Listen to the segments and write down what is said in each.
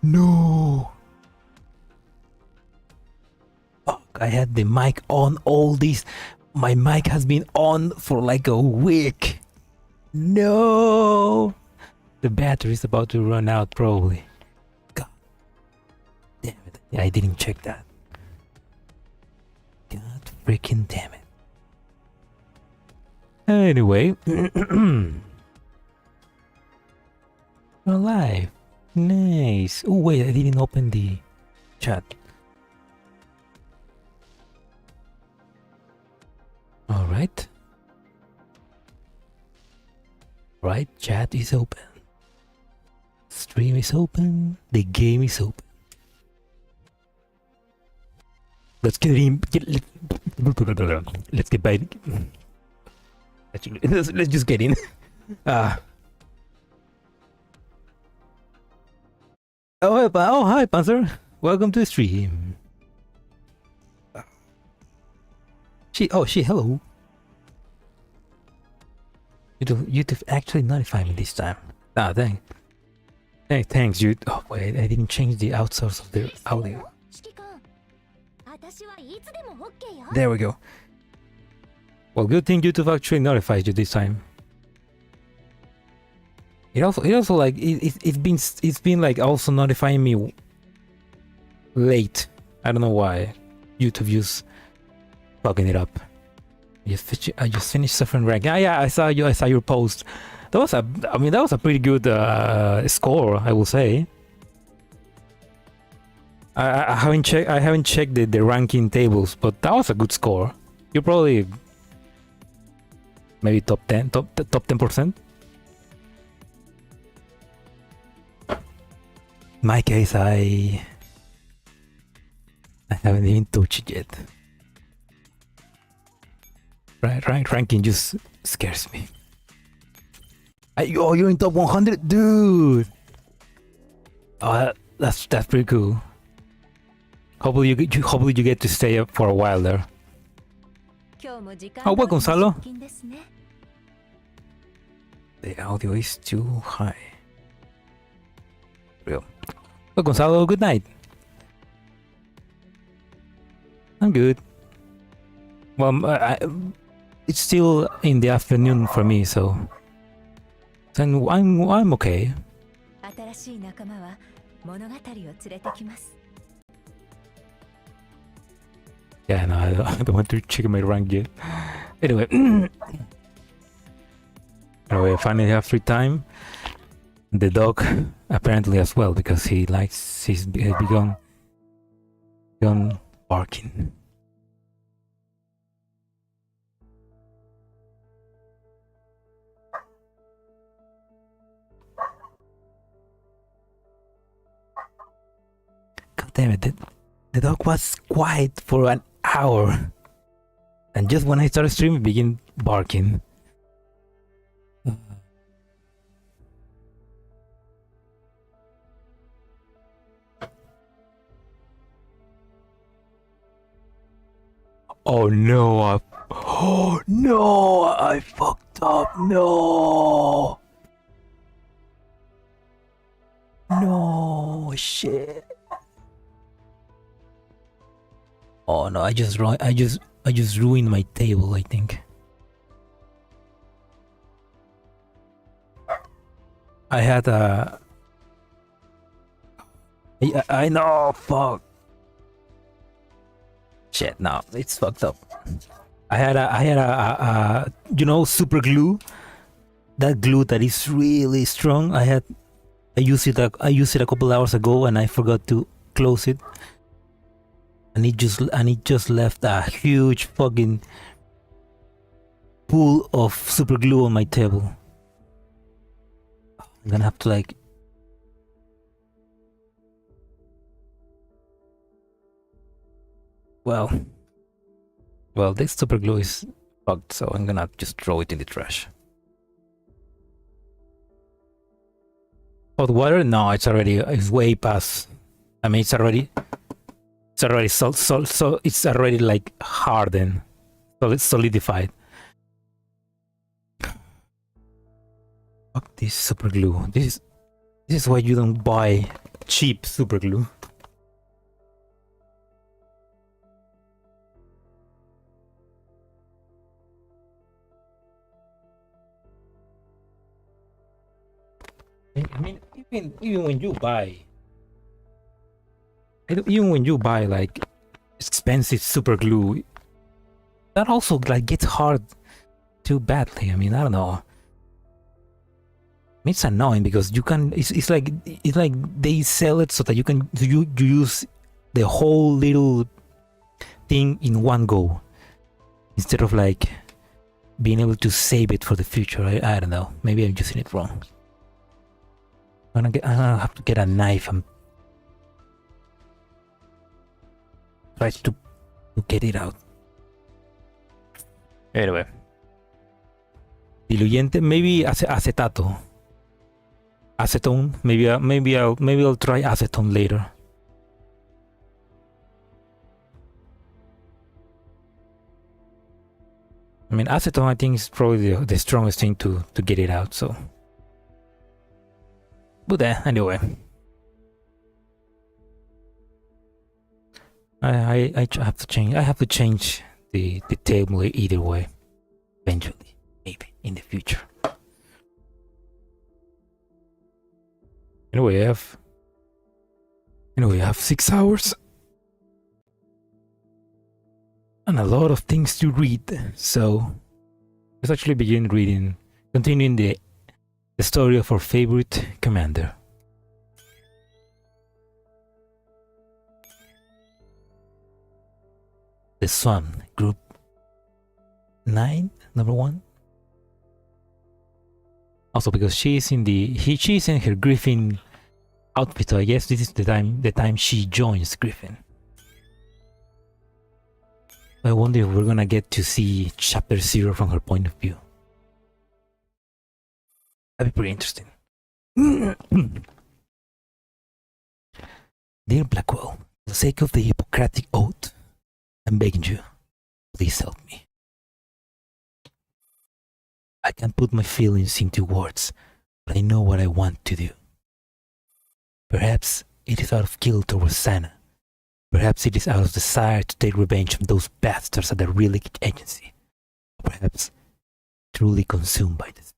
No. Fuck, I had the mic on all this. My mic has been on for like a week. No. The battery is about to run out probably. God damn it. Yeah, I didn't check that. God freaking damn it. Anyway. We're live. Nice. Oh wait, I didn't open the chat. Alright. Right, chat is open. Stream is open. The game is open. Let's get in. Let's get by. Let's just get in. Oh hi Panzer. Welcome to the stream. Hello. YouTube actually notified me this time. Ah, thanks, you. Oh wait, I didn't change the outsource of the audio. There we go. Well, good thing YouTube actually notified you this time. It also like it's been like also notifying me late. I don't know why. YouTube just fucking it up. I just finished suffering rank. Yeah, I saw your post. That was a pretty good score, I will say. I haven't checked the ranking tables, but that was a good score. You're probably maybe top 10%. In my case, I haven't even touched it yet. Ranking just scares me. You're in top 100, dude. Oh, that's pretty cool. Hopefully you get to stay up for a while there. Oh, welcome, Gonzalo. The audio is too high. Real. Well, Gonzalo, good night. I'm good. Well, it's still in the afternoon for me, so I'm okay. Yeah, no, I don't want to check my rank yet. Anyway, I finally have free time. The dog apparently as well, because he's begun barking. God damn it, the dog was quiet for an hour, and just when I started streaming, began barking. Oh no, I fucked up. No, shit. Oh no, I just ruined my table, I think. I had a I know, fuck. Shit, no, it's fucked up. I had a super glue. That glue that is really strong. I used it a couple hours ago and I forgot to close it. And it just left a huge fucking pool of super glue on my table. I'm gonna have to like Well, this super glue is fucked, so I'm gonna just throw it in the trash. Hot water? No, it's way past. I mean, it's already so it's already like hardened, so it's solidified. Fuck this super glue. This is why you don't buy cheap super glue. I mean, even when you buy, like expensive super glue, that also like gets hard too badly. I mean, I don't know. It's annoying because you can. It's like they sell it so that you can you use the whole little thing in one go instead of like being able to save it for the future. I don't know. Maybe I'm using it wrong. I'm gonna have to get a knife and try to get it out. Anyway. Diluyente, maybe acetato. Acetone, maybe I'll try acetone later. I mean, acetone I think is probably the strongest thing to get it out, so. But anyway. I have to change. I have to change the table either way. Eventually, maybe in the future. Anyway, I have 6 hours and a lot of things to read. So let's actually begin reading, continuing the story of our favorite commander. The Swan, Group 9, number 1. Also, because she's in her Griffin outfit, so I guess this is the time she joins Griffin. I wonder if we're gonna get to see Chapter 0 from her point of view. That'd be pretty interesting. Dear Blackwell, for the sake of the Hippocratic Oath, I'm begging you, please help me. I can't put my feelings into words, but I know what I want to do. Perhaps it is out of guilt towards Sana. Perhaps it is out of desire to take revenge from those bastards at the Relic Agency. Or perhaps truly consumed by this.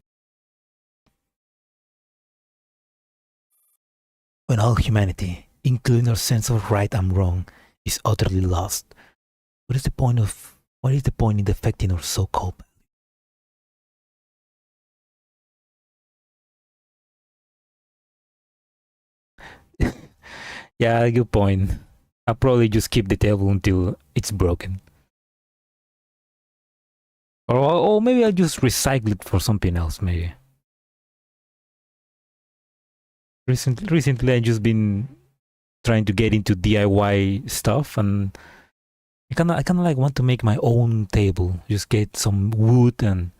When all humanity, including our sense of right and wrong, is utterly lost, what is the point in defecting our so-called? Yeah, good point. I'll probably just keep the table until it's broken. Or maybe I'll just recycle it for something else, maybe. Recently I've just been trying to get into DIY stuff, and I kinda like want to make my own table. Just get some wood and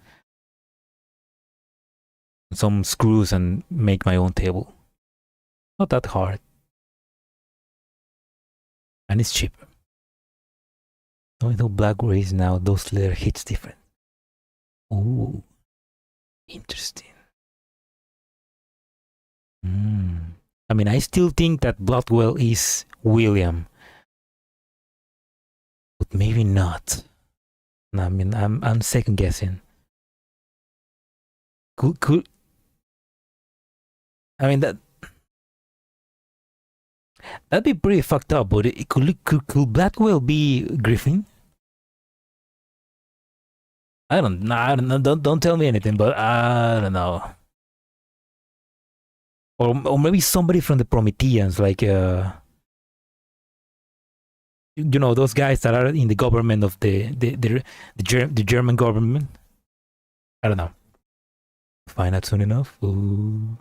some screws and make my own table. Not that hard. And it's cheaper. Knowing how black rays now, those leather hits different. Ooh, interesting. I mean, I still think that Bloodwell is William, but maybe not. I mean, I'm second guessing. Could I mean that'd be pretty fucked up, but could Blackwell be Griffin? I don't know. Don't tell me anything, but I don't know. Or maybe somebody from the Prometheans, like those guys that are in the government of the German government. I don't know. Find out soon enough. Ooh.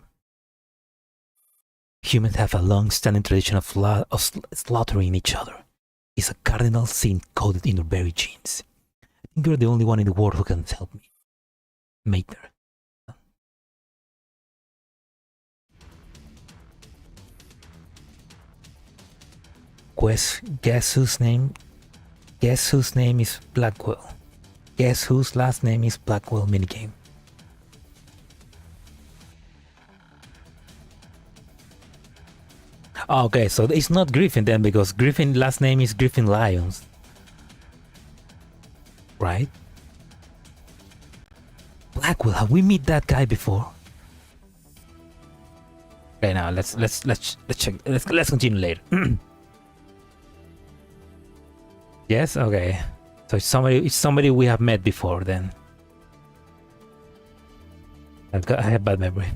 Humans have a long-standing tradition of slaughtering each other. It's a cardinal sin coded in our very genes. I think you're the only one in the world who can help me. Mater. Guess whose name is Blackwell. Guess whose last name is Blackwell minigame. Okay, so it's not Griffin then, because Griffin last name is Griffin Lyons. Right? Blackwell, have we met that guy before? Okay, now let's check. Let's continue later. Yes, okay. So it's somebody we have met before then. I have bad memory.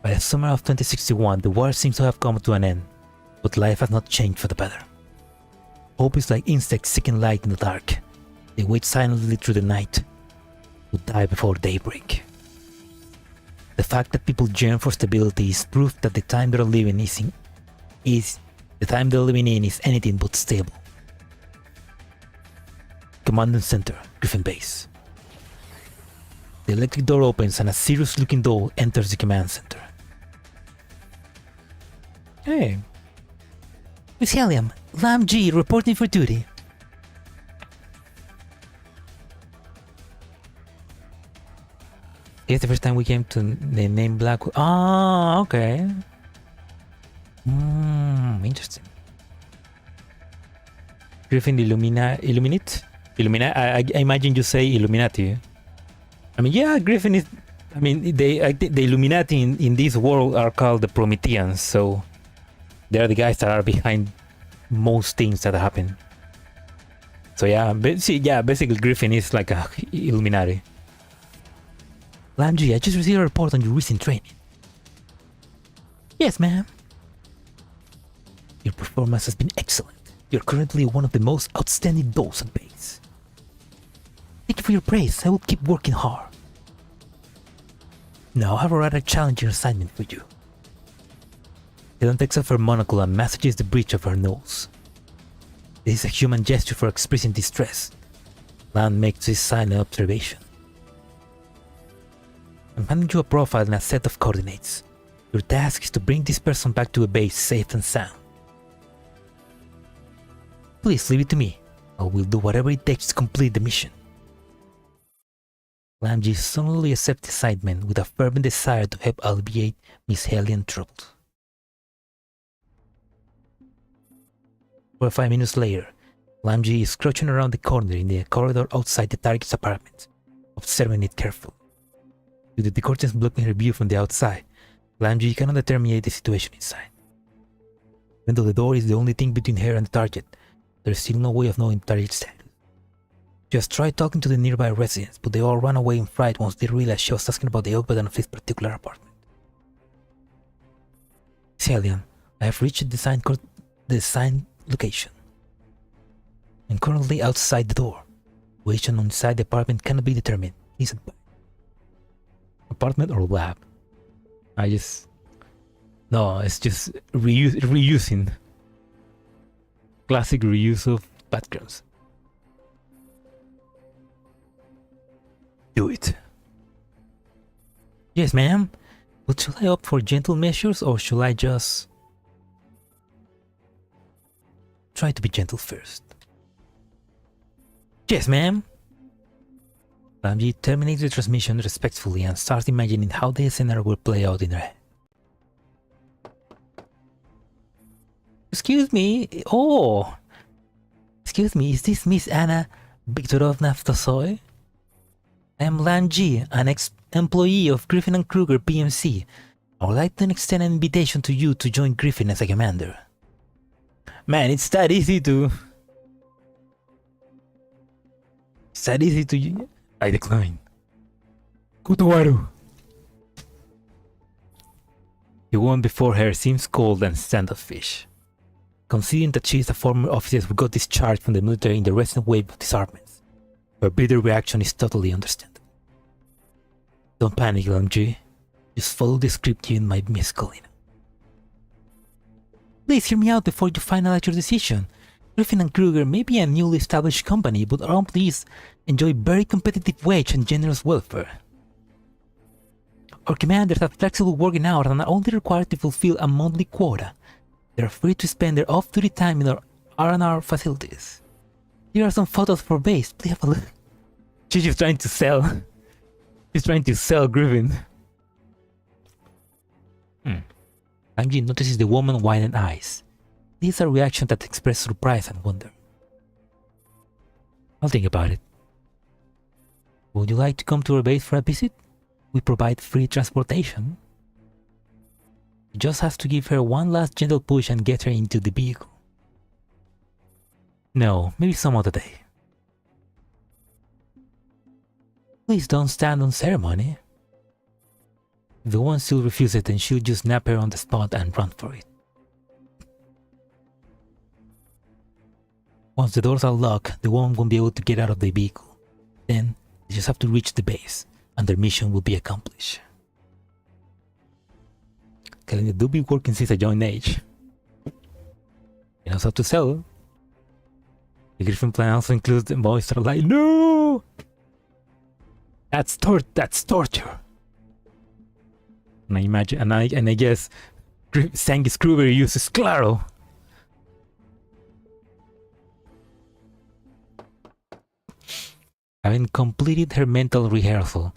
By the summer of 2061, the war seems to have come to an end, but life has not changed for the better. Hope is like insects seeking light in the dark. They wait silently through the night, to die before daybreak. The fact that people yearn for stability is proof that the time they're living is anything but stable. Commandant Center, Griffin Base. The electric door opens and a serious-looking doll enters the command center. Hey. Miss Helium, Lam G reporting for duty. It's the first time we came to the name Blackwell. Ah, okay. Interesting. Griffin Illuminate? I imagine you say Illuminati. I mean, yeah, Griffin is... I mean, the Illuminati in this world are called the Prometheans, so... They're the guys that are behind most things that happen. So yeah, basically Griffin is like a Illuminati. Lamji, I just received a report on your recent training. Yes, ma'am. Your performance has been excellent. You're currently one of the most outstanding dolls on base. Thank you for your praise. I will keep working hard. Now I have a rather challenging assignment for you. Helen takes off her monocle and massages the bridge of her nose. This is a human gesture for expressing distress. Lan makes this sign of observation. I'm handing you a profile and a set of coordinates. Your task is to bring this person back to a base safe and sound. Please leave it to me. I will do whatever it takes to complete the mission. Lamji suddenly accepts the assignment with a fervent desire to help alleviate Miss Helian's troubles. 5 minutes later, Lamji is crouching around the corner in the corridor outside the target's apartment, observing it carefully. Due to the curtains blocking her view from the outside, Lamji cannot determine the situation inside. Even though the door is the only thing between her and the target, there is still no way of knowing the target's status. She has tried talking to the nearby residents, but they all ran away in fright once they realized she was asking about the occupant of this particular apartment. Celian, I have reached the assigned location. I'm currently outside the door. Situation inside the apartment cannot be determined. Please advise. Apartment or lab? No, it's just reusing. Classic reuse of backgrounds. Do it. Yes, ma'am. But should I opt for gentle measures or should I just try to be gentle first? Yes, ma'am. Lamji terminates the transmission respectfully and starts imagining how the scenario will play out in her head. Excuse me. Oh. Excuse me, is this Miss Anna Viktorovna Vtasoy? I am Lamji, an ex-employee of Griffin & Kruger PMC. I would like to extend an invitation to you to join Griffin as a commander. Man, it's that easy to... I decline. Kutowaru. The woman before her seems cold and standoffish. Considering that she is a former officer who got discharged from the military in the recent wave of disarmaments, her bitter reaction is totally understandable. Don't panic, Lamji. Just follow the script given by Miss Colina. Please hear me out before you finalize your decision. Griffin & Kruger may be a newly established company, but our employees enjoy very competitive wage and generous welfare. Our commanders have flexible working hours and are only required to fulfill a monthly quota. They are free to spend their off-duty time in our R&R facilities. Here are some photos for base. Please have a look. She's just trying to sell. She's trying to sell Griffin. Ange notices the woman widen eyes. These are reactions that express surprise and wonder. I'll think about it. Would you like to come to our base for a visit? We provide free transportation. You just have to give her one last gentle push and get her into the vehicle. No, maybe some other day. Please don't stand on ceremony. If the woman still refuses, then she'll just nab her on the spot and run for it. Once the doors are locked, the woman won't be able to get out of the vehicle. Then, they just have to reach the base, and their mission will be accomplished. Kelly do be working since a young age. He knows how to sell. The Griffin plan also includes the boys that are like, no! That's torture. And I imagine, and I guess Sangy Screwberry uses Claro. Having completed her mental rehearsal.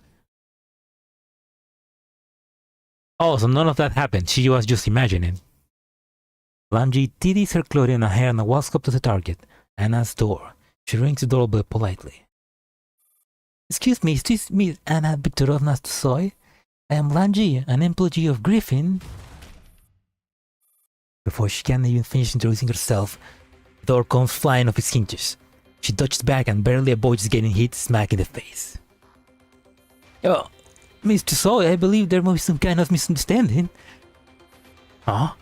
Oh, so none of that happened. She was just imagining. Lamji tidies her clothing and hair and walks up to the target, Anna's door. She rings the doorbell politely. Excuse me, is this Miss Anna Viktorovna Soy? I am Lamji, an employee of Griffin. Before she can even finish introducing herself, the door comes flying off its hinges. She dodges back and barely avoids getting hit smack in the face. Oh, Mr. Soy, I believe there must be some kind of misunderstanding. Huh?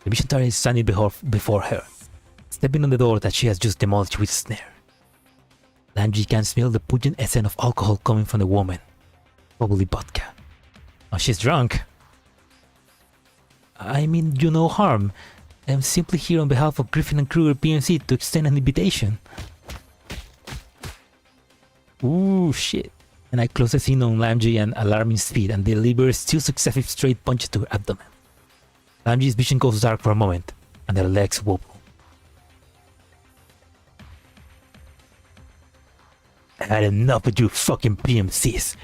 The missionary is standing before her, stepping on the door that she has just demolished with a snare. Lamji can smell the pungent essence of alcohol coming from the woman. Probably vodka. Oh, she's drunk. I mean you no harm. I am simply here on behalf of Griffin and Kruger PMC to extend an invitation. Ooh, shit. And I closes in on Lamji at alarming speed and delivers 2 successive straight punches to her abdomen. Lamji's vision goes dark for a moment, and her legs wobble. I had enough of you fucking PMCs.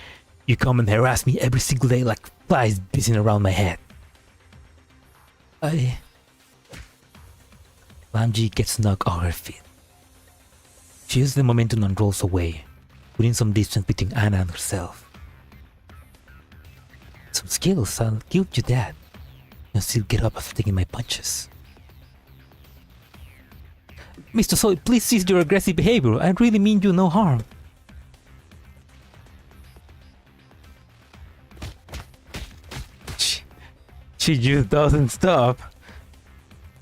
You come and harass me every single day like flies buzzing around my head. Lamji gets knocked off her feet. She uses the momentum and rolls away, putting some distance between Anna and herself. Some skills, I'll give you that. You'll still get up after taking my punches. Mr. Soy, please cease your aggressive behavior. I really mean you no harm. She just doesn't stop.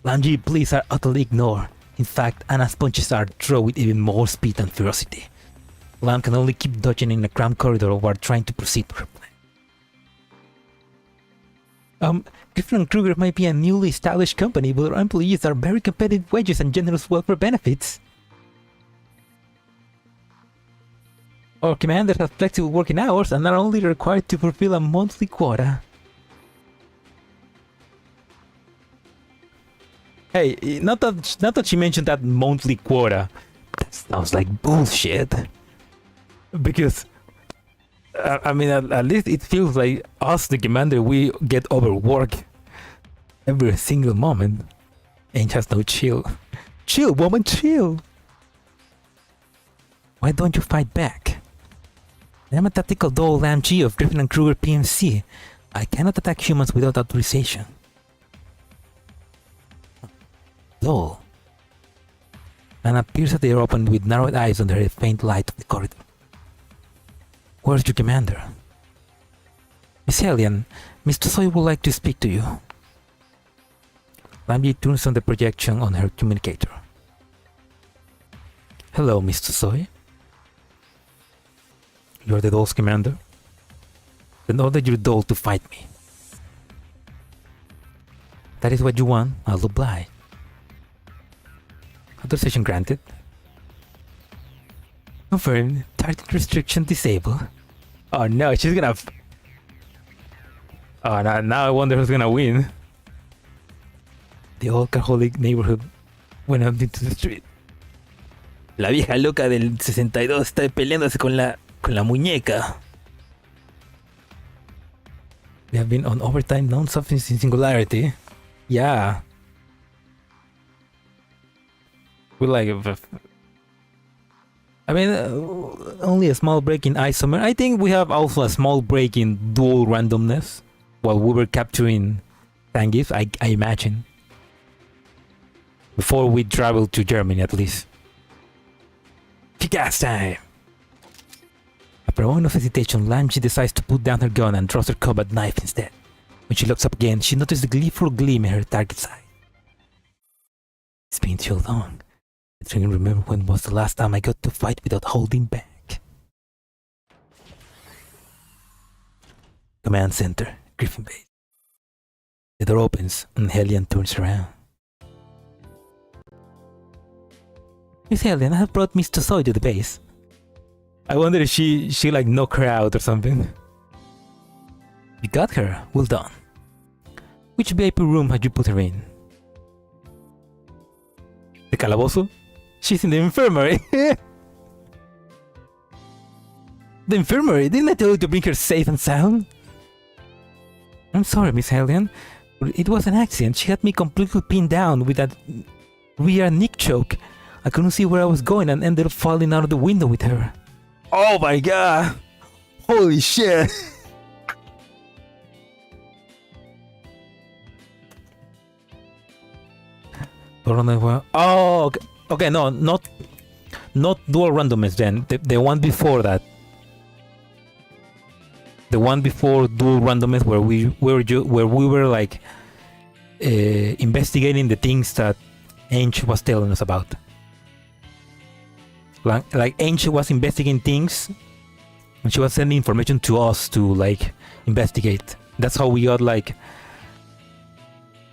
Lamji pleas are utterly ignored. In fact, Anna's punches are thrown with even more speed and ferocity. Lam can only keep dodging in a cramped corridor while trying to proceed with her plan. Griffin and Kruger might be a newly established company, but our employees are very competitive wages and generous welfare benefits. Our commanders have flexible working hours and are only required to fulfill a monthly quota. Hey, not that she mentioned that monthly quota. That sounds like bullshit. Because, I mean, at least it feels like us, the commander, we get overworked every single moment. Ange has no chill. Chill, woman, chill. Why don't you fight back? I am a tactical doll Lamji of Griffin and Kruger PMC. I cannot attack humans without authorization. Doll. Anna peers at the door open with narrowed eyes under the faint light of the corridor. Where's your commander? Miss Hellion, Mr. Soy would like to speak to you. Lamji turns on the projection on her communicator. Hello, Mr. Soy. You're the doll's commander? Then order your doll to fight me. That is what you want, I'll oblige. Authorization granted. Confirmed. Target restriction disabled. Oh no, she's gonna... Oh, now I wonder who's gonna win. The alcoholic neighborhood went out into the street. La vieja loca del 62 está peleándose con la muñeca. We have been on overtime non-substance in singularity. Yeah. We like... I mean, only a small break in isomer. I think we have also a small break in dual randomness while we were capturing Tangif, I imagine. Before we travel to Germany, at least. Kick-ass time! After a moment of hesitation, Ange decides to put down her gun and draws her combat knife instead. When she looks up again, she notices a gleeful gleam in her target's eye. It's been too long. I don't remember when was the last time I got to fight without holding back. Command Center, Griffin Base. The door opens and Hellion turns around. Miss Hellion, I have brought Miss Tosoy to the base. I wonder if she like knocked her out or something. You got her, well done. Which VIP room had you put her in? The calabozo? She's in the infirmary. The infirmary? Didn't I tell you to bring her safe and sound? I'm sorry, Miss Hellion. It was an accident. She had me completely pinned down with that rear neck choke. I couldn't see where I was going and ended up falling out of the window with her. Oh my god! Holy shit! Oh, okay, no, not dual randomness then. The one before that. The one before dual randomness, where we were like investigating the things that Ange was telling us about. Like Ange was investigating things, and she was sending information to us to like investigate. That's how we got like.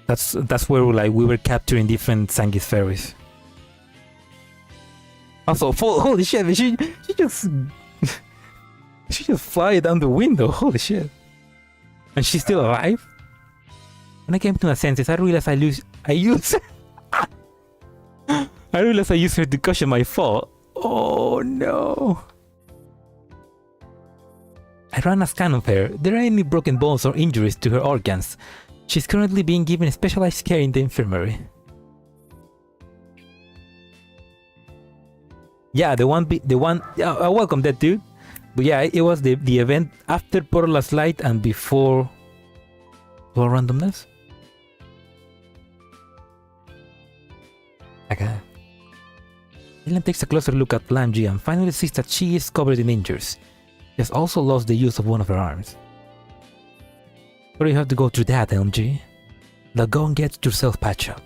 That's where like we were capturing different Sanctifiers. Also, holy shit! She just she just fly down the window. Holy shit! And she's still alive. When I came to my senses, I realized I used her to cushion my fall. Oh no! I ran a scan of her. There aren't any broken bones or injuries to her organs. She's currently being given specialized care in the infirmary. Yeah, the one. Welcome, that dude. But yeah, it was the event after Portal's Light and before dual randomness. Okay. Ellen takes a closer look at Ange and finally sees that she is covered in injuries. She has also lost the use of one of her arms. Sorry you have to go through that, Ange. Now go and get yourself patched up.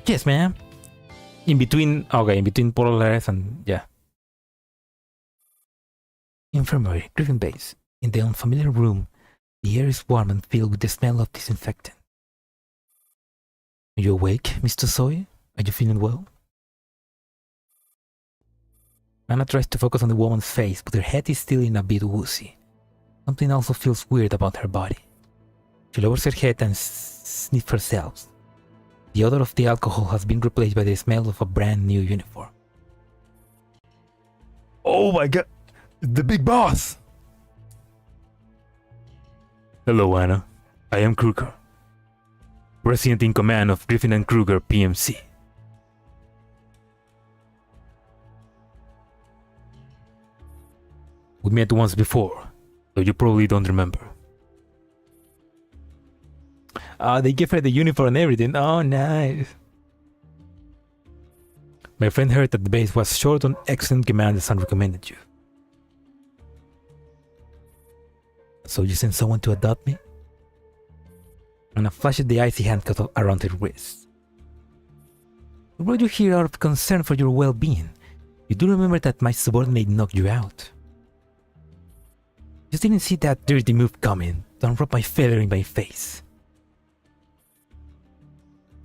Yes, ma'am. In between Portal's and yeah. Infirmary, Griffin Base. In the unfamiliar room, the air is warm and filled with the smell of disinfectant. Are you awake, Mr. Soy? Are you feeling well? Anna tries to focus on the woman's face, but her head is still in a bit woozy. Something also feels weird about her body. She lowers her head and sniffs herself. The odor of the alcohol has been replaced by the smell of a brand new uniform. Oh my god! The big boss! Hello, Anna. I am Kruger, President in command of Griffin and Kruger PMC. We met once before, though you probably don't remember. They gave her the uniform and everything. Oh, nice. My friend heard that the base was short on excellent commanders and recommended you. So you sent someone to adopt me? And I flashed the icy handcuff around her wrist. I brought you here out of concern for your well-being. You do remember that my subordinate knocked you out. Just didn't see that dirty move coming. Don't rub my feather in my face.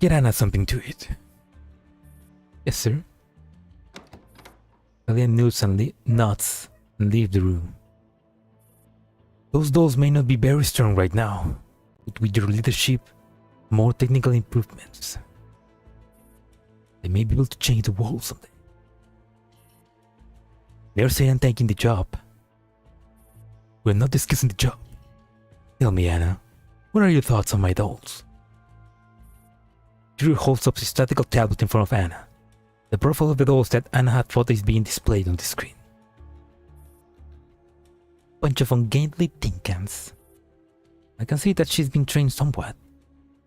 Get Anna something to eat. Yes, sir. Alien nods and leave the room. Those dolls may not be very strong right now, but with your leadership, more technical improvements, they may be able to change the world someday. They're saying I'm taking the job. We're not discussing the job. Tell me, Anna, what are your thoughts on my dolls? Drew holds up his statical tablet in front of Anna. The profile of the dolls that Anna had thought is being displayed on the screen. Bunch of ungainly tin cans. I can see that she's been trained somewhat.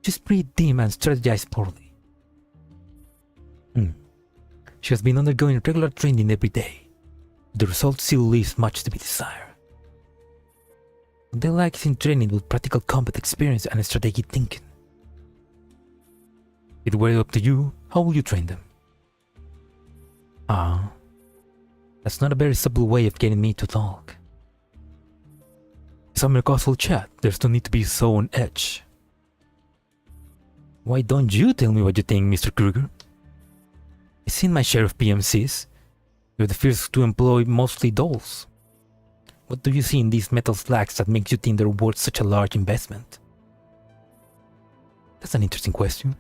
She's pretty dim and strategized poorly. She has been undergoing regular training every day. The result still leaves much to be desired. What they like is in training with practical combat experience and strategic thinking. If it were up to you, how will you train them? That's not a very subtle way of getting me to talk. It's a mere casual chat. There's no need to be so on edge. Why don't you tell me what you think, Mr. Kruger? I've seen my share of PMCs. You're the first to employ mostly dolls. What do you see in these metal slacks that makes you think they're worth such a large investment? That's an interesting question.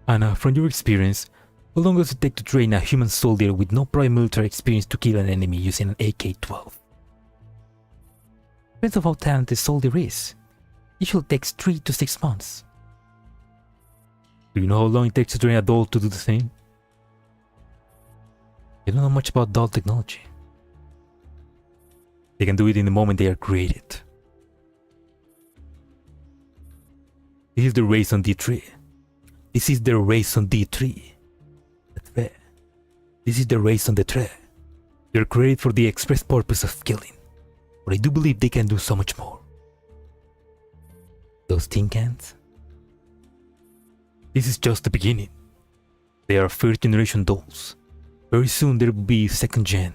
Anna, from your experience, how long does it take to train a human soldier with no prior military experience to kill an enemy using an AK-12? Depends on how talented the soldier is. Usually takes 3 to 6 months. Do you know how long it takes to train a doll to do the same? You don't know much about doll technology. They can do it in the moment they are created. This is the race on D3. This is the race on D3. This is the race on the tre. They're created for the express purpose of killing. But I do believe they can do so much more. Those tin cans? This is just the beginning. They are first generation dolls. Very soon there will be second gen,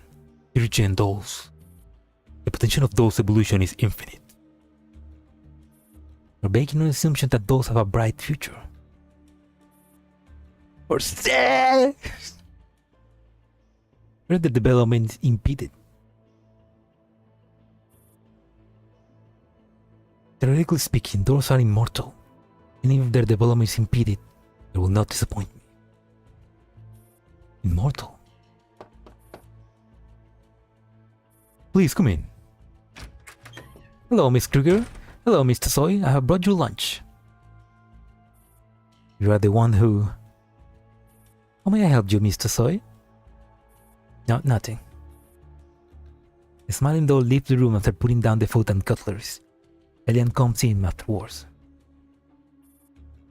third gen dolls. The potential of dolls' evolution is infinite. We're making an assumption that dolls have a bright future. Or sex! Where the development is impeded. Theoretically speaking, dolls are immortal, and if their development is impeded, they will not disappoint me. Immortal? Please come in. Hello, Miss Kruger. Hello, Mr. Soy. I have brought you lunch. You are the one who... How may I help you, Mr. Soy? No, nothing. The smiling doll leaves the room after putting down the food and cutleries. Elian comes in afterwards.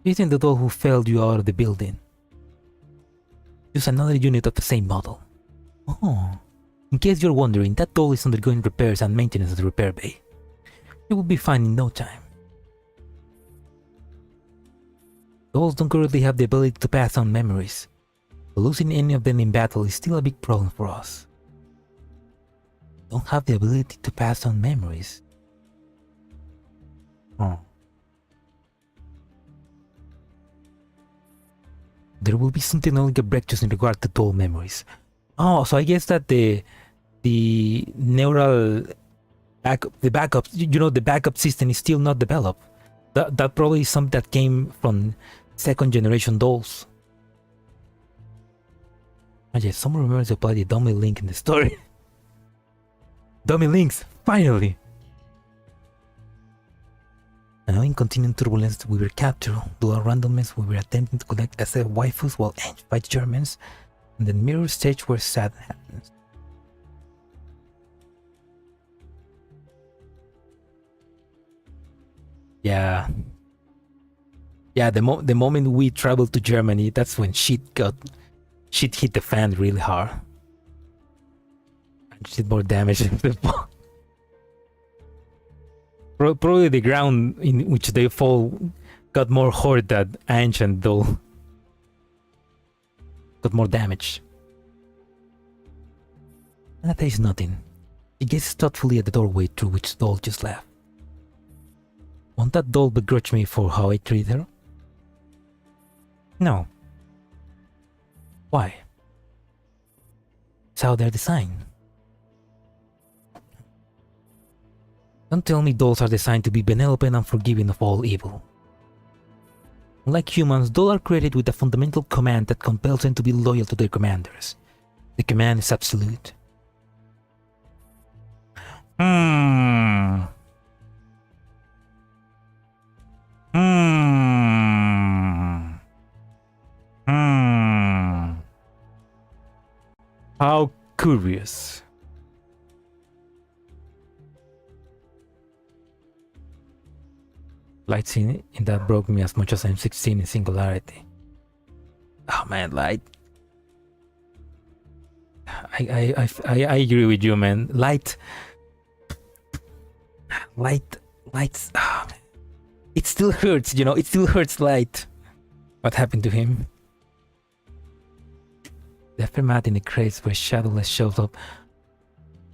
Isn't the doll who failed you out of the building? Use another unit of the same model. Oh, in case you're wondering, that doll is undergoing repairs and maintenance at the repair bay. It will be fine in no time. Dolls don't currently have the ability to pass on memories, but losing any of them in battle is still a big problem for us. Don't have the ability to pass on memories. Oh. There will be some technological breakthroughs in regard to doll memories. Oh, so I guess that the neural backup, the backup system is still not developed. That probably is something that came from second generation dolls. Oh yes, someone remembers to apply the dummy link in the story. Dummy links, finally! And now in continuing turbulence, we were captured. Dual randomness, we were attempting to collect SF waifus while Ange fights Germans. And the mirror stage where sad happens. Yeah. Yeah, the moment we traveled to Germany, that's when shit hit the fan really hard. And shit more damage than the Probably the ground in which they fall got more hurt than Ange and Doll. Got more damage. That is nothing. He gazes thoughtfully at the doorway through which Doll just left. Won't that doll begrudge me for how I treat her? No. Why? It's how they're designed. Don't tell me dolls are designed to be benevolent and forgiving of all evil. Unlike humans, dolls are created with a fundamental command that compels them to be loyal to their commanders. The command is absolute. Hmm. Hmm. Hmm. How curious. Light scene in that broke me as much as I'm 16 in Singularity. Oh man, Light. I agree with you, man. Light. Lights. Oh, it still hurts, you know. It still hurts, Light. What happened to him? The aftermath in the crates where Shadowless shows up.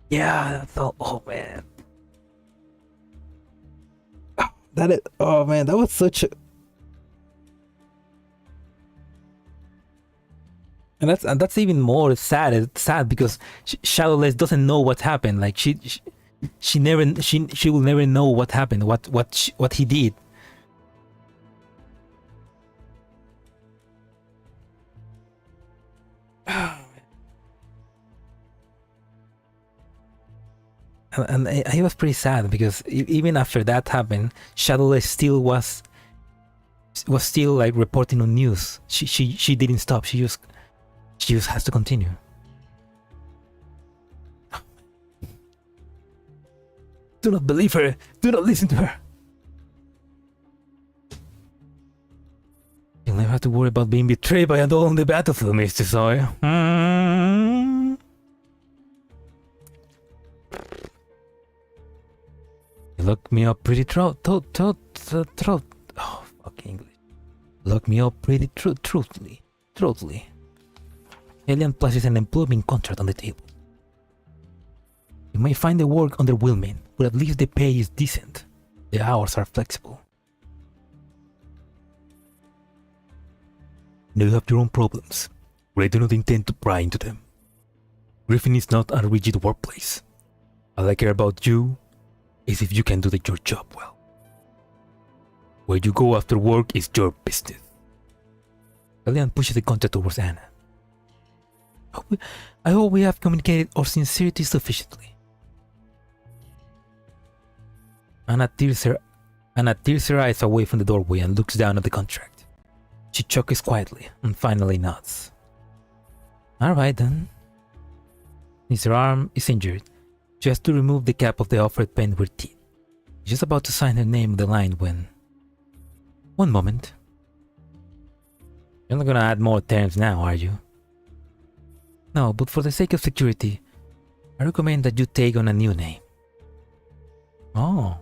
Yeah, that's all. Oh man. Oh man, that was such a. And that's even more sad. It's sad because Shadowless doesn't know what happened. Like she will never know what happened. What he did. And I was pretty sad because even after that happened, Shadowless still was still like reporting on news. She didn't stop. She just has to continue. Do not believe her. Do not listen to her. You'll never have to worry about being betrayed by a doll on the battlefield, Mr. Sawyer. You look me up pretty throat. Oh, fucking English. Look me up pretty truthfully. Alien places an employment contract on the table. You may find the work underwhelming, but at least the pay is decent. The hours are flexible. Now you have your own problems, but I do not intend to pry into them. Griffin is not a rigid workplace. All I care about you is if you can do your job well. Where you go after work is your business. Elian pushes the contract towards Anna. I hope we have communicated our sincerity sufficiently. Anna tears her eyes away from the doorway and looks down at the contract. She chuckles quietly and finally nods. Alright then. Since her arm is injured, she has to remove the cap of the offered pen with teeth. She's just about to sign her name on the line when... One moment. You're not gonna add more terms now, are you? No, but for the sake of security, I recommend that you take on a new name. Oh.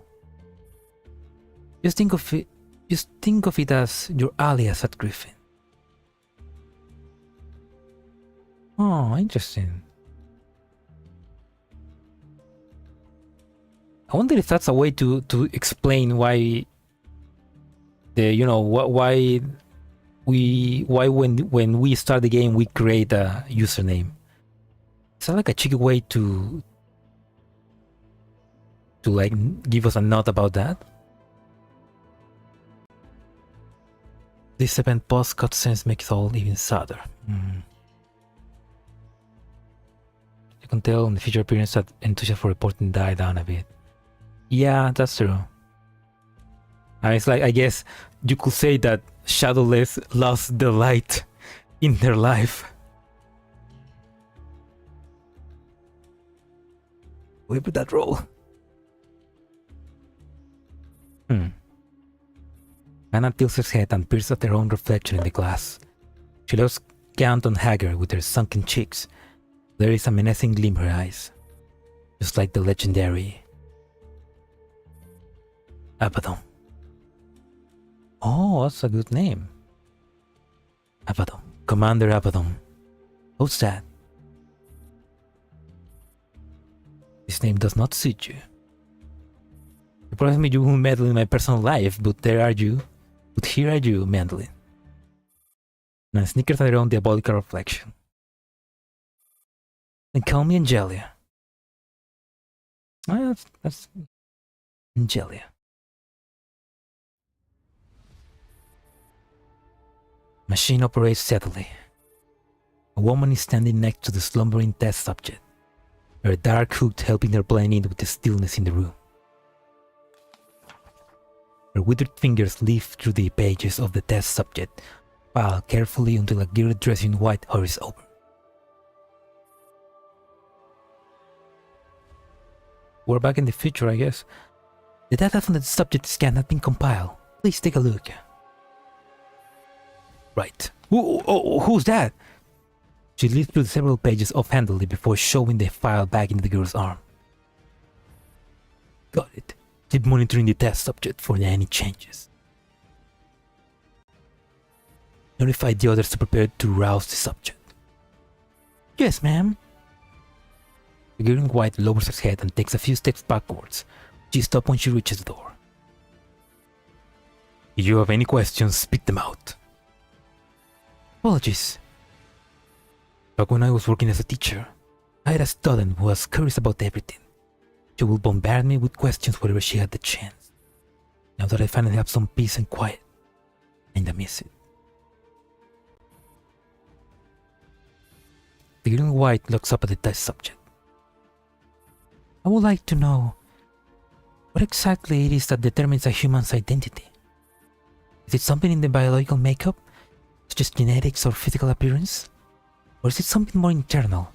Just think of it as your alias at Griffin. Oh, interesting. I wonder if that's a way to explain why why when we start the game we create a username. Is that like a cheeky way to like give us a note about that? This event post cutscenes make it all even sadder. You can tell in the future appearance that enthusiasm for reporting died down a bit. Yeah, that's true. It's like, I guess you could say that Shadowless lost the light in their life. Where would that roll? Anna tilts her head and peers at her own reflection in the glass. She looks gaunt and haggard with her sunken cheeks. There is a menacing gleam in her eyes, just like the legendary Abaddon. Oh, that's a good name. Abaddon. Commander Abaddon. Who's that? This name does not suit you. You promised me you won't meddle in my personal life, but here are you meddling. And snickers at her own diabolical reflection. Then call me Angelia. Oh, that's Angelia. Machine operates steadily. A woman is standing next to the slumbering test subject. her dark hood helping her blend in with the stillness in the room. Her withered fingers leaf through the pages of the test subject file carefully until a girl dressed in white hurries over. We're back in the future, I guess. The data from the subject scan has been compiled. Please take a look. Right. Who's that? She leafed through several pages offhandedly before shoving the file back into the girl's arm. Got it. Keep monitoring the test subject for any changes. Notify the others to prepare to rouse the subject. Yes, ma'am. The girl in white lowers her head and takes a few steps backwards. She stops when she reaches the door. If you have any questions, spit them out. Apologies. Back when I was working as a teacher, I had a student who was curious about everything. She would bombard me with questions whenever she had the chance. Now that I finally have some peace and quiet, I miss it. The girl in white looks up at the test subject. I would like to know what exactly it is that determines a human's identity. Is it something in the biological makeup, such as genetics or physical appearance? Or is it something more internal,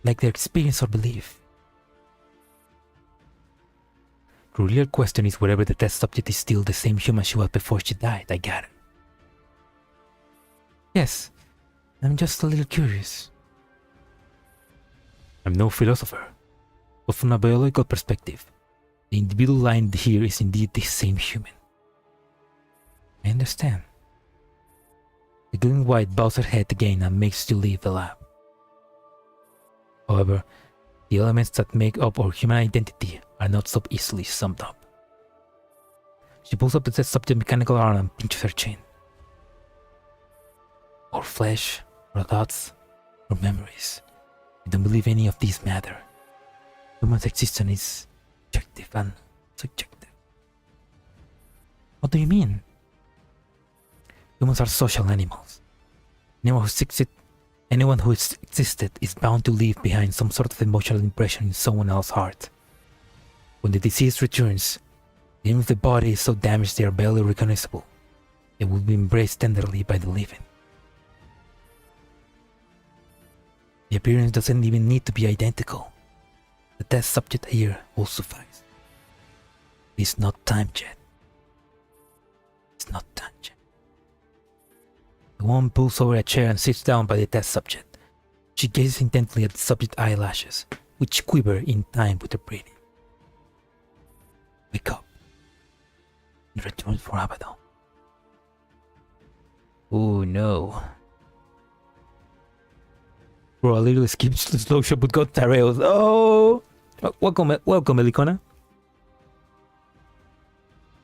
like their experience or belief? The real question is whether the test subject is still the same human she was before she died. I got it. Yes, I'm just a little curious. I'm no philosopher, but from a biological perspective, the individual line here is indeed the same human. I understand. The girl in white bows her head again and makes you leave the lab. However, the elements that make up our human identity are not so easily summed up. She pulls up the test subject's mechanical arm and pinches her chin. Our flesh, our thoughts, our memories. I don't believe any of these matter. Human's existence is objective and subjective. What do you mean? Humans are social animals. Anyone who has existed is bound to leave behind some sort of emotional impression in someone else's heart. When the disease returns, even if the body is so damaged they are barely recognizable, they will be embraced tenderly by the living. The appearance doesn't even need to be identical. The test subject here will suffice. It's not time yet. It's not time yet. The woman pulls over a chair and sits down by the test subject. She gazes intently at the subject's eyelashes, which quiver in time with her breathing. Wake up. And return for Abaddon. Oh no. Bro, a little skip to the slow shot but got Paradeus. Oh! Welcome, Elikona.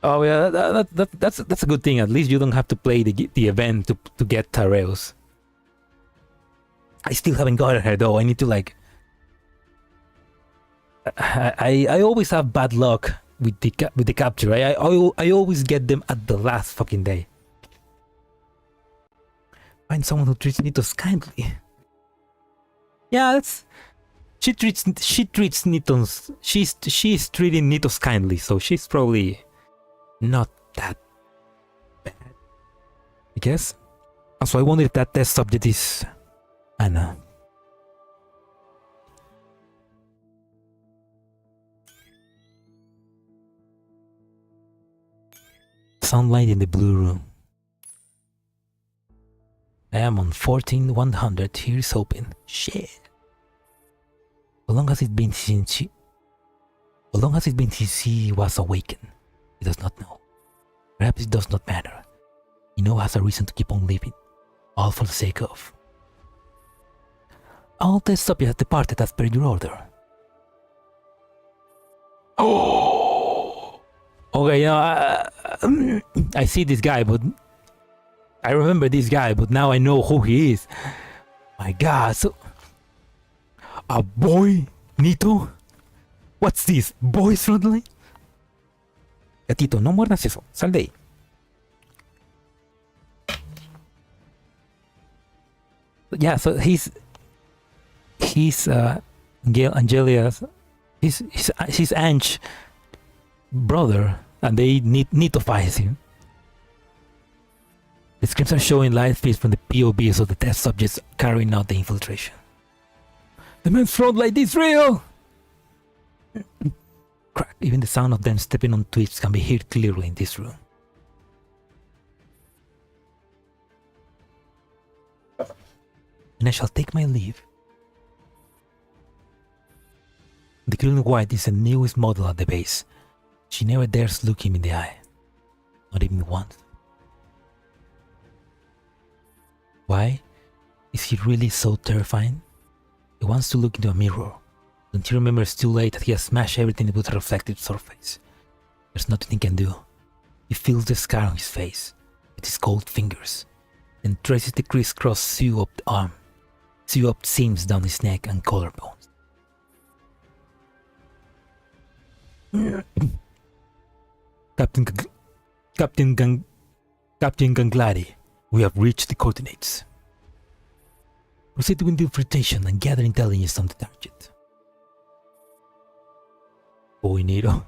Oh yeah, that's a good thing. At least you don't have to play the event to get Paradeus. I still haven't gotten her though. I need to like. I always have bad luck with the capture. I always get them at the last fucking day. Find someone who treats Nitos kindly. Yeah, that's. She treats Nitos. She's treating Nitos kindly, so she's probably not that bad, I guess. Also, I wonder if that test subject is Anna. Sunlight in the blue room. I am on 14100. Here's hoping. Shit. How long has it been since she was awakened? He does not know. Perhaps it does not matter. He now has a reason to keep on living, all for the sake of. All the subjects have departed as per your order. Oh! Okay, I see this guy, but I remember this guy, but now I know who he is. My God, so a boy, Nito? What's this? Boys Frontline? Gatito, no muerdas eso. Sal de ahí. Yeah, so he's Angelia, he's Ange's brother, and they need to fight him. The screens are showing live feeds from the POVs of the test subjects carrying out the infiltration. The men's frontline is real! Crack, even the sound of them stepping on twigs can be heard clearly in this room. And I shall take my leave. The girl in white is the newest model at the base. She never dares look him in the eye. Not even once. Why? Is he really so terrifying? He wants to look into a mirror, but he remembers too late that he has smashed everything with a reflective surface. There's nothing he can do. He feels the scar on his face with his cold fingers, then traces the crisscross sew-up arm, sew-up seams down his neck and collarbones. Captain Gangladi, we have reached the coordinates. Proceed with the infiltration and gather intelligence on the target. Boy Needle.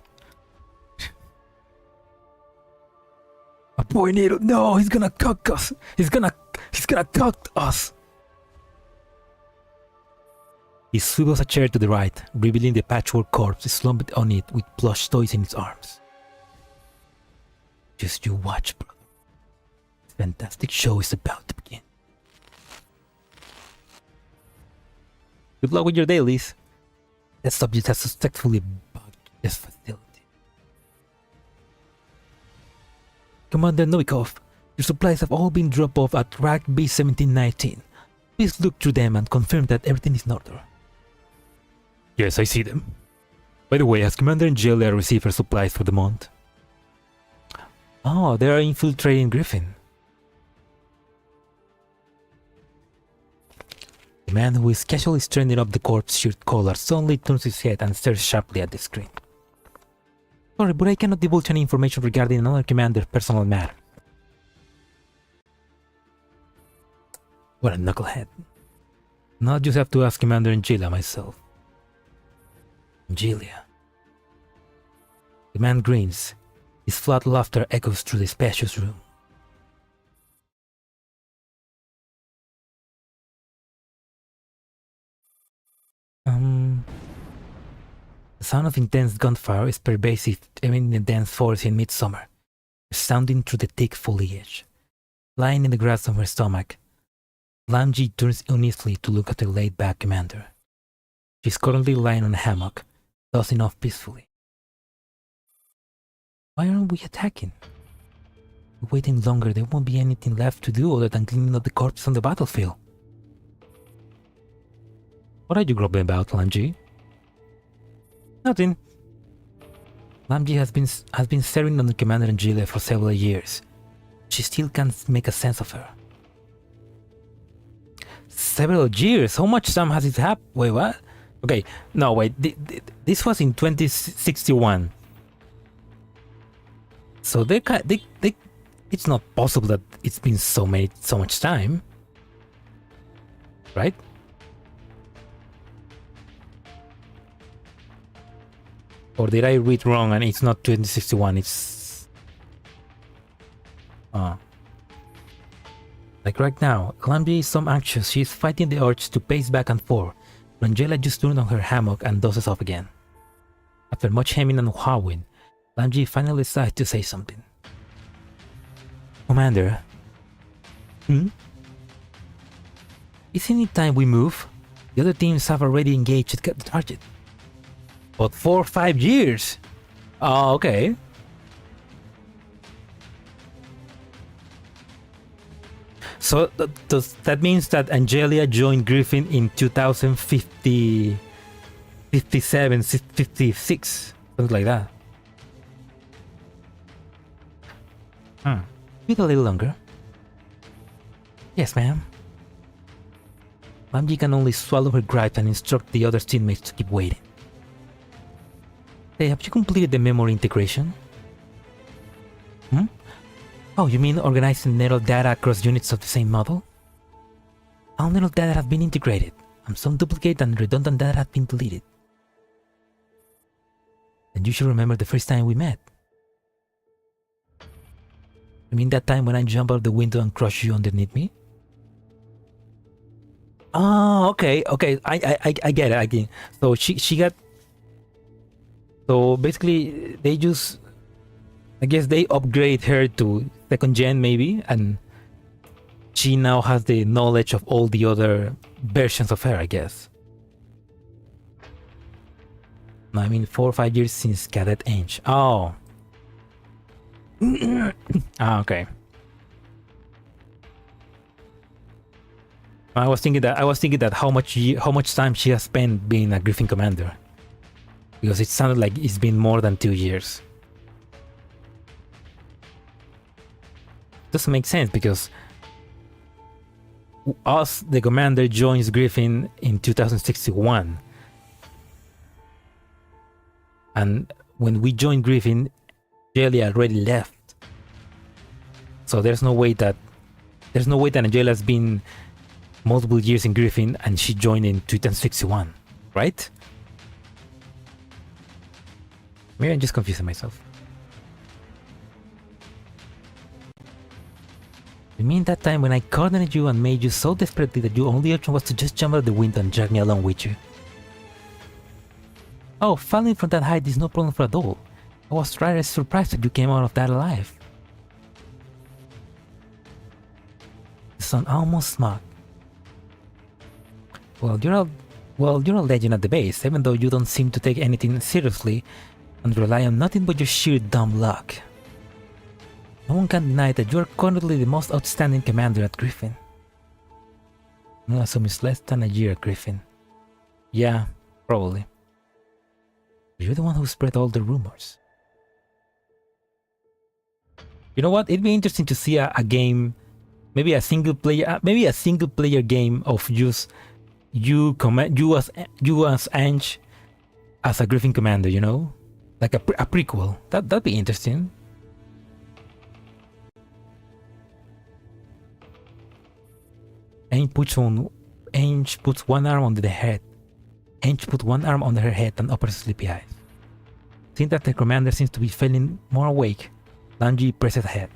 A boy Needle, no, he's gonna cook us. He's gonna cook us. He swivels a chair to the right, revealing the patchwork corpse slumped on it with plush toys in its arms. Just you watch, brother. The fantastic show is about to begin. Good luck with your dailies. That subject has successfully bugged this facility. Commander Novikov, your supplies have all been dropped off at rack B1719. Please look through them and confirm that everything is in order. Yes, I see them. By the way, has Commander Angelia received her supplies for the month? Oh, they are infiltrating Griffin. The man who is casually straightening up the corpse shirt collar suddenly turns his head and stares sharply at the screen. Sorry, but I cannot divulge any information regarding another commander's personal matter. What a knucklehead. Now I just have to ask Commander Angelia myself. Angelia. The man grins. His flat laughter echoes through the spacious room. The sound of intense gunfire is pervasive even in the dense forest in midsummer, resounding through the thick foliage. Lying in the grass on her stomach, Lamji turns uneasily to look at her laid-back commander. She's currently lying on a hammock, dozing off peacefully. Why aren't we attacking? If we're waiting longer, there won't be anything left to do other than cleaning up the corpses on the battlefield. What are you grumbling about, Lamji? Nothing. Lamji has been staring on the Commander Angelia for several years. She still can't make a sense of her. Several years? How much time has it happened? Wait, what? Okay, no, wait. This was in 2061. So it's not possible that it's been so much time, right? Or did I read wrong and it's not 2061, it's... Like right now, Lamji is so anxious she is fighting the urge to pace back and forth. Angela just turned on her hammock and dozes off again. After much hemming and hawing, Lamji finally decides to say something. Commander? Isn't it time we move? The other teams have already engaged to get the target. But 4 or 5 years? Oh, okay. So that means that Angelia joined Griffin in 2050, 57, 56, something like that. Wait a little longer. Yes, ma'am. Lamji can only swallow her gripe and instruct the other teammates to keep waiting. Hey, have you completed the memory integration? Oh, you mean organizing neural data across units of the same model? All neural data have been integrated. some duplicate and redundant data had been deleted. And you should remember the first time we met. You mean that time when I jumped out the window and crushed you underneath me? Oh, okay. I get it. I get it. So she got. So basically, they just, I guess they upgrade her to 2nd gen maybe, and she now has the knowledge of all the other versions of her, I guess. No, I mean 4 or 5 years since Cadet Ange. Oh. Okay. I was thinking that how much time she has spent being a Griffin commander, because it sounded like it's been more than 2 years. Doesn't make sense because us, the commander, joins Griffin in 2061, and when we joined Griffin, Angelia already left. So there's no way that Angelia's been multiple years in Griffin and she joined in 2061, right? Maybe I'm just confusing myself. You mean that time when I cornered you and made you so desperately that your only option was to just jump out the window and drag me along with you? Oh, falling from that height is no problem for at all. I was rather surprised that you came out of that alive. You sound almost smart. Well, you're a legend at the base, even though you don't seem to take anything seriously and rely on nothing but your sheer dumb luck. No one can deny that you are currently the most outstanding commander at Griffin. I assume it's less than a year at Griffin. Yeah, probably. You're the one who spread all the rumors. You know what? It'd be interesting to see a game, maybe a single player game of you as Ange as a Griffin commander, you know, like a prequel. That'd be interesting. Ange puts one arm under the head. Ange put one arm under her head and opens sleepy eyes. Seeing that the commander seems to be feeling more awake, Ange presses ahead.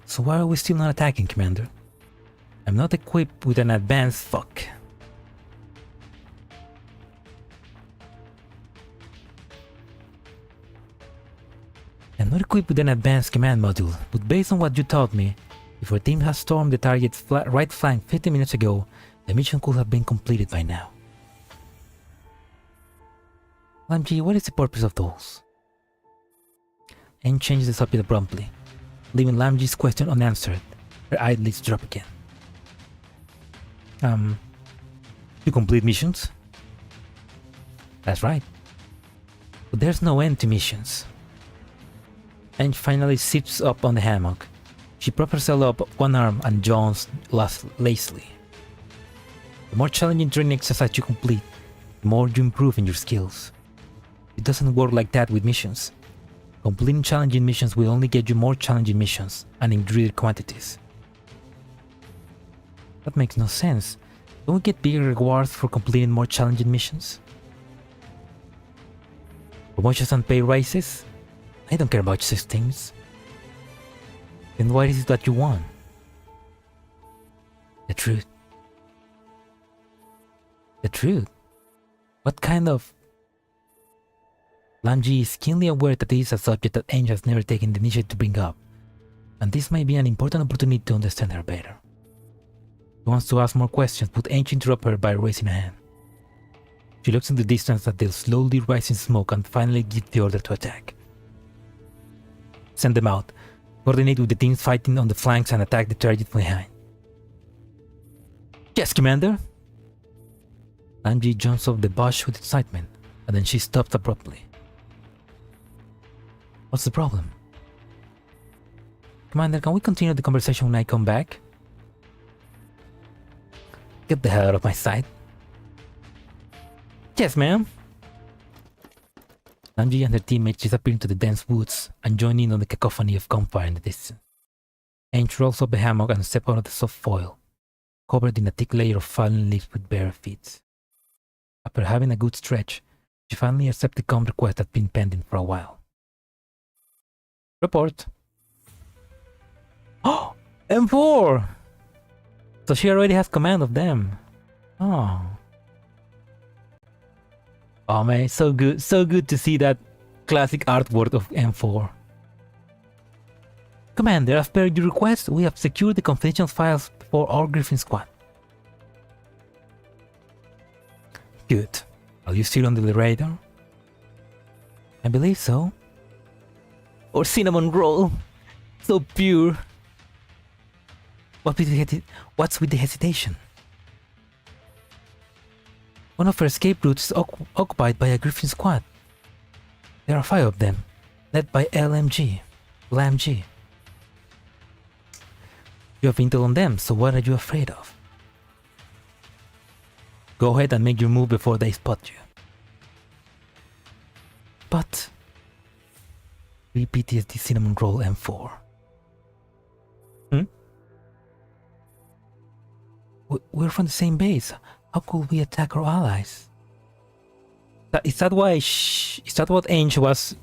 So why are we still not attacking, Commander? I'm not equipped with an advanced fuck. I'm not equipped with an advanced command module, but based on what you taught me, if our team has stormed the target's right flank 15 minutes ago, the mission could have been completed by now. Ange, what is the purpose of those? Ange changes the subject abruptly, leaving Lamji's question unanswered. Her eyelids drop again. To complete missions? That's right. But there's no end to missions. Ange finally sits up on the hammock. She props herself up one arm and yawns lazily. The more challenging training exercise you complete, the more you improve in your skills. It doesn't work like that with missions. Completing challenging missions will only get you more challenging missions, and in greater quantities. That makes no sense. Don't we get bigger rewards for completing more challenging missions? Promotions and pay raises? I don't care about such things. Then what is it that you want? The truth. The truth? What kind of... Lamji is keenly aware that this is a subject that Ange has never taken the initiative to bring up, and this may be an important opportunity to understand her better. She wants to ask more questions, but Ange interrupts her by raising a hand. She looks in the distance at the slowly rising smoke and finally gives the order to attack. Send them out. Coordinate with the teams fighting on the flanks and attack the target from behind. Yes, Commander! Ange jumps off the bush with excitement, and then she stops abruptly. What's the problem? Commander, can we continue the conversation when I come back? Get the hell out of my sight. Yes, ma'am. Ange and her teammates disappear into the dense woods and join in on the cacophony of gunfire in the distance. Ange rolls up the hammock and steps out of the soft foil, covered in a thick layer of fallen leaves with bare feet. After having a good stretch, she finally accepted the comms request that had been pending for a while. Report. Oh! M4! So she already has command of them. Oh. Oh man, so good to see that classic artwork of M4. Commander, as per your request, we have secured the confidential files for our Griffin squad. Good. Are you still on the radar? I believe so. Or cinnamon roll. So pure. What's with the hesitation? One of our escape routes is occupied by a Griffin squad. There are 5 of them, led by LMG. You have intel on them, so what are you afraid of? Go ahead and make your move before they spot you. But... PTSD cinnamon roll M4. We're from the same base. How could we attack our allies? Is that what Ange was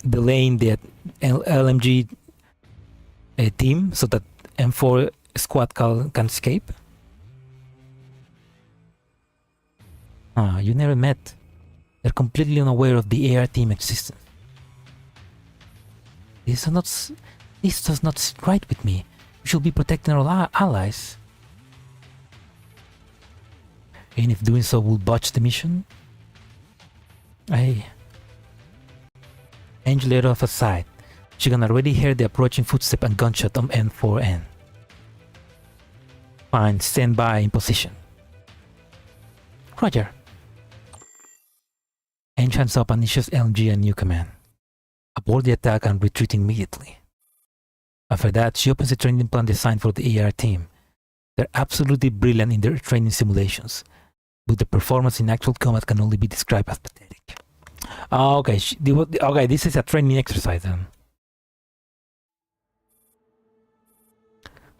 delaying the LMG team so that M4 squad can escape? You never met. They're completely unaware of the AR team existence. This does not sit right with me. We should be protecting our allies. And if doing so will botch the mission? Ange let off aside. She can already hear the approaching footstep and gunshot on N4N. Fine, stand by in position. Roger. Ange hands up and issues LMG a new command. Abort the attack and retreat immediately. After that, she opens the training plan designed for the AR team. They're absolutely brilliant in their training simulations, but the performance in actual combat can only be described as pathetic. Okay, okay, this is a training exercise then.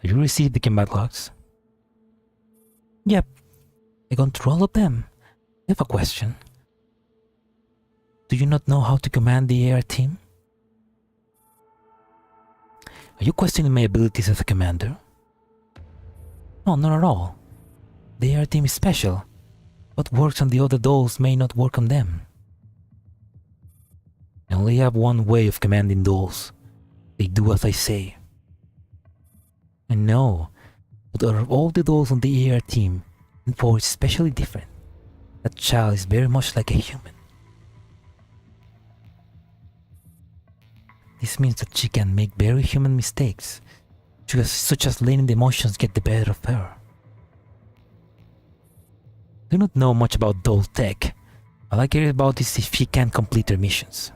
Have you received the combat logs? Yep, I gone through all of them. I have a question. Do you not know how to command the AR team? Are you questioning my abilities as a commander? No, not at all. The AR team is special. What works on the other dolls may not work on them. I only have one way of commanding dolls. They do as I say. I know, but out of all the dolls on the AR team, N4 is especially different. That child is very much like a human. This means that she can make very human mistakes, such as letting the emotions get the better of her. I do not know much about doll tech. All I care about is if she can complete her missions.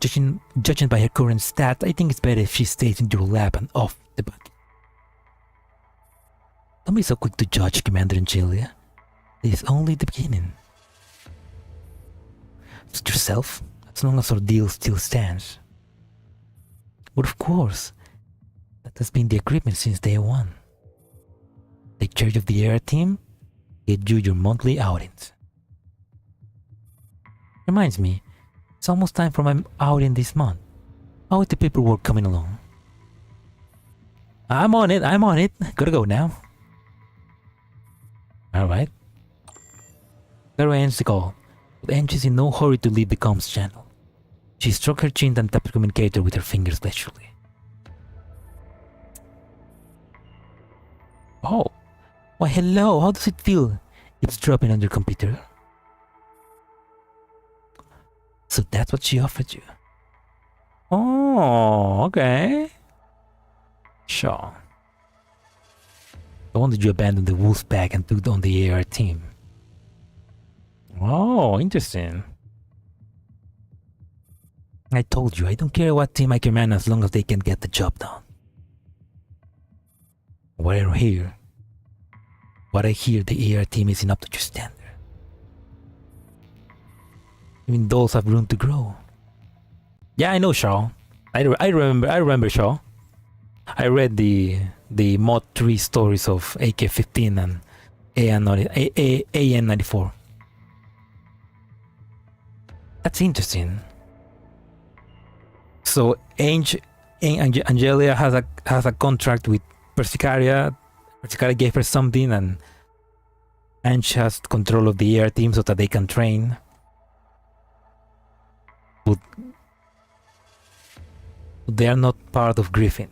Judging by her current stat, I think it's better if she stays in your lab and off the battle. Don't be so quick to judge, Commander Angelia. This is only the beginning. Suit yourself, as long as our deal still stands. But of course, that has been the agreement since day one. Take charge of the AR team, get you your monthly outings. Reminds me, it's almost time for my outing this month. How is the paperwork coming along? I'm on it. Gotta go now. Alright. Clara ends the call, but Ange is in no hurry to leave the comms channel. She struck her chin and tapped the communicator with her fingers leisurely. Oh, why hello, how does it feel? It's dropping on your computer. So that's what she offered you. Oh, okay. Sure. The one that you abandoned the wolf pack and took on the AR team. Oh, interesting. I told you, I don't care what team I command as long as they can get the job done. What I hear, the AR team isn't up to your standard. Even dolls have room to grow. Yeah, I know, Charles. I remember Shaw. I read the mod 3 stories of AK-15 and AN-94. That's interesting. So Angelia has a contract with Persicaria. Persicaria gave her something, and Ange has control of the air team so that they can train. But they are not part of Griffin.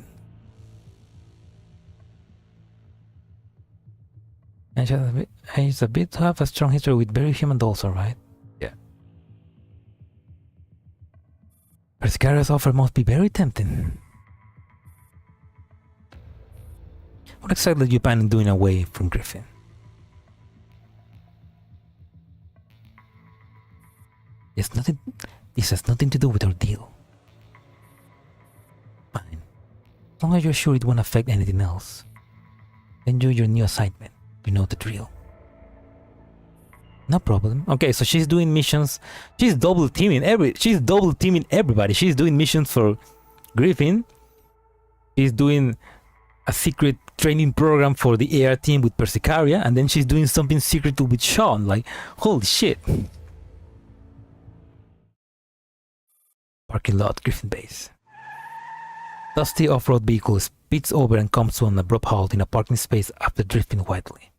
Ange is a bit to have a strong history with very human dolls, alright? Yeah. Persicaria's offer must be very tempting. What exactly do you plan on doing away from Griffin? This has nothing to do with our deal. Fine. As long as you're sure it won't affect anything else. Enjoy your new assignment. You know the drill. No problem. Okay, so she's doing missions. She's double teaming everybody. She's doing missions for Griffin. She's doing a secret training program for the AR team with Persicaria, and then she's doing something secret with Sean. Like, holy shit. Parking lot, Griffin base. Dusty off-road vehicle speeds over and comes to an abrupt halt in a parking space after drifting wildly.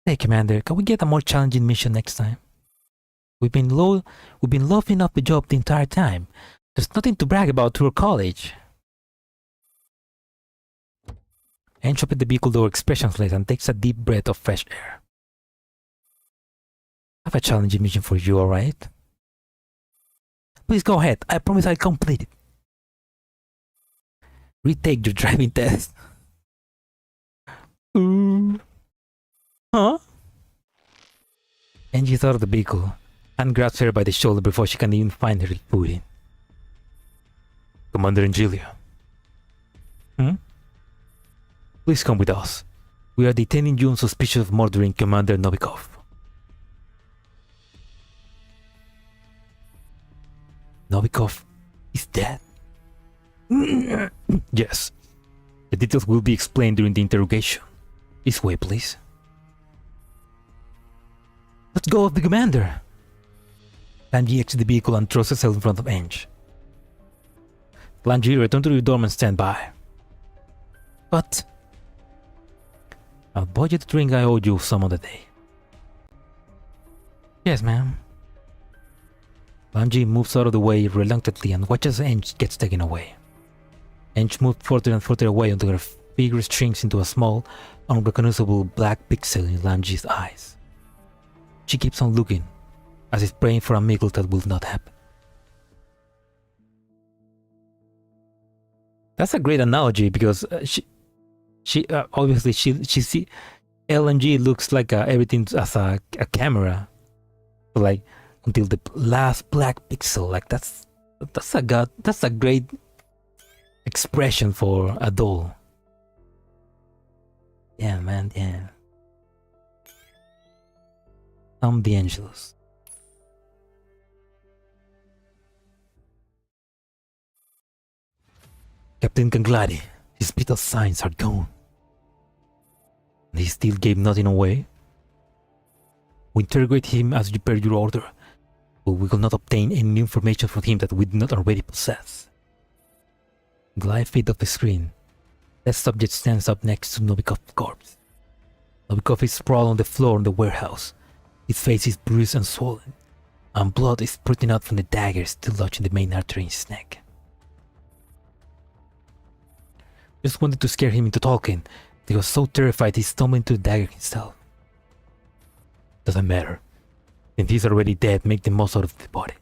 Hey Commander, can we get a more challenging mission next time? We've been loafing off the job the entire time. There's nothing to brag about through college. Ange opens the vehicle door expressionless and takes a deep breath of fresh air. I have a challenging mission for you, alright? Please go ahead. I promise I'll complete it. Retake your driving test. Huh? Ange is out of the vehicle and grabs her by the shoulder before she can even find her footing. Commander Angelia. Please come with us. We are detaining you on suspicion of murdering Commander Novikov. Novikov is dead? Yes. The details will be explained during the interrogation. This way, please. Let's go with the commander. Lanji exits the vehicle and throws herself in front of Ange. Lanji, return to your dorm and stand by. But I'll buy you the drink I owed you some other day. Yes, ma'am. Lanji moves out of the way reluctantly and watches Ange gets taken away. Ange moves further and further away until her figure shrinks into a small, unrecognizable black pixel in Lanji's eyes. She keeps on looking, as if praying for a miracle that will not happen. That's a great analogy because she obviously she see LNG looks like everything as a camera, like until the last black pixel. Like that's a great expression for a doll. Yeah, man, yeah. Tom DeAngelis. Captain Gangladi, his vital signs are gone. And he still gave nothing away. We interrogate him as per your order, but we will not obtain any information from him that we do not already possess. Glide feed off the screen. That subject stands up next to Novikov's corpse. Novikov is sprawled on the floor in the warehouse. His face is bruised and swollen, and blood is spurting out from the dagger still lodged in the main artery in his neck. Just wanted to scare him into talking. He was so terrified he stumbled into the dagger himself. Doesn't matter. Since he's already dead, make the most out of the body.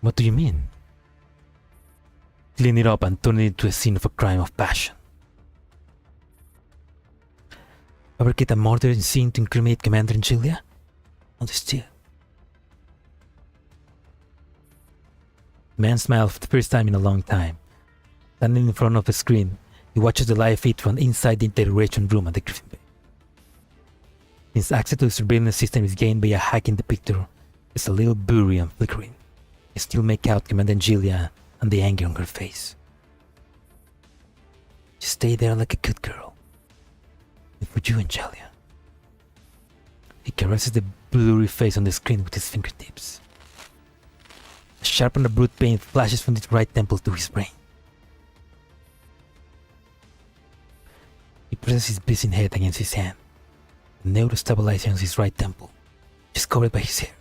What do you mean? Clean it up and turn it into a scene of a crime of passion. Fabricate a murder scene to incriminate Commander Angelia? Understood. The man smiled for the first time in a long time. Standing in front of the screen, he watches the live feed from inside the interrogation room at the Griffin Bay. Since access to the surveillance system is gained by a hack in the picture, It's a little blurry and flickering. I still make out Commander Angelia and the anger on her face. Just stay there like a good girl. And for you, Angelia. He caresses the blurry face on the screen with his fingertips. A sharp and abrupt pain flashes from his right temple to his brain. He presses his busy head against his hand. The neurostabilizer on his right temple, just covered by his hair.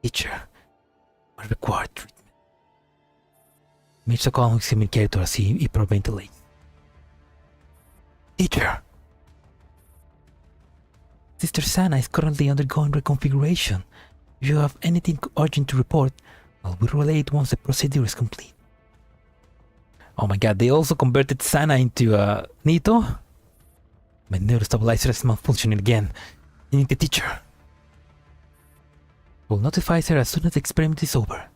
Teacher, I require treatment. Makes a call on his communicator as he hyperventilates. Teacher! Sister Sana is currently undergoing reconfiguration. If you have anything urgent to report, I will relay it once the procedure is complete. Oh my god, they also converted Sana into Nito? My neurostabilizer is malfunctioning again. I need the teacher. We'll notify her as soon as the experiment is over.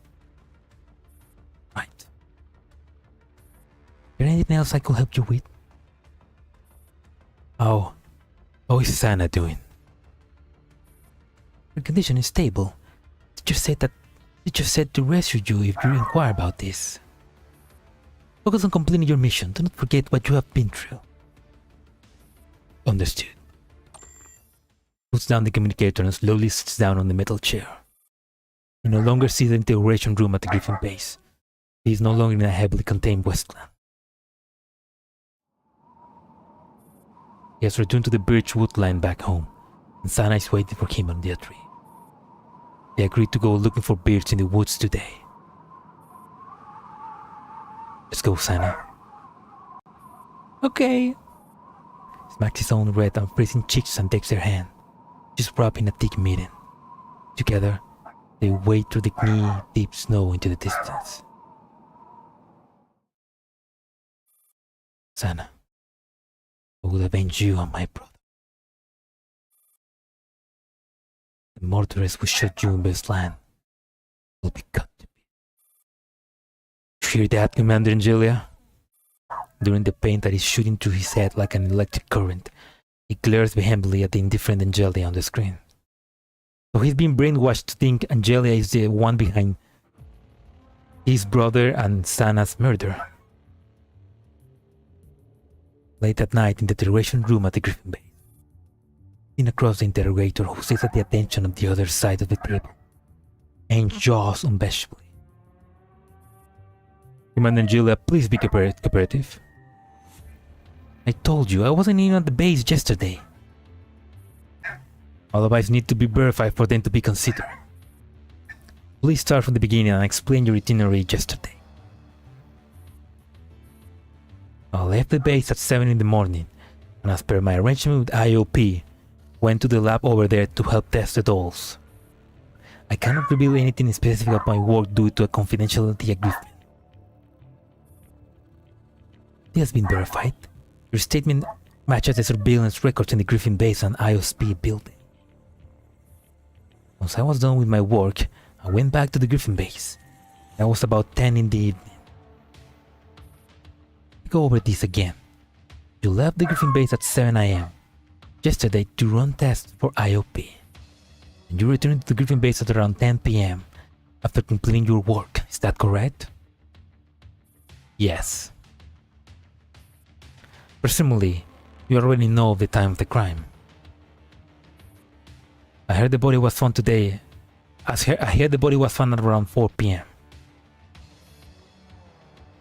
Right. Is there anything else I could help you with? How is Sana doing? Her condition is stable. Teacher said to rescue you if you inquire about this. Focus on completing your mission. Do not forget what you have been through. Understood. Puts down the communicator and slowly sits down on the metal chair. He no longer sees the integration room at the Griffin base. He is no longer in a heavily contained wasteland. He has returned to the birch wood line back home, and Sana is waiting for him on the tree. They agreed to go looking for birds in the woods today. Let's go, Sana. Okay. Smacks his own red and freezing cheeks and takes her hand, just wrapping a thick mitten. Together, they wade through the knee-deep snow into the distance. Sana, I will avenge you and my brother. The murderers who shot you in this land will be cut to pieces. You hear that, Commander Angelia? During the pain that is shooting through his head like an electric current, he glares vehemently at the indifferent Angelia on the screen. So he's been brainwashed to think Angelia is the one behind his brother and Sana's murder. Late at night in the interrogation room at the Griffin base, seen across the interrogator who sits at the attention of the other side of the table, Ange jaws unbashfully. Commander Angelia, please be cooperative. I told you I wasn't even at the base yesterday. Alibis need to be verified for them to be considered. Please start from the beginning and explain your itinerary yesterday. I left the base at 7 in the morning, and as per my arrangement with IOP, went to the lab over there to help test the dolls. I cannot reveal anything specific about my work due to a confidentiality agreement. It has been verified. Your statement matches the surveillance records in the Griffin base and IOSP building. Once I was done with my work, I went back to the Griffin base. That was about 10 in the evening. Go over this again. You left the Griffin base at 7 AM yesterday to run tests for IOP. And you returned to the Griffin base at around 10 PM after completing your work. Is that correct? Yes. Presumably, you already know of the time of the crime. I heard the body was found today. I heard the body was found at around 4 PM.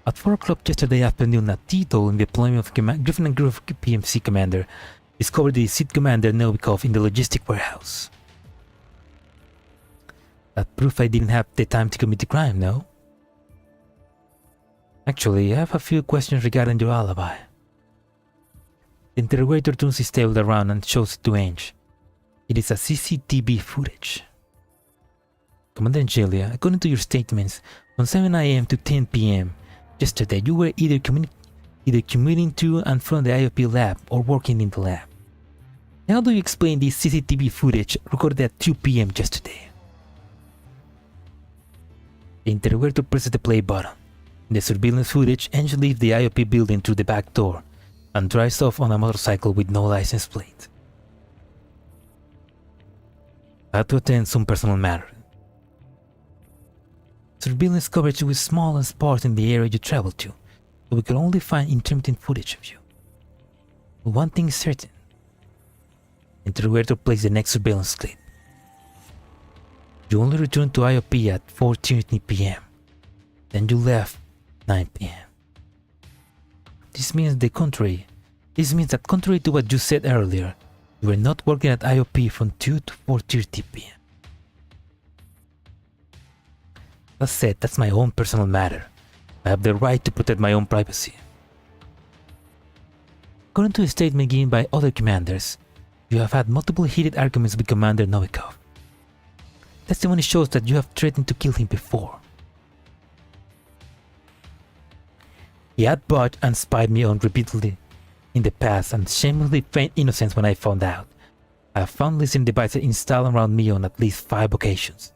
At 4 o'clock yesterday afternoon, a Tito in the deployment of Griffin and Grove PMC commander discovered the seat commander Novikov in the logistic warehouse. That proof I didn't have the time to commit the crime, no? Actually, I have a few questions regarding your alibi. The interrogator turns his table around and shows it to Ange. It is a CCTV footage. Commander Angelia, according to your statements, from 7 AM to 10 PM yesterday, you were either commuting to and from the IOP lab or working in the lab. How do you explain this CCTV footage recorded at 2 PM yesterday? The interrogator presses the play button. In the surveillance footage, Ange leaves the IOP building through the back door and drives off on a motorcycle with no license plate. I had to attend some personal matter. Surveillance coverage was small and sparse in the area you traveled to, so we could only find intermittent footage of you. But one thing is certain. Interrogator plays the next surveillance clip. You only returned to IOP at 4:30 PM. Then you left 9 PM. This means that contrary to what you said earlier, you were not working at IOP from 2 to 4:30 PM. That said, that's my own personal matter. I have the right to protect my own privacy. According to a statement given by other commanders, you have had multiple heated arguments with Commander Novikov. Testimony shows that you have threatened to kill him before. He had bought and spied me on repeatedly in the past and shamelessly feigned innocence when I found out. I have found listening devices installed around me on at least 5 occasions.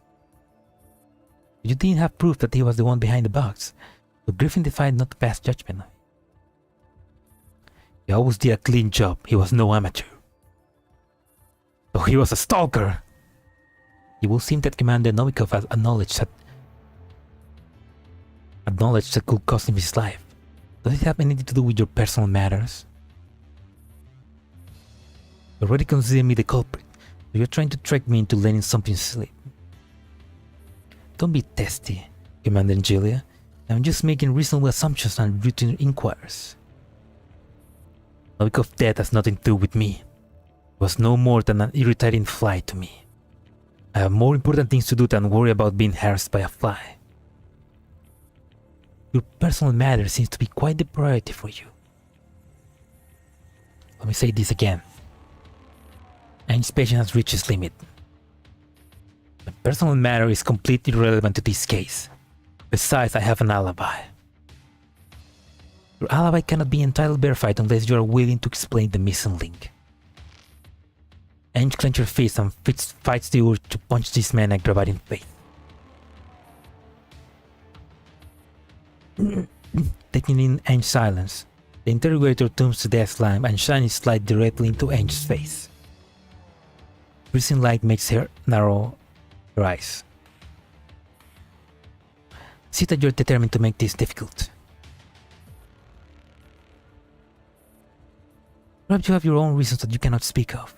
You didn't have proof that he was the one behind the box, so Griffin decided not to pass judgment on him. He always did a clean job. He was no amateur. So he was a stalker. It will seem that Commander Novikov has acknowledged that could cost him his life. Does it have anything to do with your personal matters? You already consider me the culprit, so you're trying to trick me into letting something slip. Don't be testy, Commander Angelia. I'm just making reasonable assumptions and routine inquiries. Novikov's death has nothing to do with me. It was no more than an irritating fly to me. I have more important things to do than worry about being harassed by a fly. Your personal matter seems to be quite the priority for you. Let me say this again. Ange's patience has reached its limit. My personal matter is completely irrelevant to this case. Besides, I have an alibi. Your alibi cannot be entirely verified unless you are willing to explain the missing link. Ange clenches her fist and fights the urge to punch this man and grab at his face. Taking in Ange's silence, the interrogator turns to the desk lamp and shines its light directly into Ange's face. Freezing light makes her narrow her eyes. See that you're determined to make this difficult. Perhaps you have your own reasons that you cannot speak of.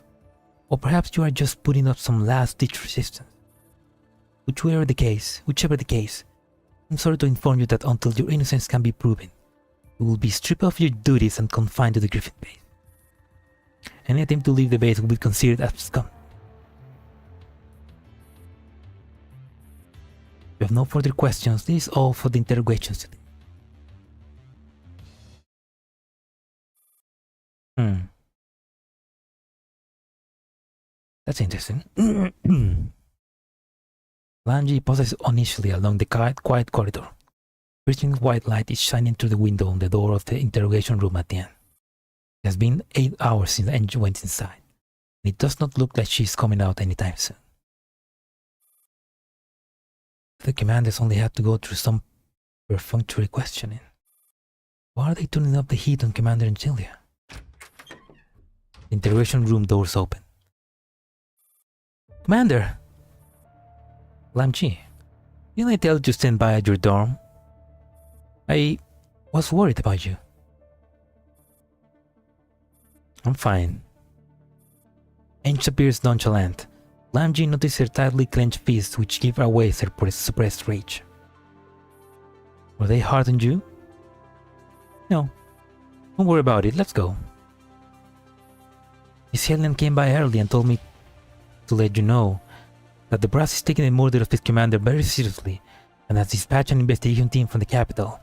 Or perhaps you are just putting up some last-ditch resistance. Whichever the case, I'm sorry to inform you that until your innocence can be proven, you will be stripped of your duties and confined to the Griffin base. Any attempt to leave the base will be considered as scum. If you have no further questions, this is all for the interrogations today. That's interesting. Ange pauses uneasily along the quiet corridor. Piercing white light is shining through the window on the door of the interrogation room at the end. It has been 8 hours since Ange went inside, and it does not look like she is coming out anytime soon. The commanders only had to go through some perfunctory questioning. Why are they turning up the heat on Commander Angelia? The interrogation room doors open. Commander! Lamji, didn't I tell you to stand by at your dorm? I was worried about you. I'm fine. Ange appears nonchalant. Lamji notices her tightly clenched fists which give away her suppressed rage. Were they hard on you? No. Don't worry about it, let's go. Miss Helen came by early and told me to let you know that the brass is taking the murder of his commander very seriously and has dispatched an investigation team from the capital.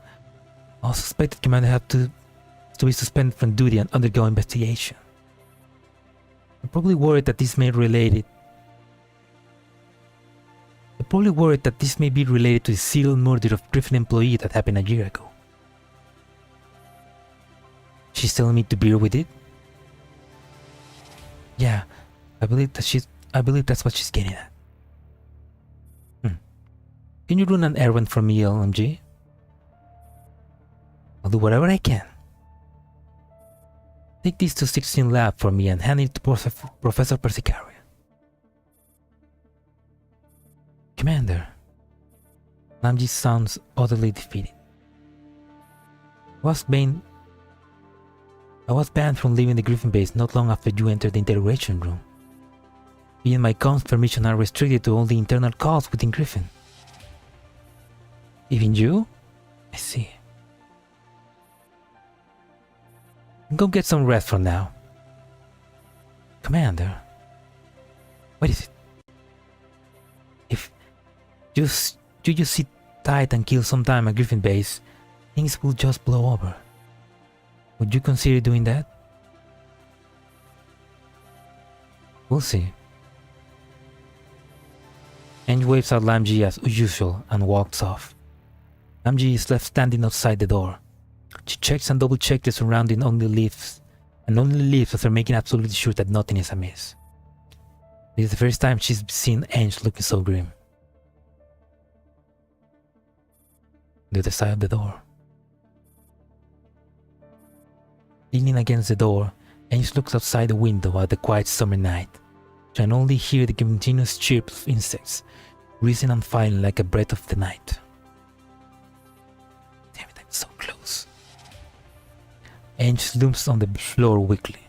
All suspected commander have to be suspended from duty and undergo investigation. I'm probably worried that this may be related to the serial murder of Griffin employee that happened a year ago. She's telling me to bear with it? Yeah, I believe that's what she's getting at. Can you run an errand for me, LMG? I'll do whatever I can. Take this to 16 lab for me and hand it to Professor Persicaria. Commander, Namji sounds utterly defeated. I was banned from leaving the Griffin base not long after you entered the interrogation room. Me and my comms permission are restricted to only internal calls within Griffin. Even you? I see. Go get some rest for now. Commander, what is it? If you just sit tight and kill some time at Griffin base, things will just blow over. Would you consider doing that? We'll see. Ange waves at Lamji as usual and walks off. Lamji is left standing outside the door. She checks and double checks the surrounding only leaves after making absolutely sure that nothing is amiss. This is the first time she's seen Ange looking so grim. The other side of the door. Leaning against the door, Ange looks outside the window at the quiet summer night. She can only hear the continuous chirp of insects, rising and falling like a breath of the night. Damn it, I'm so close. Ange looms on the floor weakly.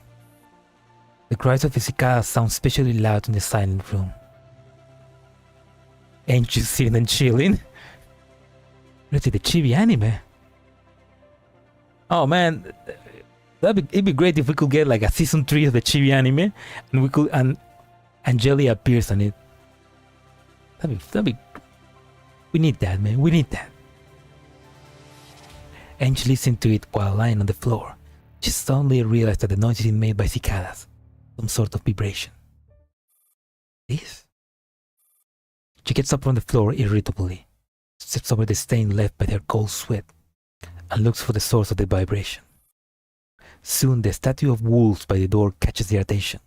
The cries of the cicadas sound especially loud in the silent room. Ange is sitting and chilling. Let's see the chibi anime. Oh man, it'd be great if we could get like a season 3 of the chibi anime, and Angelia appears on it. That'd be. We need that, man. We need that. Ange listened to it while lying on the floor. She suddenly realized that the noise is made by cicadas, some sort of vibration. This? She gets up from the floor irritably, steps over the stain left by her cold sweat, and looks for the source of the vibration. Soon the statue of wolves by the door catches their attention.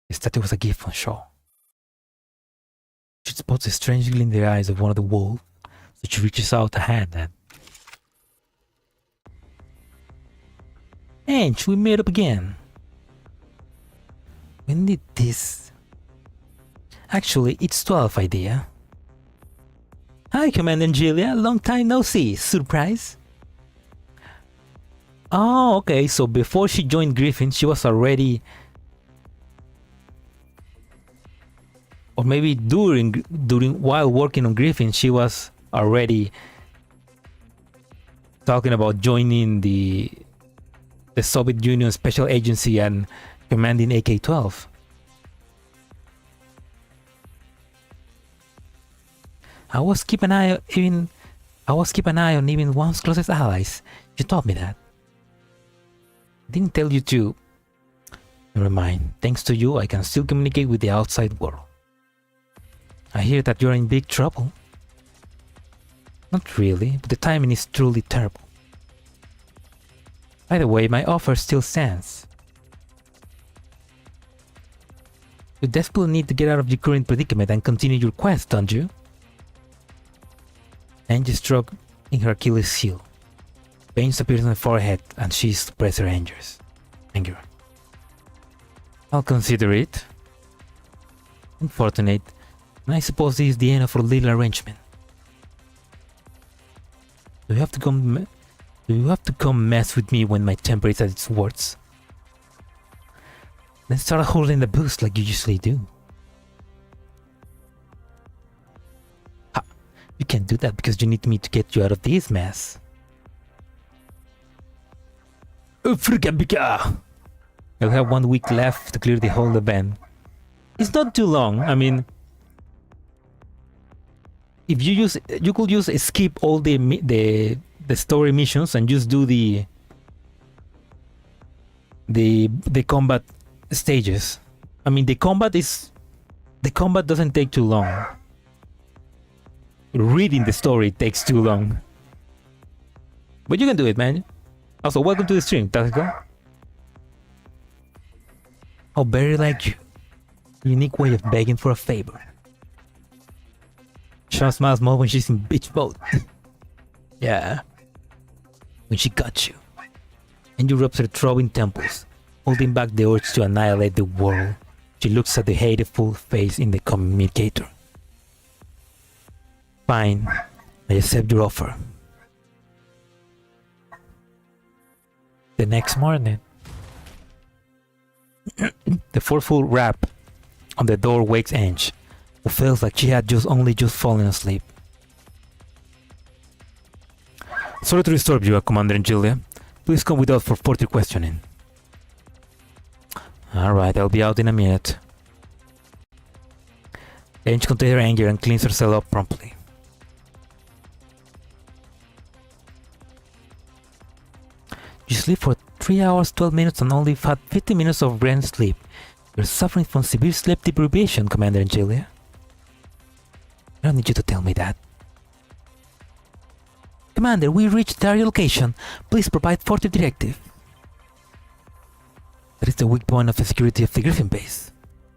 The statue was a gift from Shaw. She spots a strange gleam in the eyes of one of the wolves, so she reaches out a hand and... Ange, we met up again. When did this... Actually, it's 12 idea. Hi, Commander Angelia. Long time no see. Surprise? Oh, okay. So before she joined Griffin, she was already... Or maybe while working on Griffin, she was already talking about joining the Soviet Union Special Agency and commanding AK-12. I was keep an eye on even one's closest allies. You taught me that. Didn't tell you to. Never mind. Thanks to you, I can still communicate with the outside world. I hear that you're in big trouble. Not really, but the timing is truly terrible. By the way, my offer still stands. You desperately need to get out of your current predicament and continue your quest, don't you? Ange struck in her Achilles heel. Veins appeared on her forehead and she suppressed her anger. I'll consider it. Unfortunate, and I suppose this is the end of our little arrangement. Do you have to come mess with me when my temper is at its worst? Then start holding the boost like you usually do. Ha! You can't do that because you need me to get you out of this mess. I'll have 1 week left to clear the whole event. It's not too long. I mean, if you could just skip all the story missions and just do the combat stages. I mean, the combat doesn't take too long. Reading the story takes too long. But you can do it, man. Also, welcome to the stream, Tactical. Oh, very like you. Unique way of begging for a favor. Sean smiles more when she's in bitch mode. Yeah. when she got you. And you rubs her throbbing temples, holding back the urge to annihilate the world. She looks at the hateful face in the communicator. Fine, I accept your offer. The next morning, the forceful rap on the door wakes Ange, who feels like she had only just fallen asleep. Sorry to disturb you, Commander Angelia. Please come with us for further questioning. Alright, I'll be out in a minute. Ange contains her anger and cleans herself up promptly. You sleep for 3 hours, 12 minutes and only had 50 minutes of REM sleep. You're suffering from severe sleep deprivation, Commander Angelia. I don't need you to tell me that. Commander, we reached target location. Please provide further directive. That is the weak point of the security of the Griffin base.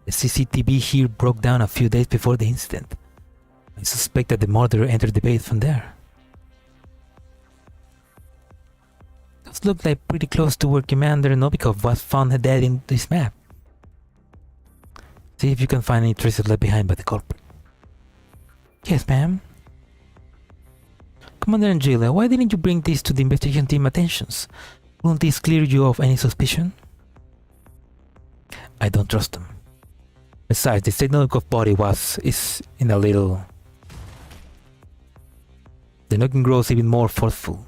The CCTV here broke down a few days before the incident. I suspect that the murderer entered the base from there. Those look like pretty close to where Commander Novikov was found dead in this map. See if you can find any traces left behind by the culprit. Yes, ma'am. Commander Angelia, why didn't you bring this to the investigation team attentions? Wouldn't this clear you of any suspicion? I don't trust them. Besides, the state Novikov body is in a little... The knocking grows even more forceful.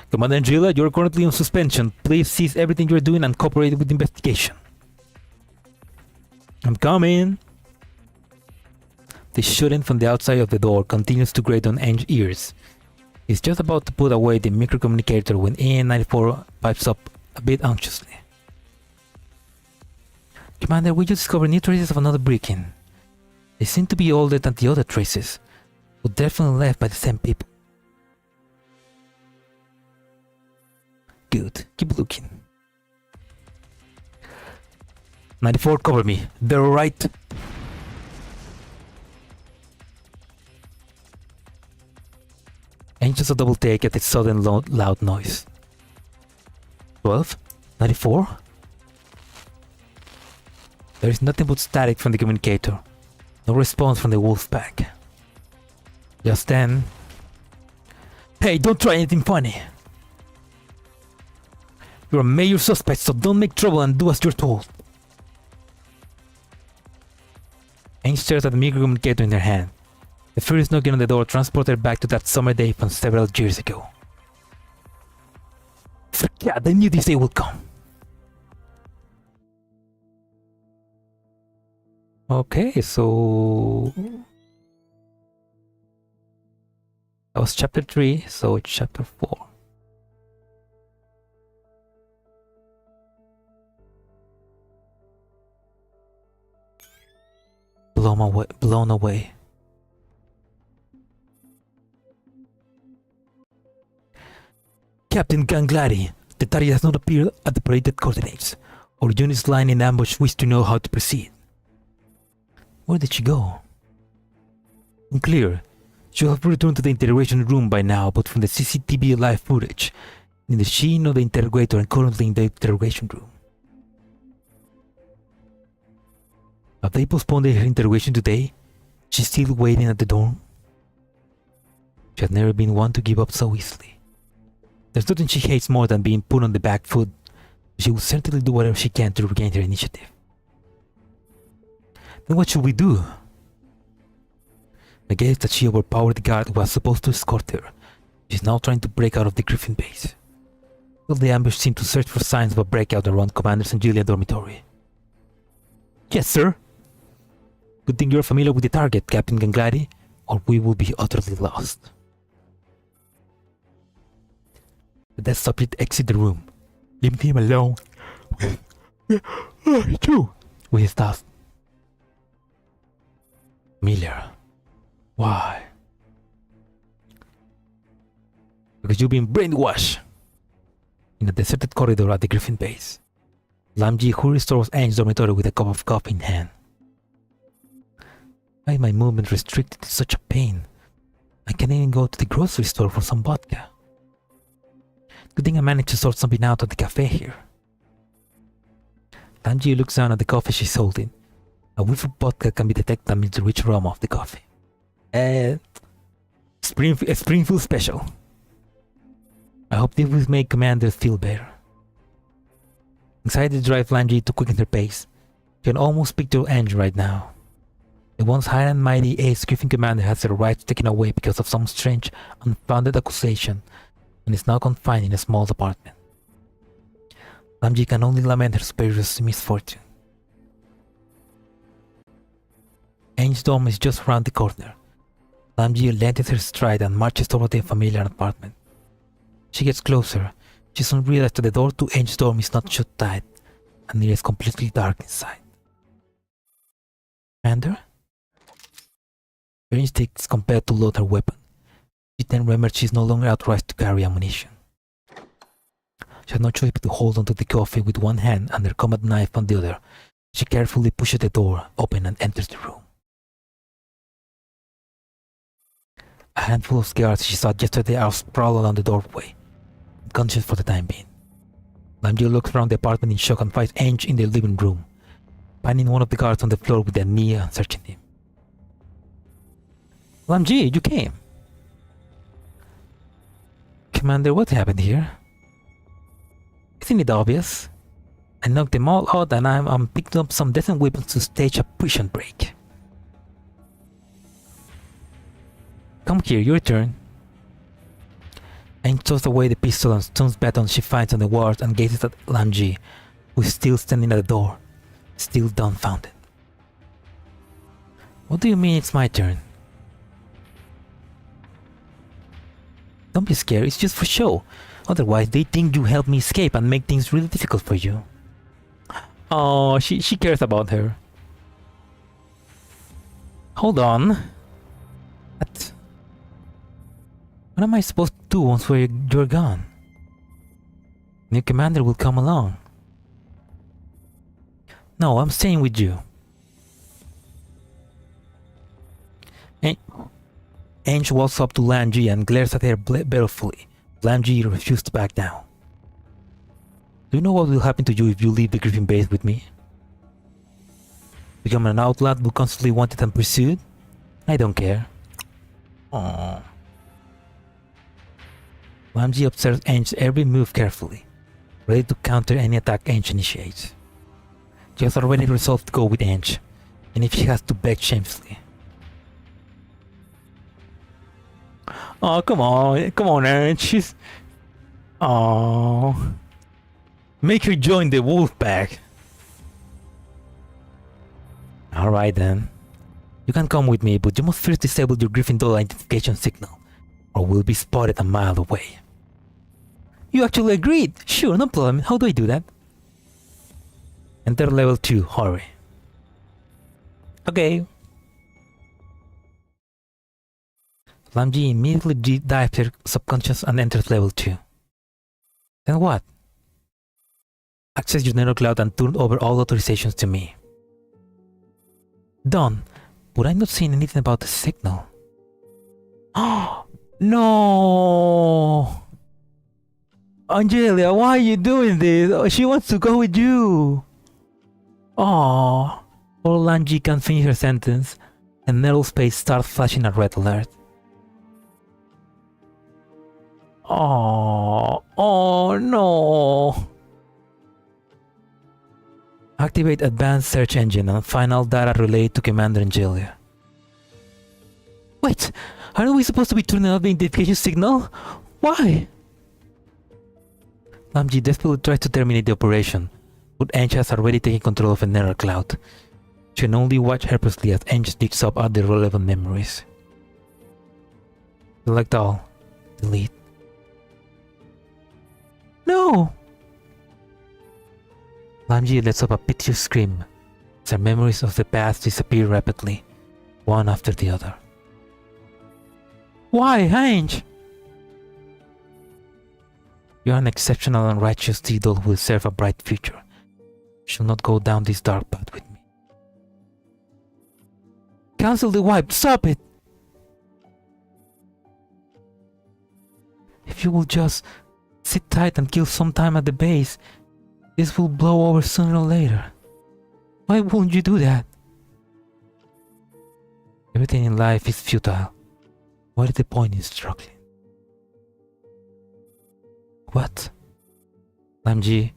Commander Angelia, you are currently on suspension. Please cease everything you are doing and cooperate with the investigation. I'm coming! The shooting from the outside of the door continues to grate on Ange's ears. He's just about to put away the microcommunicator when AN-94 pipes up a bit anxiously. Commander, we just discovered new traces of another break-in. They seem to be older than the other traces, but definitely left by the same people. Good, keep looking. 94, cover me. They're right. Ange does a double take at the sudden loud noise. 12? 94? There is nothing but static from the communicator. No response from the wolf pack. Just then... Hey, don't try anything funny! You're a major suspect, so don't make trouble and do as you're told. Ange stares at the microcommunicator in her hand. The furious knocking on the door transported her back to that summer day from several years ago. God, I knew this day would come. Okay, so... That was chapter 3, so it's chapter 4. Blown away. Captain Ganglari, the target has not appeared at the predicted coordinates. Our units lying in ambush wish to know how to proceed. Where did she go? Unclear. She will have returned to the interrogation room by now, but from the CCTV live footage, neither she nor the interrogator are currently in the interrogation room. Have they postponed her interrogation today? She's still waiting at the dorm? She has never been one to give up so easily. There's nothing she hates more than being put on the back foot. She will certainly do whatever she can to regain her initiative. Then what should we do? My guess is that she overpowered the guard who was supposed to escort her. She's now trying to break out of the Griffin base. Will the ambush seem to search for signs of a breakout around Commander Angelia dormitory? Yes, sir. Good thing you're familiar with the target, Captain Ganglari, or we will be utterly lost. The death subject exit the room. Leave him alone. True. With his task. Miller. Why? Because you've been brainwashed. In a deserted corridor at the Griffin base, Lamji who restores Ange's dormitory with a cup of coffee in hand. Why is my movement restricted to such a pain? I can't even go to the grocery store for some vodka. Good thing I managed to sort something out of the cafe here. Ange looks down at the coffee she's holding. A whiff of vodka can be detected amidst the rich aroma of the coffee. Springfield special. I hope this will make Commander feel better. Excited to drive Ange to quicken her pace. You can almost picture Ange right now. The once high and mighty Ace Griffin Commander has her rights taken away because of some strange, unfounded accusation and is now confined in a small apartment. Ange can only lament her superior's misfortune. Ange's dorm is just around the corner. Ange lengthens her stride and marches toward the familiar apartment. She gets closer. She soon realizes that the door to Ange's dorm is not shut tight, and it is completely dark inside. Commander? Her instinct is compelled to load her weapon. She then remembers she is no longer authorized to carry ammunition. She has no choice but to hold onto the coffee with one hand and her combat knife on the other. She carefully pushes the door open and enters the room. A handful of guards she saw yesterday are sprawled along the doorway, unconscious for the time being. Ange looks around the apartment in shock and finds Ange in the living room, finding one of the guards on the floor with their knee and searching him. Ange, you came! Commander, what happened here? Isn't it obvious? I knocked them all out and I'm picking up some decent weapons to stage a prison break. Come here, your turn. Ange throws away the pistol and stones baton she finds on the ward and gazes at Ange, who is still standing at the door, still dumbfounded. What do you mean it's my turn? Don't be scared, it's just for show. Otherwise, they think you helped me escape and make things really difficult for you. Oh, she cares about her. Hold on. What am I supposed to do once you're gone? New commander will come along. No, I'm staying with you. Ange walks up to Ange and glares at her balefully. Ange refuses to back down. Do you know what will happen to you if you leave the Griffin base with me? Become an outlaw who constantly wanted and pursued? I don't care. Aww. Ange observes Ange's every move carefully, ready to counter any attack Ange initiates. She has already resolved to go with Ange, and if she has to beg shamelessly. Oh, come on, Ange. She's... Oh, make her join the wolf pack. Alright then. You can come with me, but you must first disable your Gryffindor identification signal, or we'll be spotted a mile away. You actually agreed! Sure, no problem. How do I do that? Enter level 2, hurry. Okay. Ange immediately dives her subconscious and enters level 2. Then what? Access your nether cloud and turn over all authorizations to me. Done, but I'm not seeing anything about the signal. Oh no! Angelia, why are you doing this? She wants to go with you. Oh, poor Ange can't finish her sentence, and nether space starts flashing a red alert. Oh no! Activate advanced search engine and find all data related to Commander Angelia. Wait, aren't we supposed to be turning off the identification signal? Why? Ange desperately tries to terminate the operation, but Ange has already taken control of a nether cloud. She can only watch helplessly as Ange digs up all the relevant memories. Select all. Delete. No! Ange lets up a piteous scream as her memories of the past disappear rapidly, one after the other. Why, Ange? You are an exceptional and righteous Tidal who will serve a bright future. You shall not go down this dark path with me. Cancel the wipe, stop it! If you will just Sit tight and kill some time at the base. This will blow over sooner or later. Why wouldn't you do that? Everything in life is futile. What is the point in struggling? What? Lamji,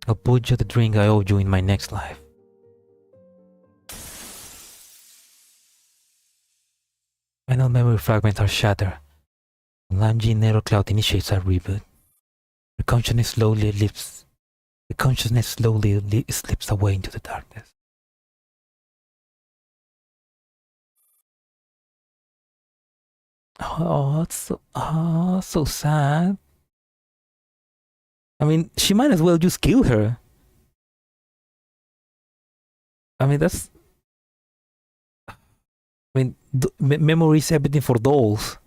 I'll put you the drink I owe you in my next life. Final memory fragments are shattered. Lamji Nero Cloud initiates a reboot. The consciousness slowly slips away into the darkness. Oh, it's so sad. I mean, she might as well just kill her. I mean, memory is everything for dolls.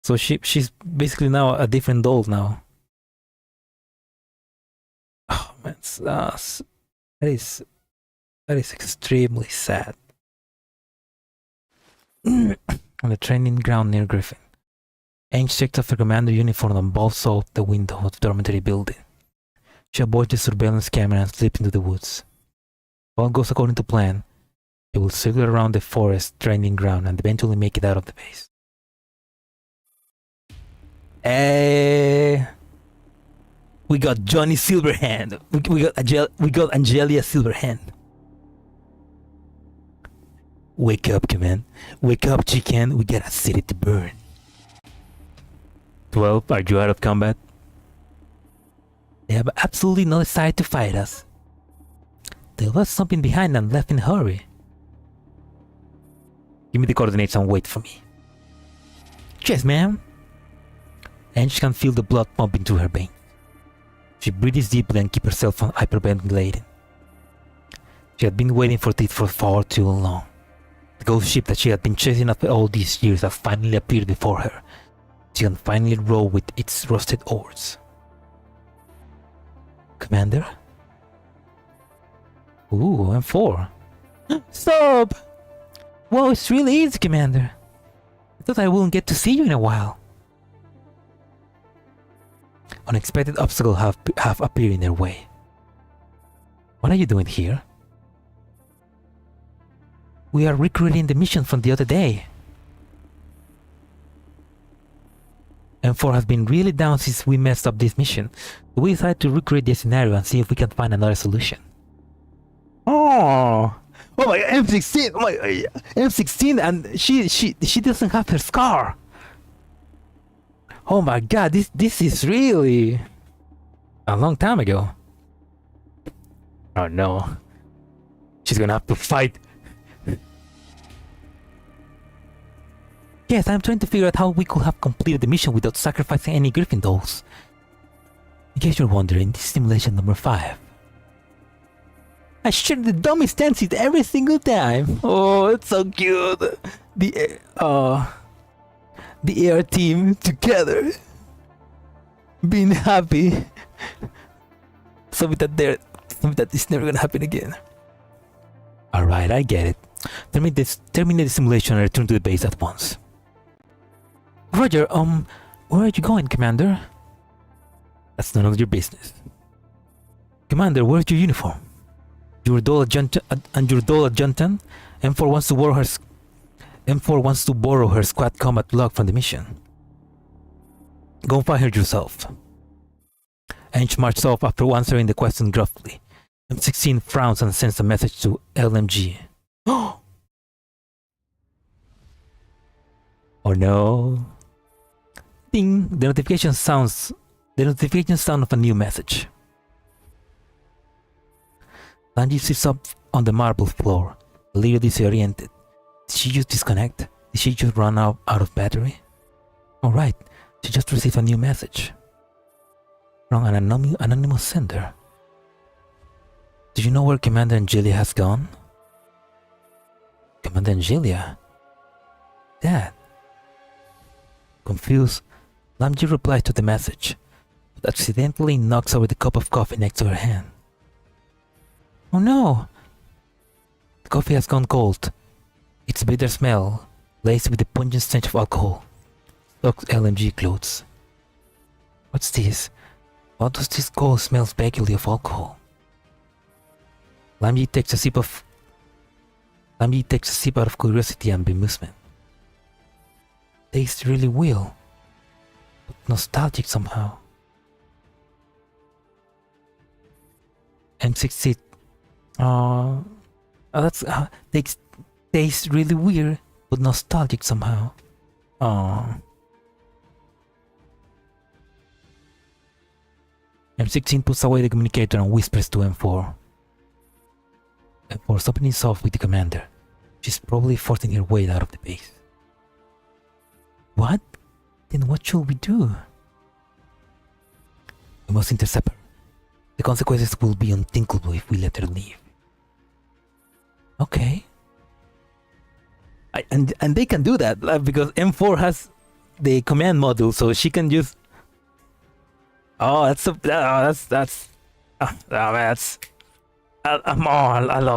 So she's basically now a different doll now. Oh man, that is extremely sad. On the training ground near Griffin, Ange checked off her commander uniform and bolts out the window of the dormitory building. She avoids the surveillance camera and slips into the woods. If all goes according to plan, they will circle around the forest training ground and eventually make it out of the base. We got Johnny Silverhand. We got Angelia Silverhand. Wake up, command. Wake up, chicken. We got a city to burn. 12, are you out of combat? They have absolutely no desire to fight us. They left something behind and left in a hurry. Give me the coordinates and wait for me. Yes, ma'am. Ange can feel the blood pumping through her veins. She breathes deeply and keeps herself from hyperventilating. She had been waiting for this for far too long. The ghost ship that she had been chasing after all these years had finally appeared before her. She can finally row with its rusted oars. Commander? Ooh, M4. Stop! Whoa, it's really easy, Commander. I thought I wouldn't get to see you in a while. Unexpected obstacles have appeared in their way. What are you doing here? We are recreating the mission from the other day. M4 has been really down since we messed up this mission. So we decided to recreate the scenario and see if we can find another solution. Oh my M16! Oh my M16, and she doesn't have her scar. Oh my god, this is really a long time ago. Oh no, she's gonna have to fight. Yes, I'm trying to figure out how we could have completed the mission without sacrificing any Griffin dolls. In case you're wondering, this is simulation number 5. I share the dumbest dances every single time. Oh, it's so cute. The air team together, being happy. Something that is never gonna happen again. Alright, I get it. Terminate the simulation and return to the base at once. Roger, where are you going, Commander? That's none of your business. Commander, where's your uniform? Your doll adjutant and your doll adjutant? M4 wants to borrow her squad combat log from the mission. Go find her yourself. Ange marched off after answering the question gruffly. M16 frowns and sends a message to LMG. Oh no. Ding! The notification sound of a new message. Angie sits up on the marble floor, a little disoriented. Did she just disconnect? Did she just run out of battery? Alright, she just received a new message from an anonymous sender. Do you know where Commander Angelia has gone? Commander Angelia? Dad? Confused, Lamji replies to the message, but accidentally knocks over the cup of coffee next to her hand. Oh no! The coffee has gone cold. Its bitter smell, laced with the pungent stench of alcohol, stalks LMG clothes. What's this? What does this ghost smell vaguely of alcohol? Lamji takes a sip out of curiosity and bemusement. Tastes really well, but nostalgic somehow. M60. That's tastes really weird, but nostalgic somehow. M16 puts away the communicator and whispers to M4. M4's opening off with the commander. She's probably forcing her way out of the base. What? Then what should we do? We must intercept her. The consequences will be unthinkable if we let her leave. Okay. And they can do that because M4 has the command module, so she can just. I love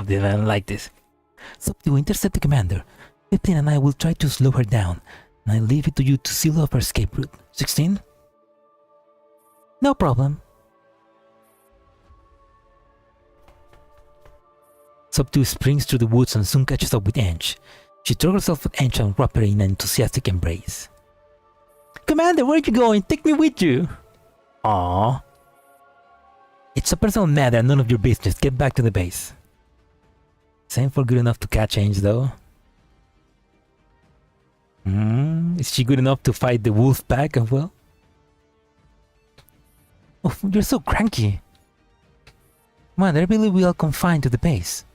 this, man. I like this. So to intercept the commander, 15 and I will try to slow her down, and I leave it to you to seal off her escape route. 16? No problem. Sub-2 springs through the woods and soon catches up with Ange. She throws herself at Ange and wraps her in an enthusiastic embrace. Commander, where are you going? Take me with you! Aww. It's a personal matter and none of your business. Get back to the base. Same for good enough to catch Ange though. Is she good enough to fight the wolf pack as well? Oh, you're so cranky. Man, they're really well confined to the base.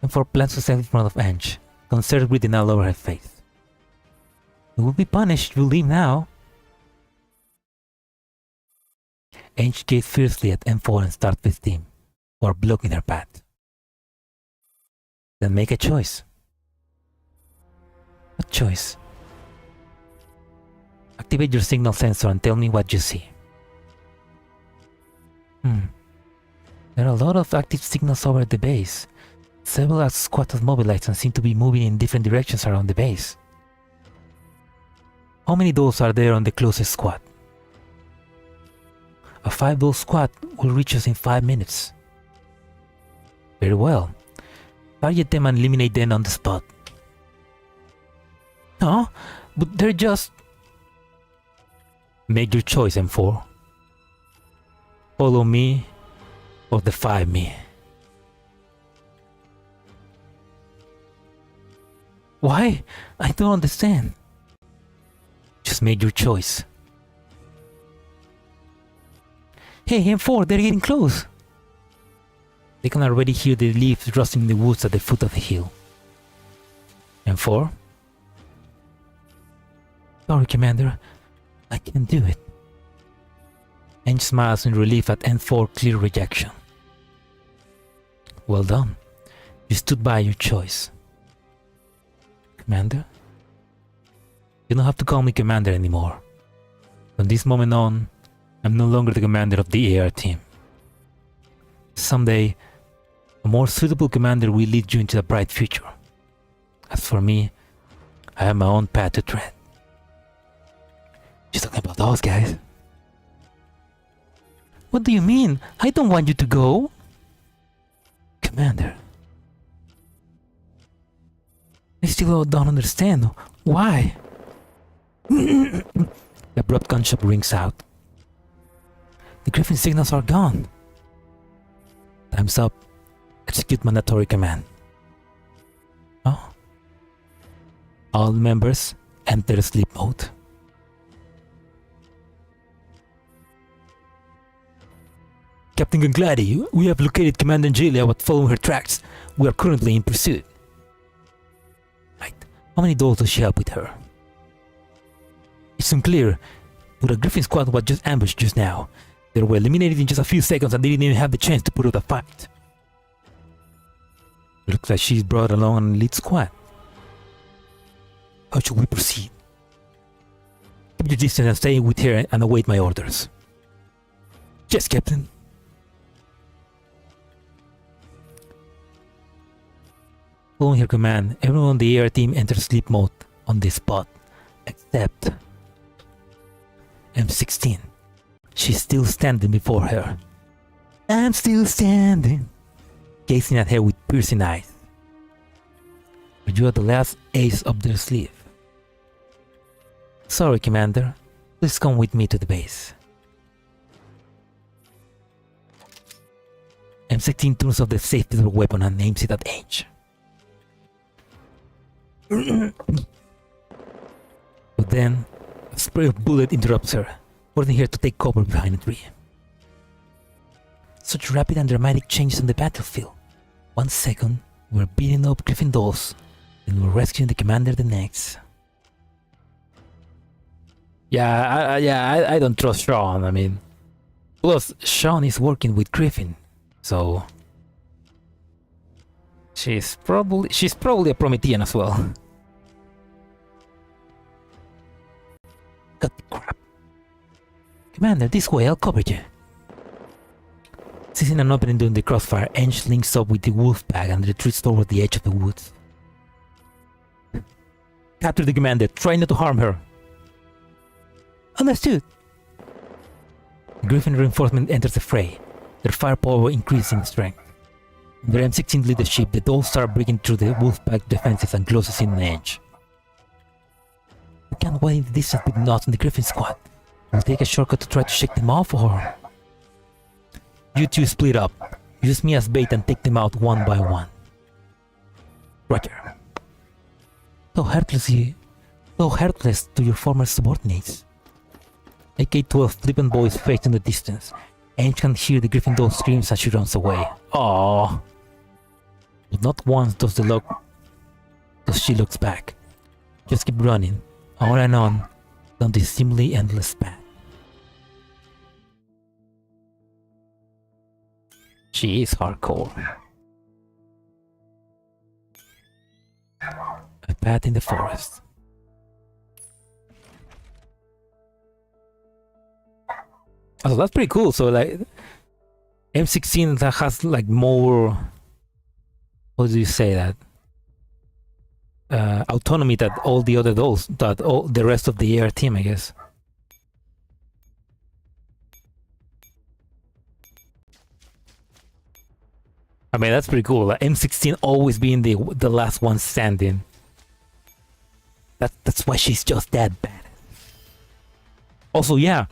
And for plants to stand in front of Ange, concerned breathing all over her face. You will be punished if you leave now. Ange gazed fiercely at M4 and starts with him, or blocking her path. Then make a choice. What choice? Activate your signal sensor and tell me what you see. There are a lot of active signals over the base. Several squads have mobilized and seem to be moving in different directions around the base. How many dolls are there on the closest squad? A 5-doll squad will reach us in 5 minutes. Very well. Target them and eliminate them on the spot. Huh? But they're just... Make your choice, M4. Follow me or defy me. Why? I don't understand. Just make your choice. Hey, M4, they're getting close. They can already hear the leaves rustling in the woods at the foot of the hill. M4? Sorry, Commander. I can't do it. Ange smiles in relief at M4's clear rejection. Well done. You stood by your choice. Commander? You don't have to call me Commander anymore. From this moment on, I'm no longer the commander of the AR team. Someday, a more suitable commander will lead you into a bright future. As for me, I have my own path to tread. She's talking about those guys. What do you mean? I don't want you to go. Commander. I still don't understand. Why? The abrupt gunshot rings out. The Griffin signals are gone. Time's up. Execute mandatory command. Oh. All members enter sleep mode. Captain Gangladi, we have located Commander Angelia while following her tracks. We are currently in pursuit. Right. How many dolls does she have with her? It's unclear, but a Griffin squad was just ambushed just now. They were eliminated in just a few seconds and they didn't even have the chance to put up a fight. Looks like she's brought along an elite squad. How should we proceed? Keep your distance and stay with her and await my orders. Yes, Captain. Following her command, everyone on the AR team enters sleep mode on this spot, except M16. She's still standing before her. I'm still standing, gazing at her with piercing eyes. But you are the last ace up their sleeve. Sorry, Commander. Please come with me to the base. M16 turns off the safety door weapon and aims it at Ange. But then, a spray of bullet interrupts her, forcing her to take cover behind a tree. Such rapid and dramatic changes on the battlefield. 1 second, we're beating up Griffin dolls, then we're rescuing the commander the next. I don't trust Sean, I mean. Plus, Sean is working with Griffin, so... She's probably a Promethean as well. God crap. Commander, this way, I'll cover you. Seizing an opening during the crossfire, Ange links up with the wolf pack and retreats toward the edge of the woods. Capture the commander, try not to harm her. Understood. Griffin reinforcement enters the fray, their firepower increasing in strength. Under M16 leadership, the dolls start breaking through the wolfpack defenses and closes in on Ange. We can't wait the distance with Knots and the Griffin squad. We'll take a shortcut to try to shake them off, or... You two split up. Use me as bait and take them out one by one. Roger. So heartless to your former subordinates. AK-12 flippant boys fade in the distance. Ange can hear the Griffin doll screams as she runs away. Aww. But not once does she looks back. Just keep running, on and on, down this seemingly endless path. She is hardcore. A path in the forest. Oh, that's pretty cool. So like M16 that has like more, how do you say that? Autonomy that all the other dolls, that all the rest of the AR team, I guess. I mean, that's pretty cool. Like M16 always being the last one standing. That's why she's just that bad. Also, yeah,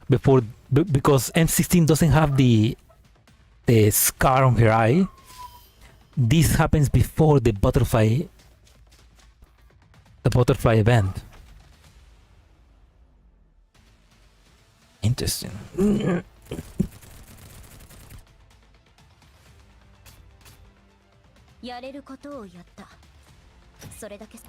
because M16 doesn't have the scar on her eye. This happens before the butterfly event. Interesting. やれることをやった。それだけ。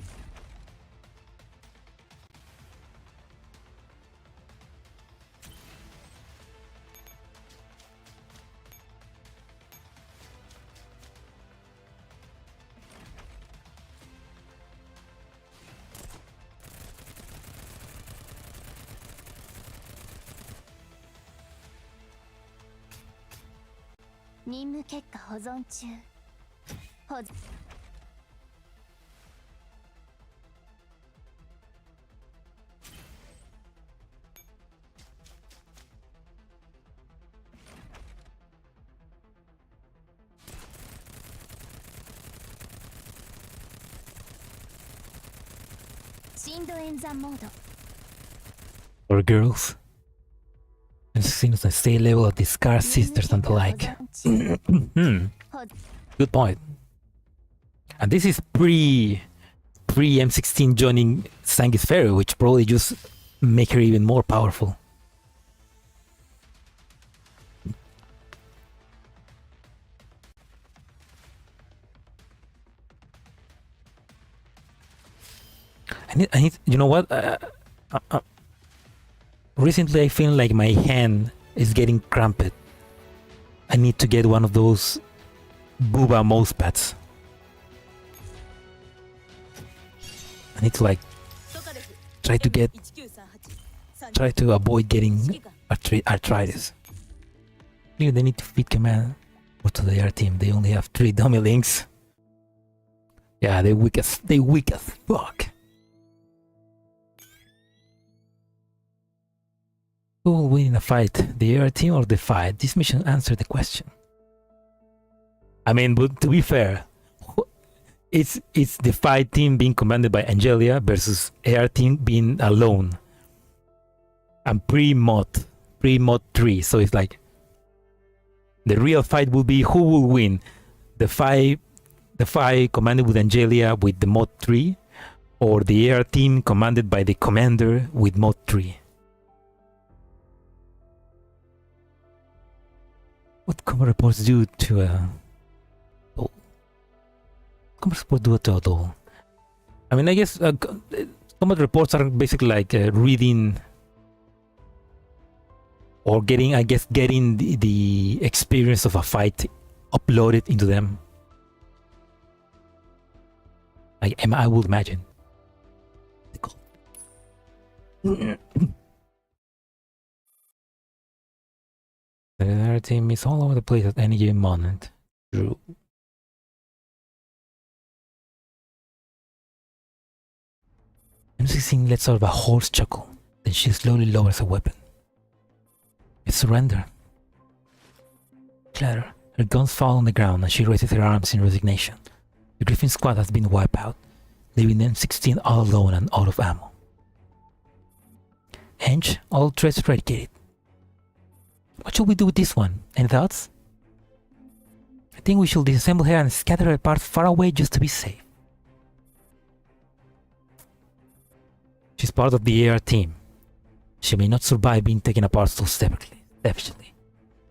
任務結果保存中。深度演算モード。For girls, it seems like stay level of the Scar sisters and the like. Good point. And this is pre M16 joining Sanctifiers, which probably just make her even more powerful. I need, you know what? Recently I feel like my hand is getting cramped. I need to get one of those booba mouse pads. I need to like try to avoid getting arthritis. They need to feed command or to their team. They only have 3 dummy links. Yeah, they weak as fuck. Who will win in a fight, the AR team or the fight? This mission answered the question. I mean, but to be fair, it's the fight team being commanded by Angelia versus AR team being alone. And pre-mod 3, so it's like the real fight will be who will win, the fight commanded with Angelia with the mod 3, or the AR team commanded by the commander with mod 3. What combat reports do to a doll? Combat reports do to a doll. I mean, I guess combat reports are basically like reading or getting, I guess, getting the experience of a fight uploaded into them. I would imagine. The other team is all over the place at any given moment. True. M16 lets out a hoarse chuckle, then she slowly lowers her weapon. It's surrender. Clatter. Her guns fall on the ground and she raises her arms in resignation. The Griffin squad has been wiped out, leaving M16 all alone and out of ammo. Ange, all threats eradicated. What should we do with this one? Any thoughts? I think we should disassemble her and scatter her parts far away just to be safe. She's part of the AR team. She may not survive being taken apart so separately.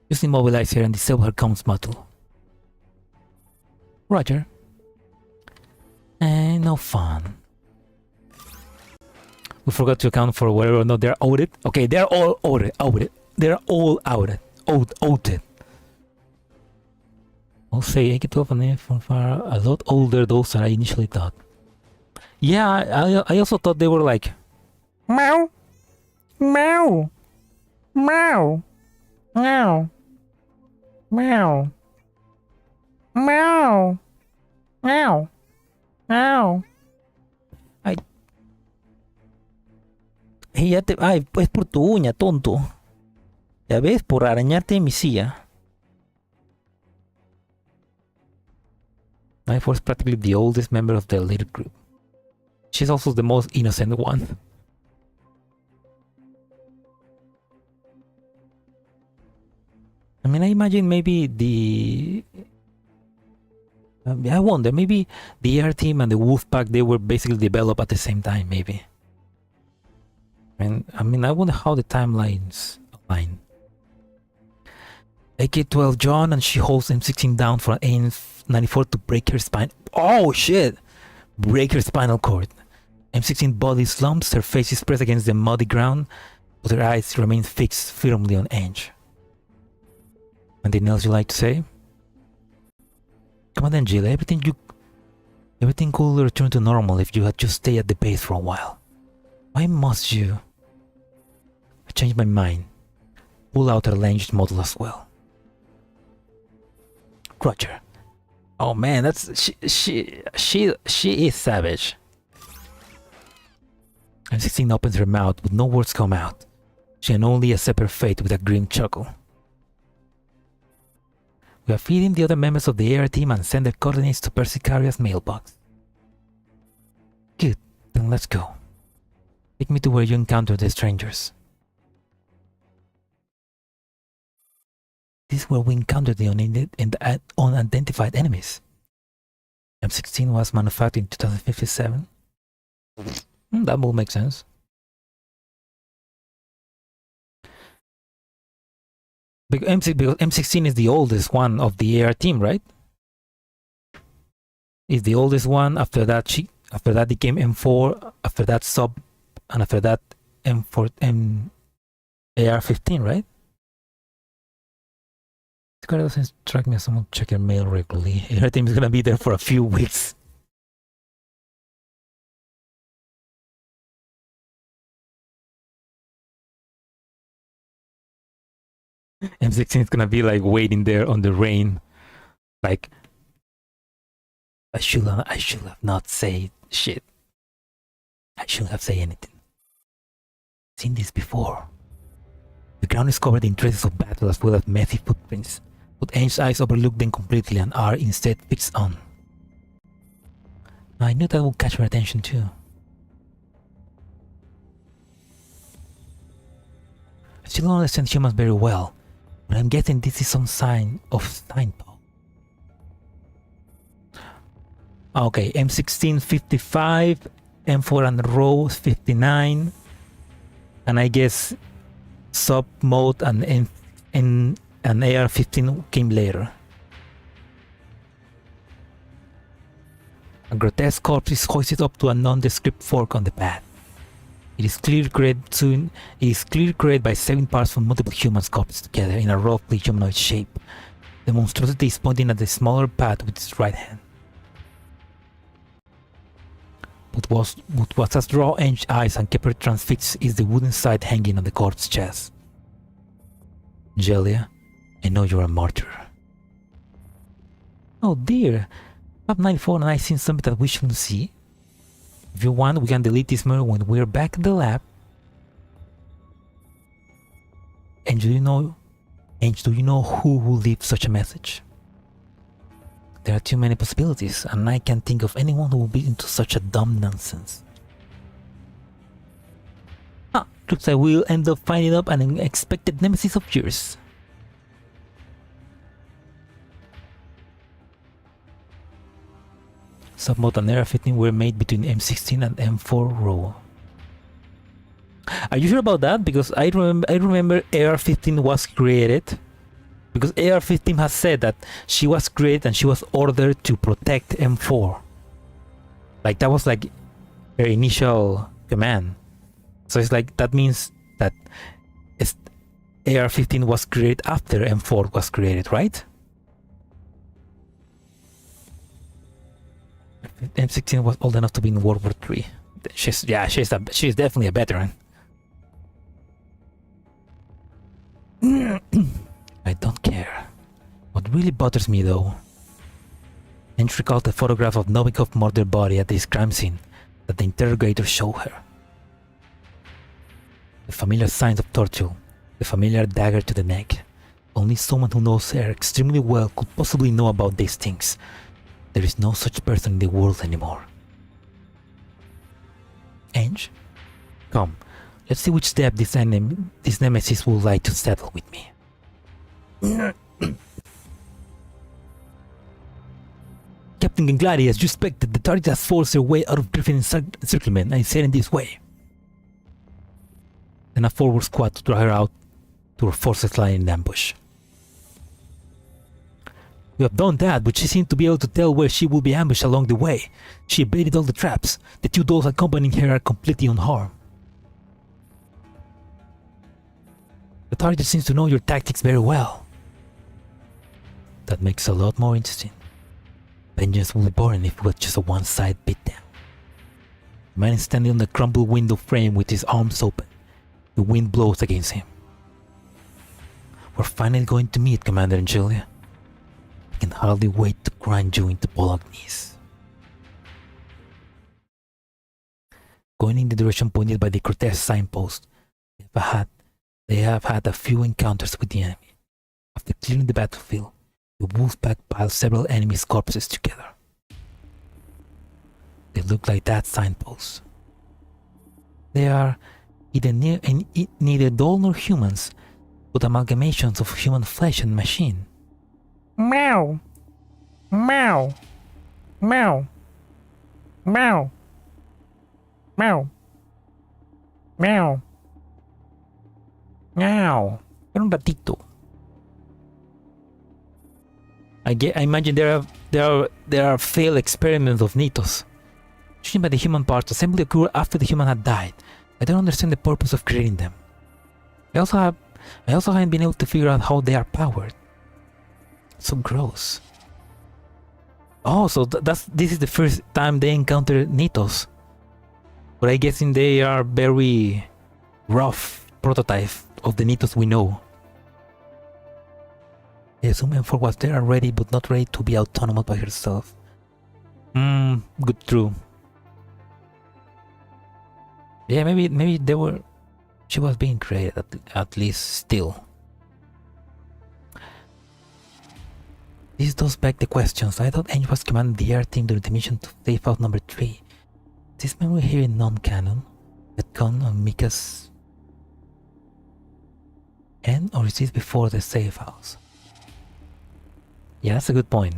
Just immobilize her and disable her comms module. Roger. And no fun. We forgot to account for whether or not they're outed. Okay, they're all outed. They're all outed. I'll say AK-12 and from far a lot older those than I initially thought. Yeah, I also thought they were like meow, meow, meow, meow, meow, meow, meow, meow. Ay, es por tu uña, tonto. Ya ves, por arañarte en mi silla. Knife was practically the oldest member of the little group. She's also the most innocent one. I mean, I imagine maybe the... I wonder, maybe the AR team and the Wolf Pack, they were basically developed at the same time, maybe. I mean, I wonder how the timelines align. AK-12 John, and she holds M16 down for an AN-94 to break her spine. Oh shit! Break her spinal cord. M16 body slumps, her face is pressed against the muddy ground, but her eyes remain fixed firmly on Ange. Anything else you'd like to say? Come on then, Jill. Everything could return to normal if you had just stayed at the base for a while. Why must you? I changed my mind. Pull out her language model as well. Roger. Oh man, that's she is savage. M16 opens her mouth, but no words come out. She can only accept her fate with a grim chuckle. We are feeding the other members of the AR team and send their coordinates to Persicaria's mailbox. Good, then let's go. Take me to where you encountered the strangers. This is where we encountered the unidentified enemies. M16 was manufactured in 2057. That will make sense. Because M16 is the oldest one of the AR team, right? Is the oldest one. After that, they came M4. After that, Sub, and after that, M4, AR-15, right? This card doesn't strike me as someone check your mail regularly. AR team is gonna be there for a few weeks. M16 is gonna be like waiting there on the rain, like I should have not said shit. I shouldn't have said anything. Seen this before. The ground is covered in traces of battle as well as messy footprints, but Ange's eyes overlook them completely and are instead fixed on. I knew that would catch her attention too. I still don't understand humans very well, but I'm guessing this is some sign of signpost. Okay, M16 55, M4 and row 59, and I guess sub mode and AR-15 came later. A grotesque corpse is hoisted up to a nondescript fork on the path. It is clearly created by 7 parts from multiple human corpses together in a roughly humanoid shape. The monstrosity is pointing at the smaller path with its right hand. But what has drawn Ange's eyes and kept her transfixed is the wooden side hanging on the corpse's chest. Jelia, I know you're a martyr. Oh dear, Map 94 and I seen something that we shouldn't see. If you want, we can delete this mirror when we're back at the lab. And do you know who will leave such a message? There are too many possibilities, and I can't think of anyone who will be into such a dumb nonsense. Looks like we'll end up finding up an unexpected nemesis of yours. Submod and AR-15 were made between M16 and M4 row. Are you sure about that? Because I remember AR-15 was created. Because AR-15 has said that she was created and she was ordered to protect M4. Like that was like her initial command. So it's like that means that AR-15 was created after M4 was created, right? M16 was old enough to be in World War III. She's definitely a veteran. I don't care. What really bothers me though, Ange recalled the photograph of Novikov's murdered body at this crime scene that the interrogator showed her. The familiar signs of torture, the familiar dagger to the neck. Only someone who knows her extremely well could possibly know about these things. There is no such person in the world anymore. Ange? Come, let's see which step this nemesis would like to settle with me. Captain Ganglari, as you expected, the target has forced their way out of Griffin encirclement and is heading this way. Then a forward squad to draw her out to her forces lying in ambush. We have done that, but she seemed to be able to tell where she will be ambushed along the way. She baited all the traps. The 2 dolls accompanying her are completely unharmed. The target seems to know your tactics very well. That makes it a lot more interesting. Vengeance will be boring if it was just a one-side beatdown. The man is standing on the crumbled window frame with his arms open. The wind blows against him. We're finally going to meet, Commander Angelia. I can hardly wait to grind you into bolognese. Going in the direction pointed by the grotesque signpost, they have had a few encounters with the enemy. After clearing the battlefield, the wolfpack piled several enemies' corpses together. They look like that signpost. They are neither doll nor humans, but amalgamations of human flesh and machine. Meow! Meow! Meow! Meow! Meow! Meow! Meow! Era un ratito. I imagine there are failed experiments of Nitos. Judging by the human parts, assembly occurred after the human had died. I don't understand the purpose of creating them. I also haven't been able to figure out how they are powered. So gross. Oh, so this is the first time they encounter Nitos. But I guess they are very rough prototype of the Nitos we know. I assume M4 was there already, but not ready to be autonomous by herself. Good, true. Yeah, maybe they were. She was being created, at least still. This does beg the questions. I thought Ange was commanding the air team during the mission to safe out number 3. Is this memory here in non-canon? That gone on Mika's end, or is this before the safe house? Yeah, that's a good point.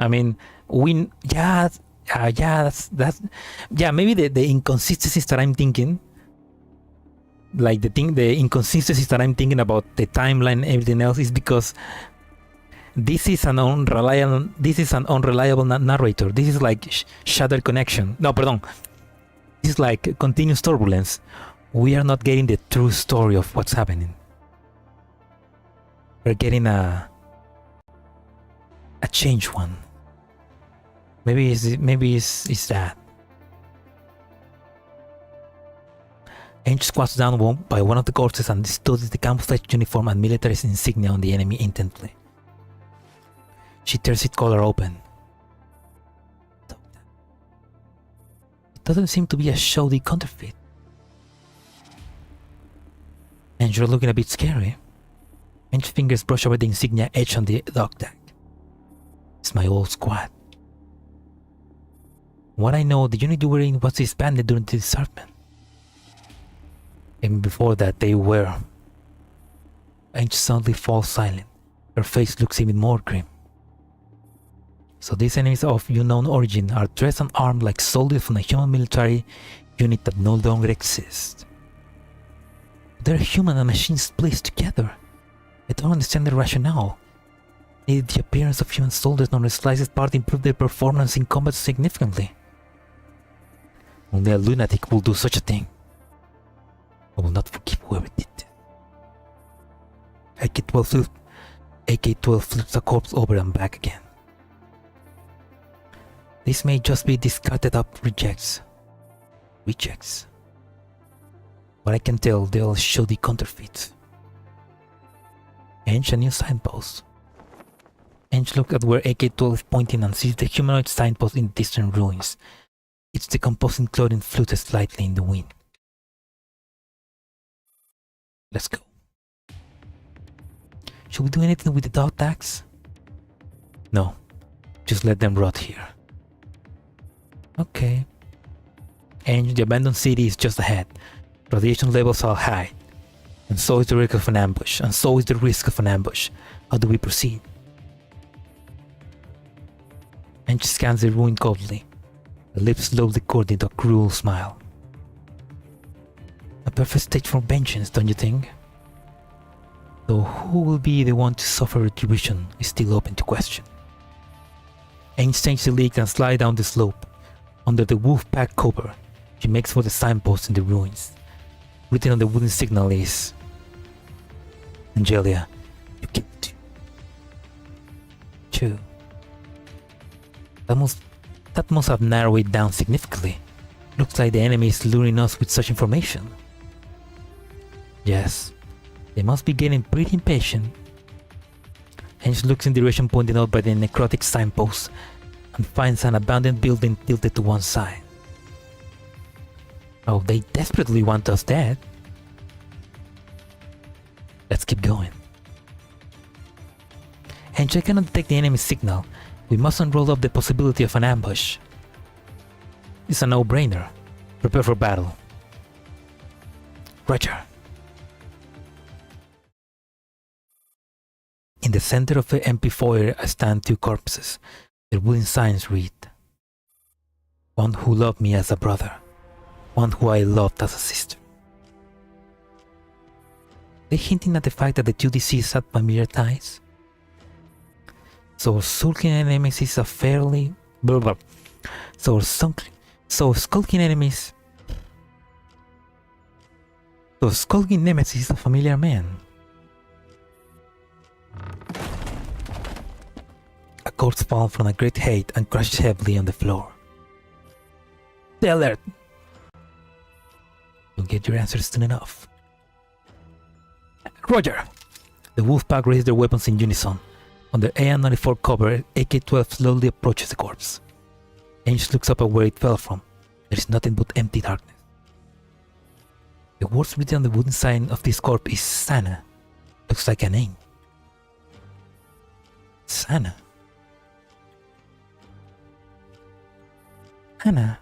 I mean, that's maybe the inconsistencies that I'm thinking, like the inconsistencies that I'm thinking about the timeline and everything else, is because this is an unreliable narrator. This is like shattered connection. No, pardon. This is like continuous turbulence. We are not getting the true story of what's happening. We're getting a changed one. Maybe it's that. Ange squats down by one of the corpses and studies the camouflage uniform and military insignia on the enemy intently. She tears its collar open. It doesn't seem to be a shoddy counterfeit. And you're looking a bit scary. Ange's fingers brush over the insignia etched on the dog tag. It's my old squad. What I know, the unit you were in was disbanded during the disarmament. Even before that, they were. Ange suddenly falls silent. Her face looks even more grim. So these enemies of unknown origin are dressed and armed like soldiers from a human military unit that no longer exists. They're human and machines placed together. I don't understand the rationale. Did the appearance of human soldiers on the slightest part improve their performance in combat significantly? Only a lunatic will do such a thing. I will not forgive whoever did it. AK-12 flips the corpse over and back again. This may just be discarded up rejects. But I can tell they'll show the counterfeits. Ange, a new signpost. Ange looked at where AK-12 is pointing and sees the humanoid signpost in distant ruins. Its decomposing clothing floated slightly in the wind. Let's go. Should we do anything with the dog tags? No. Just let them rot here. Okay. And the abandoned city is just ahead. Radiation levels are high. And so is the risk of an ambush. How do we proceed? And she scans the ruin coldly. Her lips slowly curled into a cruel smile. A perfect stage for vengeance, don't you think? Though who will be the one to suffer retribution is still open to question. Ange changes the lead and slides down the slope. Under the wolf-pack cover, she makes for the signpost in the ruins. Written on the wooden signal is... Angelia, you killed two. That must have narrowed it down significantly. Looks like the enemy is luring us with such information. Yes, they must be getting pretty impatient. Ange looks in the direction pointed out by the necrotic signpost and finds an abandoned building tilted to one side. Oh, they desperately want us dead. Let's keep going. Ange, I cannot detect the enemy signal. We mustn't roll up the possibility of an ambush. It's a no-brainer. Prepare for battle. Roger. In the center of the empty foyer stand two corpses. Their wooden signs read, one who loved me as a brother, one who I loved as a sister. They hinting at the fact that the two deceased had familiar ties? So skulking enemies is a fairly... blah blah. So skulking enemies... So skulking nemesis is a familiar man. A corpse falls from a great height and crashes heavily on the floor. Stay alert! You'll get your answers soon enough. Roger! The Wolfpack raise their weapons in unison. Under AN-94 cover, AK-12 slowly approaches the corpse. Ange looks up at where it fell from. There is nothing but empty darkness. The words written on the wooden sign of this corpse is Sana. Looks like a name. Sana. Anna.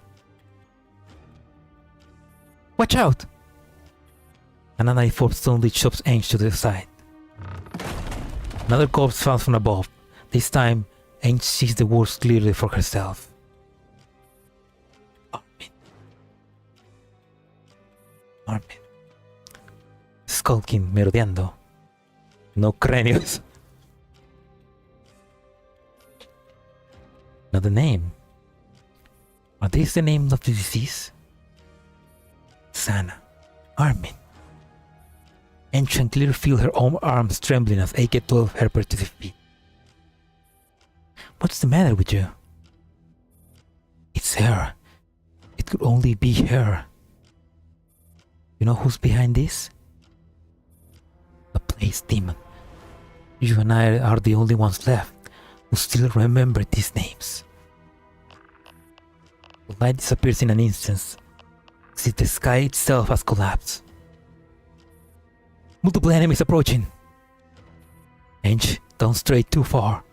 Watch out! Anna 94 suddenly shoves Ange to the side. Another corpse falls from above. This time, Ange sees the words clearly for herself. Armin. Skulking, merodeando. No cráneos. Another name. Are these the names of the disease? Sana. Armin. Ange can clearly feel her own arms trembling as AK-12 her to the feet. What's the matter with you? It's her. It could only be her. You know who's behind this? The place demon. You and I are the only ones left who still remember these names. The light disappears in an instant, as if the sky itself has collapsed. Multiple enemies approaching. Ange, don't stray too far.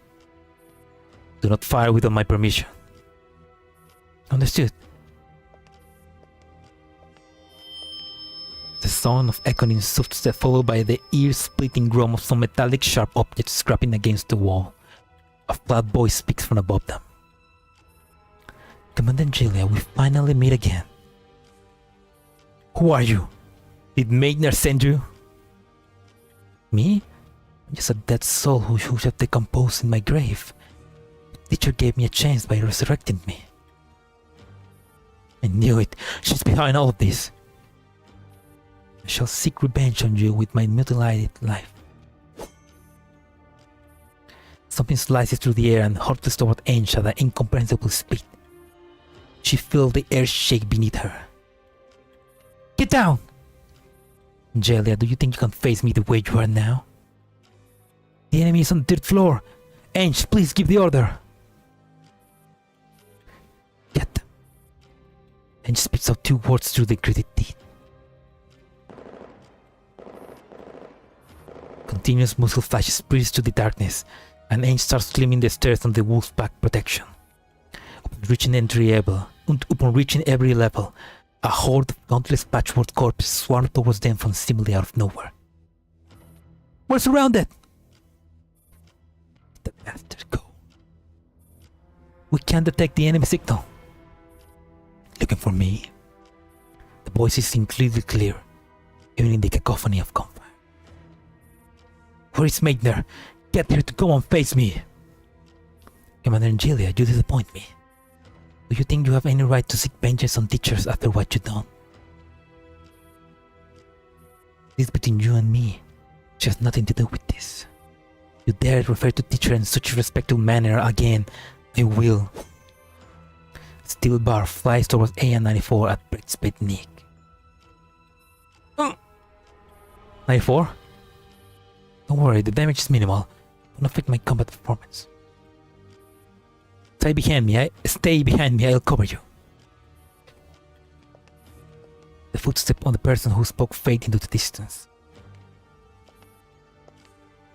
Do not fire without my permission. Understood. The sound of echoing footsteps followed by the ear-splitting groan of some metallic sharp object scraping against the wall. A flat voice speaks from above them. Commander Julia, we finally meet again. Who are you? Did Magnus send you? Me? I'm just a dead soul who should have decomposed in my grave. The teacher gave me a chance by resurrecting me. I knew it. She's behind all of this. I shall seek revenge on you with my mutilated life. Something slices through the air and hurtles toward Ange at an incomprehensible speed. She felt the air shake beneath her. Get down! Angelia, do you think you can face me the way you are now? The enemy is on the third floor. Ange, please give the order. Get them. Ange spits out two words through the gritted teeth. Continuous muzzle flashes pierce to the darkness, and Ange starts climbing the stairs on the wolf's back protection. Upon reaching every level, a horde of countless patchwork corpses swarm towards them from seemingly out of nowhere. We're surrounded! Let the bastard go. We can't detect the enemy signal. Looking for me? The voices seem clearly clear, even in the cacophony of gunfire. Where is Magnus? Get here to go and face me! Commander Angelia, you disappoint me. Do you think you have any right to seek vengeance on teachers after what you've done? This is between you and me. She has nothing to do with this. You dare refer to teacher in such a respectful manner again, I will. Steel bar flies towards AN-94 at breakneck speed. 94? Don't worry, the damage is minimal. Won't affect my combat performance. Stay behind me, I'll cover you. The footstep on the person who spoke fade into the distance.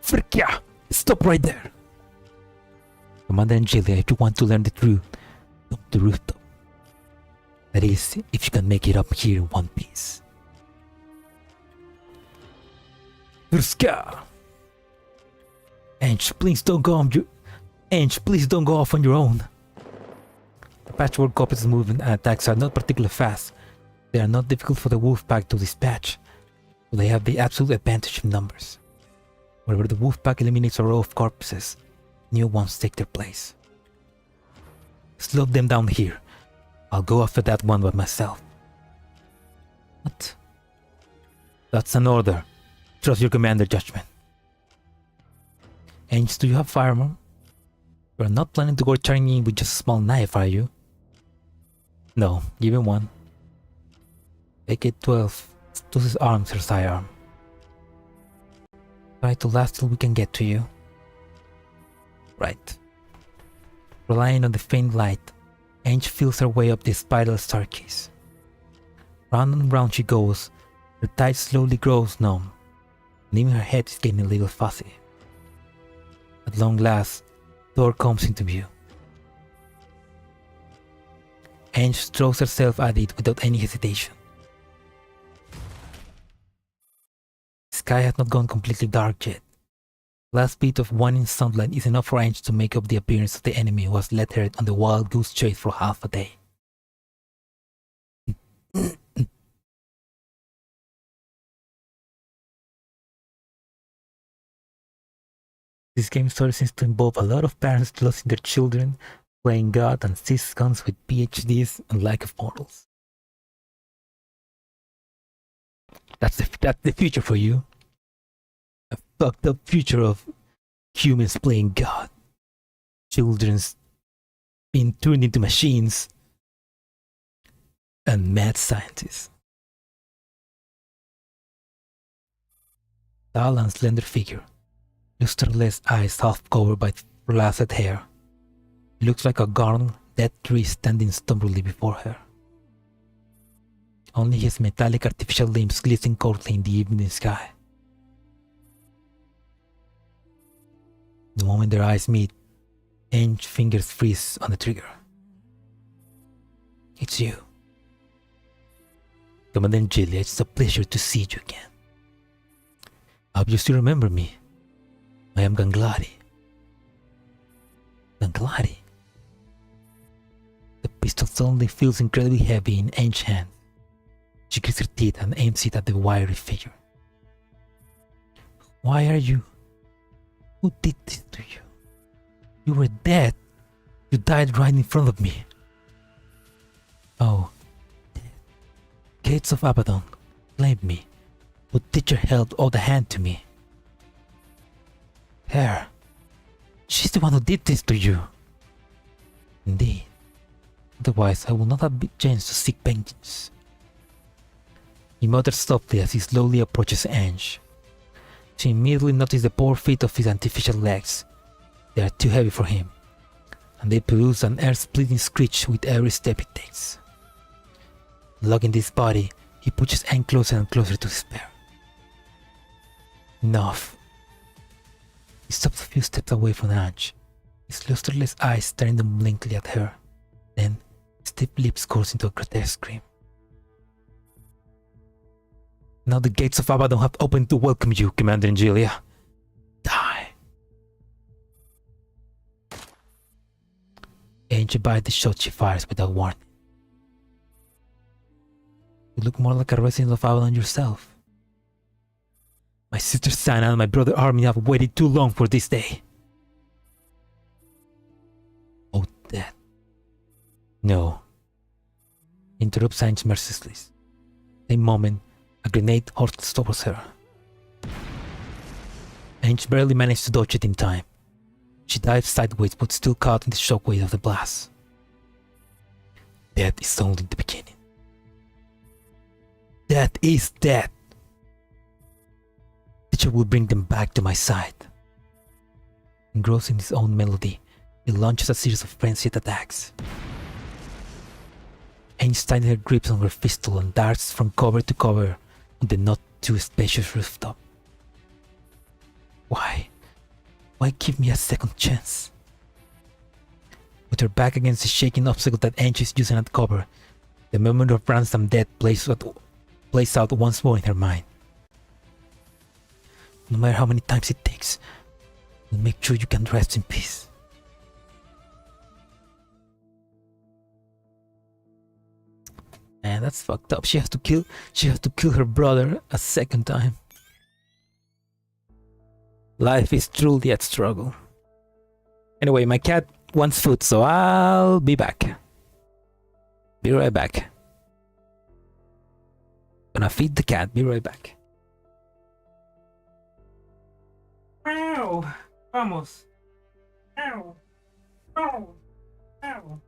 Frickia! Stop right there! Commander Angelia, if you want to learn the truth, come to the rooftop. That is, if you can make it up here in one piece. Frickia! Ange, please don't go off on your own. The patchwork corpses movement and attacks are not particularly fast. They are not difficult for the wolf pack to dispatch, but they have the absolute advantage of numbers. Whenever the wolf pack eliminates a row of corpses, new ones take their place. Slow them down here. I'll go after that one by myself. What? That's an order. Trust your commander judgment. Ange, do you have firearm? You're not planning to go charging in with just a small knife, are you? No, give him one. AK-12 uses arms her sidearm. Try to last till we can get to you. Right. Relying on the faint light, Ange feels her way up the spiral staircase. Round and round she goes, Her thighs slowly grows numb, and even her head is getting a little fuzzy. At long last, Thor comes into view. Ange throws herself at it without any hesitation. The sky has not gone completely dark yet. The last bit of waning sunlight is enough for Ange to make up the appearance of the enemy who has led her on the wild goose chase for half a day. This game story seems to involve a lot of parents losing their children, playing God and siscons with PhDs and lack of morals. That's the future for you. A fucked up future of humans playing God. Children's being turned into machines. And mad scientists. Tall and slender figure. Lustreless eyes half covered by flaccid hair. It looks like a gaunt dead tree standing stubbornly before her. Only his metallic artificial limbs glisten coldly in the evening sky. The moment their eyes meet, Ange's fingers freeze on the trigger. It's you. Commandant Julia, it's a pleasure to see you again. I hope you still remember me. I am Ganglari. Ganglari? The pistol suddenly feels incredibly heavy in Ange's hand. She grits her teeth and aims it at the wiry figure. Why are you? Who did this to you? You were dead. You died right in front of me. Oh. Gates of Abaddon claimed me, but teacher held out the hand to me. Her. She's the one who did this to you. Indeed. Otherwise, I would not have the chance to seek vengeance. He mutters softly as he slowly approaches Ange. She immediately notices the poor feet of his artificial legs. They are too heavy for him, and they produce an ear-splitting screech with every step he takes. Lugging this body, he pushes Ange closer and closer to despair. Enough. He stops a few steps away from Ange, his lusterless eyes staring blankly at her. Then, his stiff lips curls into a grotesque scream. Now the gates of Abaddon have opened to welcome you, Commander Angelia. Die. Ange bites the shot she fires without warning. You look more like a resident of Abaddon yourself. My sister Sana and my brother Armin have waited too long for this day. Oh, that. No. Interrupts Ange mercilessly. Same moment, a grenade hurtles towards her. Ange barely managed to dodge it in time. She dives sideways but still caught in the shockwave of the blast. Death is only the beginning. Death is death. Teacher will bring them back to my side. Engrossed in his own melody, he launches a series of frenzied attacks. Ange tightens her grips on her pistol and darts from cover to cover on the not too spacious rooftop. Why? Why give me a second chance? With her back against the shaking obstacle that Ange is using at cover, the memory of Ransom death plays out once more in her mind. No matter how many times it takes, we'll make sure you can rest in peace. Man, that's fucked up. She has to kill her brother a second time. Life is truly a struggle. Anyway, my cat wants food, so I'll be back. Be right back. Gonna feed the cat. Be right back. Ow! Vamos. Ow! Ow! Ow!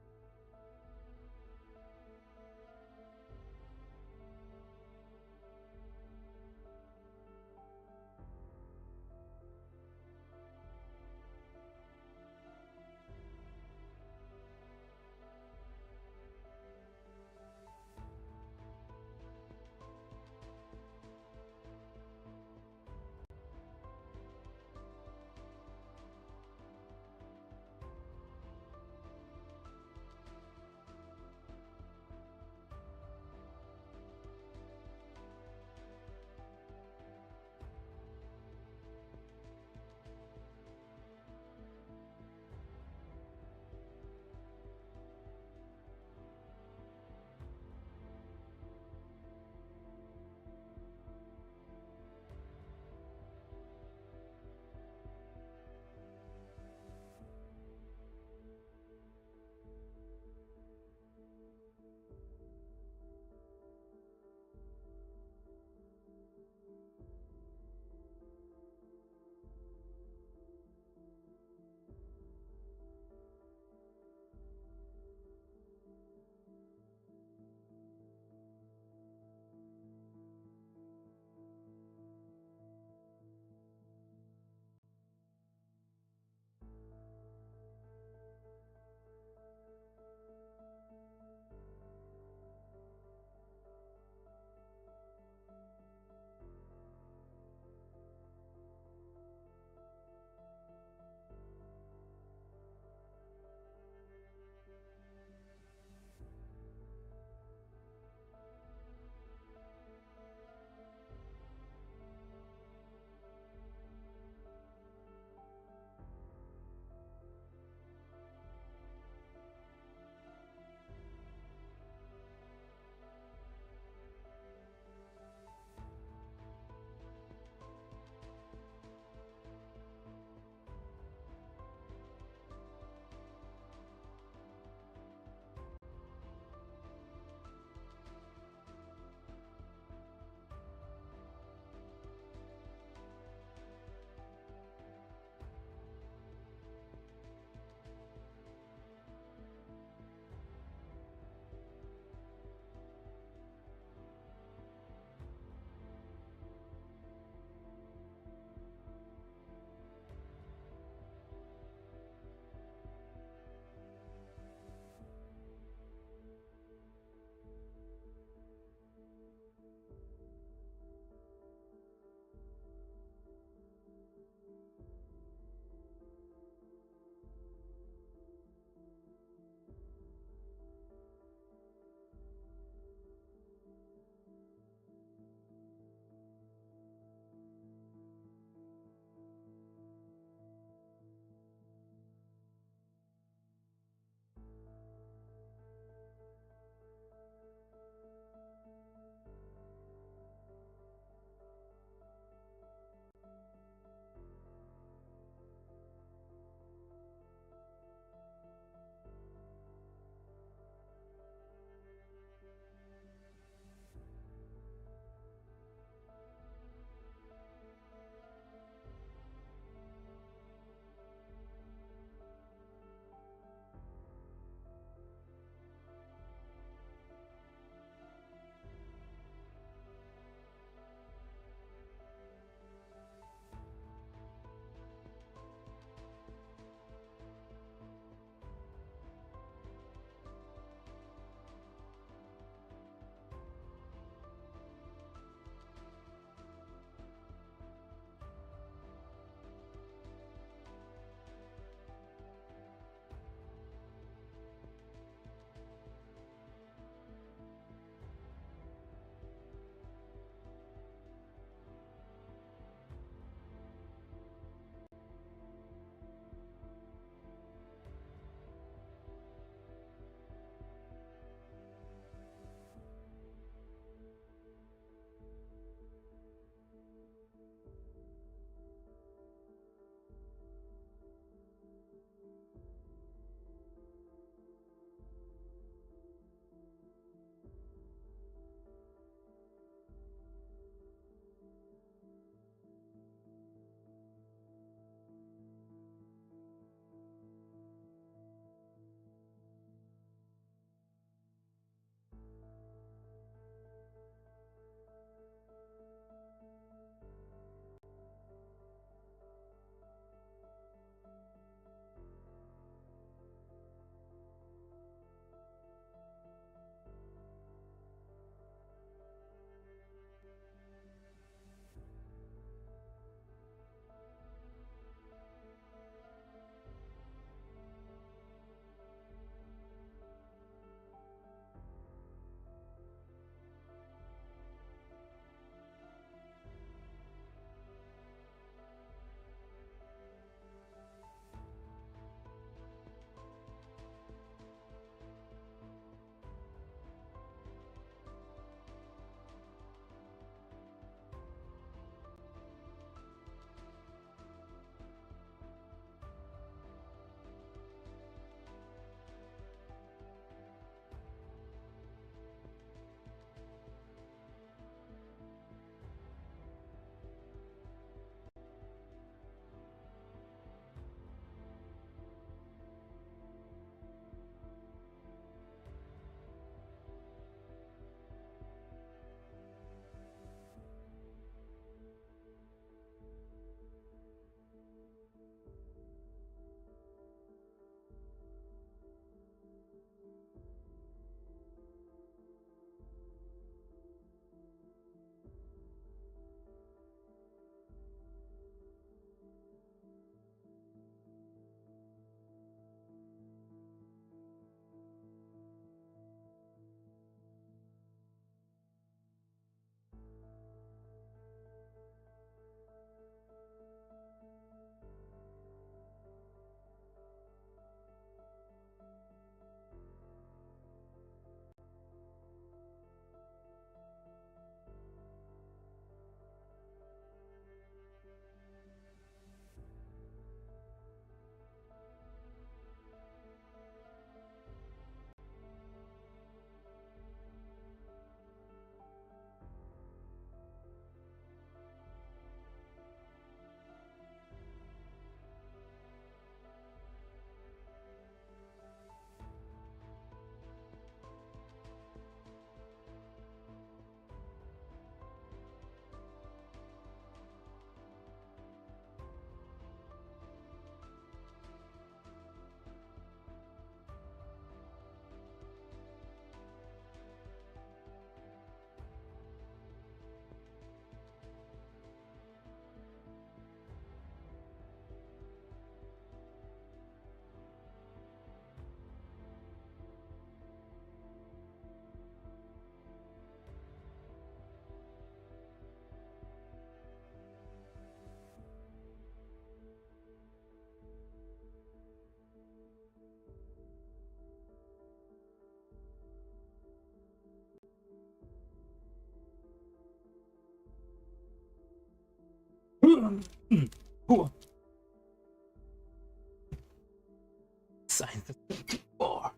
Sign the 34.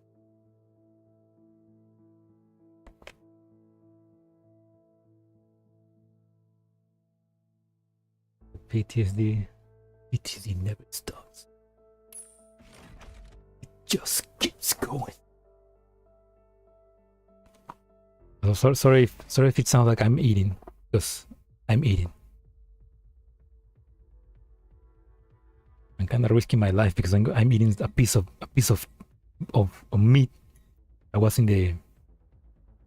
PTSD. PTSD never stops. It just keeps going. Oh, sorry if it sounds like I'm eating, because I'm eating. I'm kind of risking my life because I'm eating a piece of meat. I was in the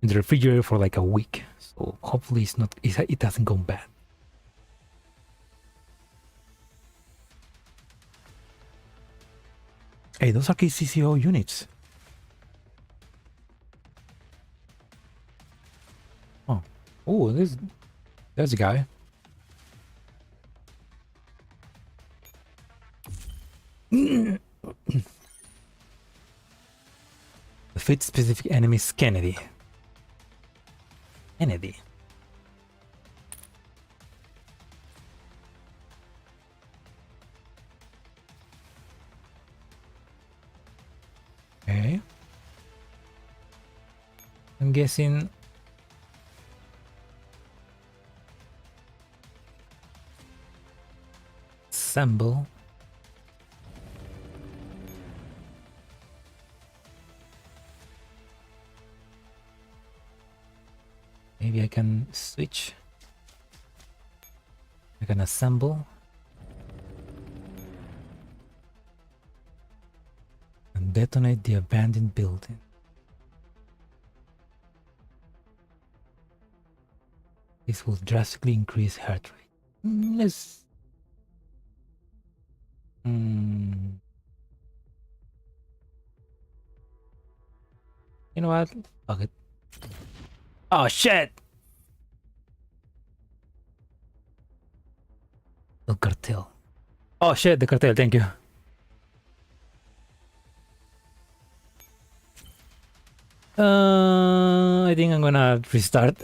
refrigerator for like a week, so hopefully it hasn't gone bad. Hey, those are KCCO units. Oh, there's a guy. The fate specific enemy is Kennedy. Kennedy. Okay. I'm guessing assemble. Maybe I can switch. I can assemble and detonate the abandoned building. This will drastically increase heart rate. Let's. You know what? Fuck it. Oh shit! The cartel. Oh shit, the cartel, thank you. I think I'm gonna restart.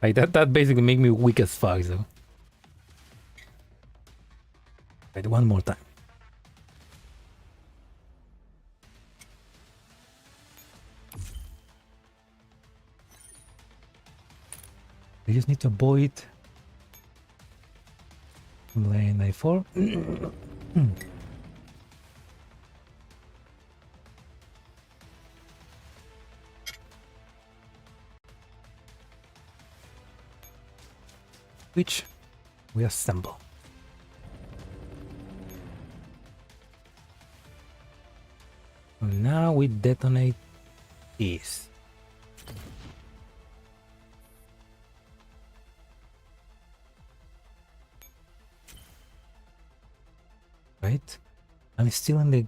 Like that basically make me weak as fuck, so. Wait, one more time. I just need to avoid lane 94. Which we assemble. And now we detonate this. Right? I'm still in the...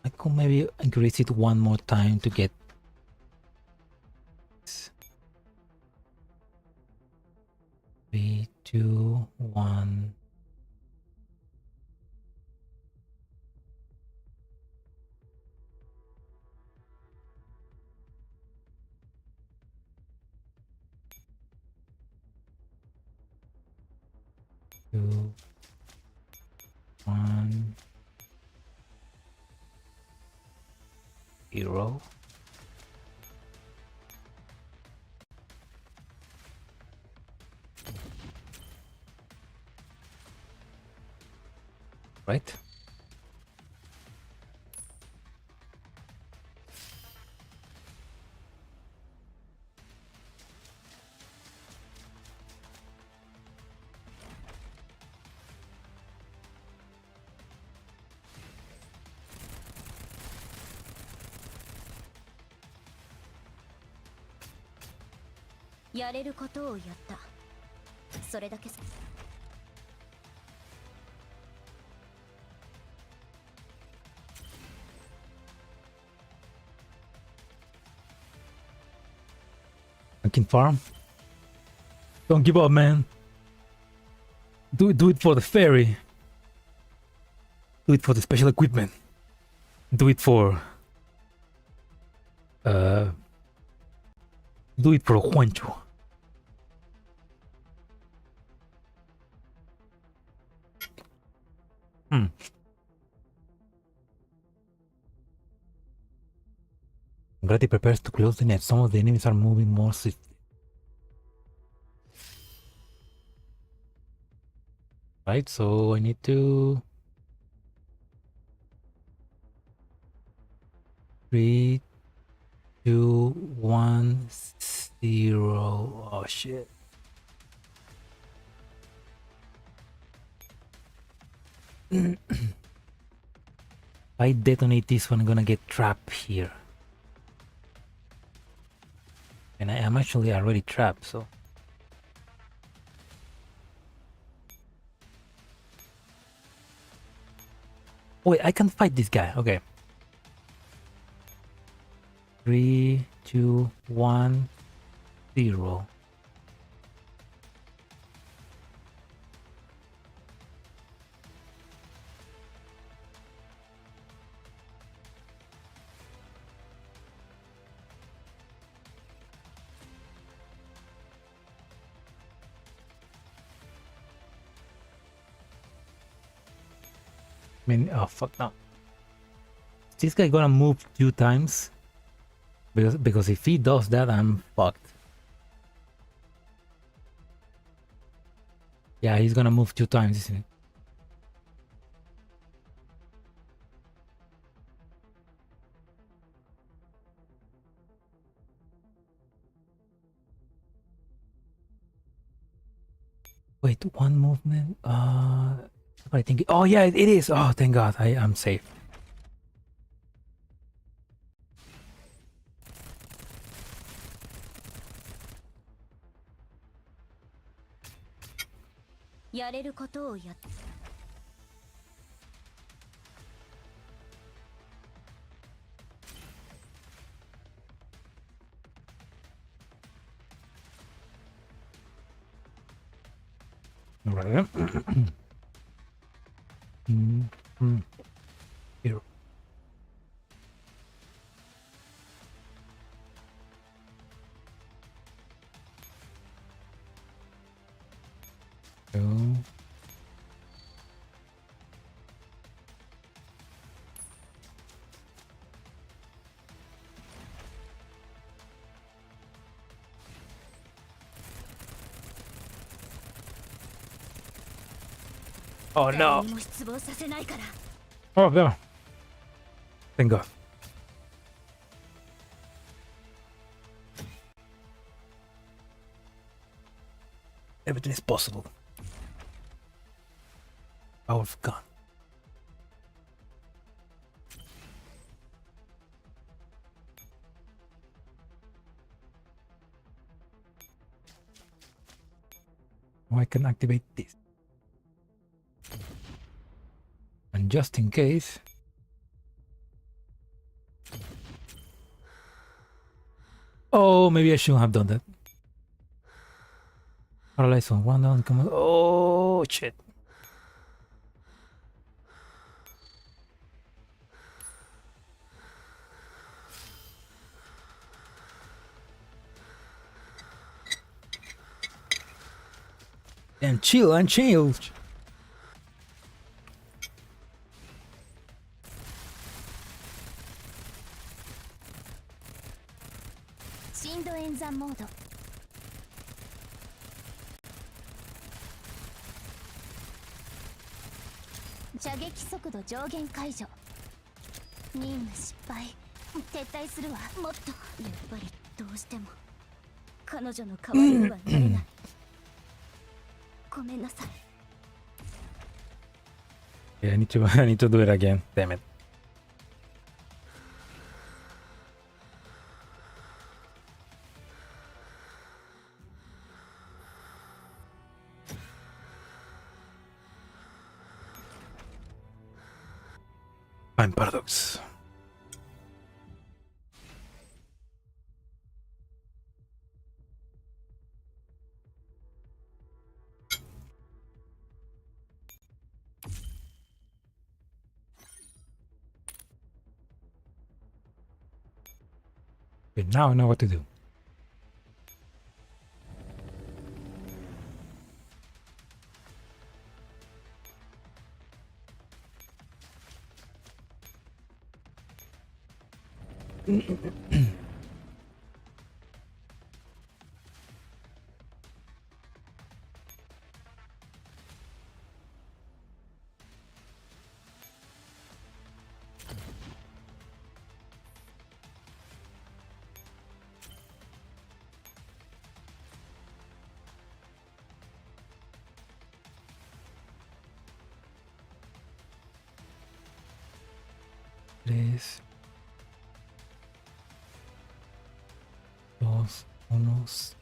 I could maybe increase it one more time to get... 3, 2, 1. Two, 1, 0. Right?やれることをやった。それだけさ。I can farm. Don't give up, man. Do it for the ferry. Do it for the special equipment. Do it for Do it for Juancho. Grady prepares to close the net. Some of the enemies are moving more swiftly. Right, so I need to... 3, 2, 1, 0. Oh shit. If I detonate this one, I'm gonna get trapped here. And I am actually already trapped, so... Wait, I can fight this guy. Okay. 3, 2, 1, 0. I mean, oh fuck no. Is this guy gonna move 2 times? Because if he does that, I'm fucked. Yeah, he's gonna move 2 times, isn't it? Wait, 1 movement? I think... Oh yeah, it is! Oh, thank God, I am safe. Right. Here. Go. Oh no! Oh no! Thank God. Everything is possible. Power of God. Now I can activate this. And just in case... Oh, maybe I shouldn't have done that. Paralyze on 1 down, come on. Oh, shit. And chill. 射撃速度上限解除。任務失敗。撤退するわ。もっとやっぱりどうしても彼女の代わりにはなれない。ごめんなさい。Yeah, I need to do it again. Damn it. Fine, Paradox. Okay, now I know what to do. Tres, dos, unos.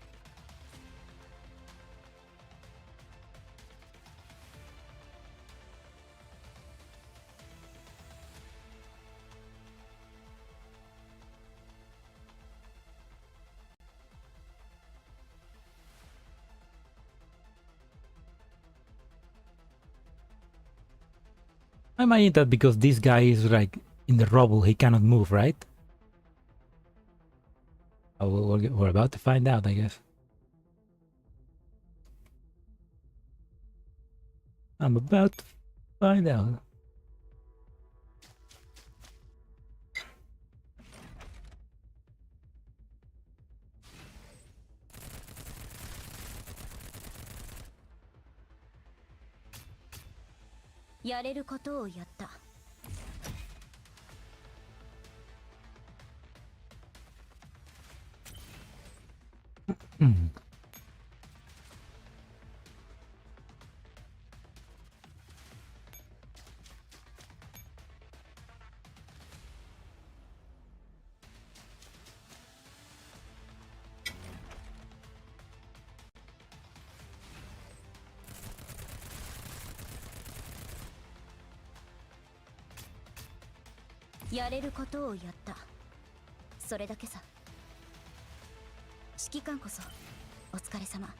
I imagine that because this guy is like in the rubble, he cannot move, right? Oh, we're about to find out, I guess. I'm about to find out.やれることをやった。Hmm. .やれることをやった。それだけさ。指揮官こそお疲れ様。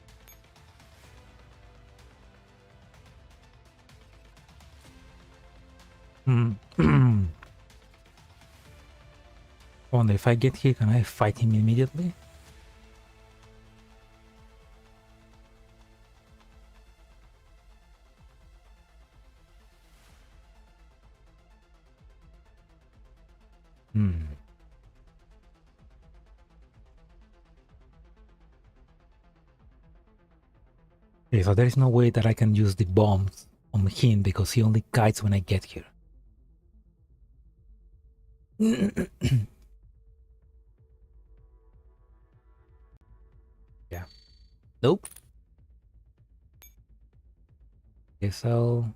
Wonder if I get here, can I fight him immediately? Okay, so there is no way that I can use the bombs on him because he only kites when I get here. Yeah. Nope. Guess I'll...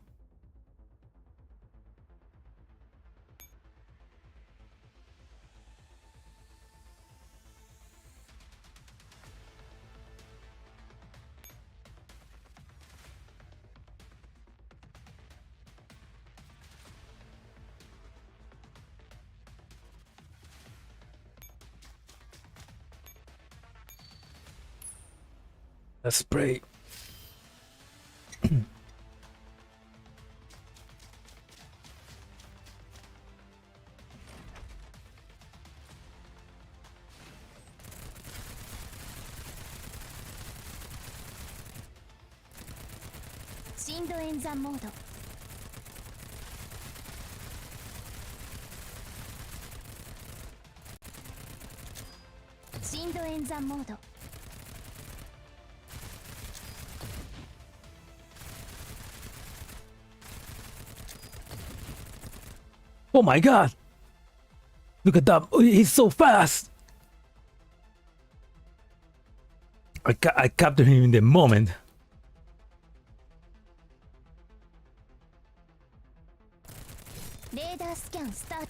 Let's spray.深度演算モード。深度演算モード。Oh my god! Look at that! Oh, he's so fast! I captured him in the moment. Radar scan start.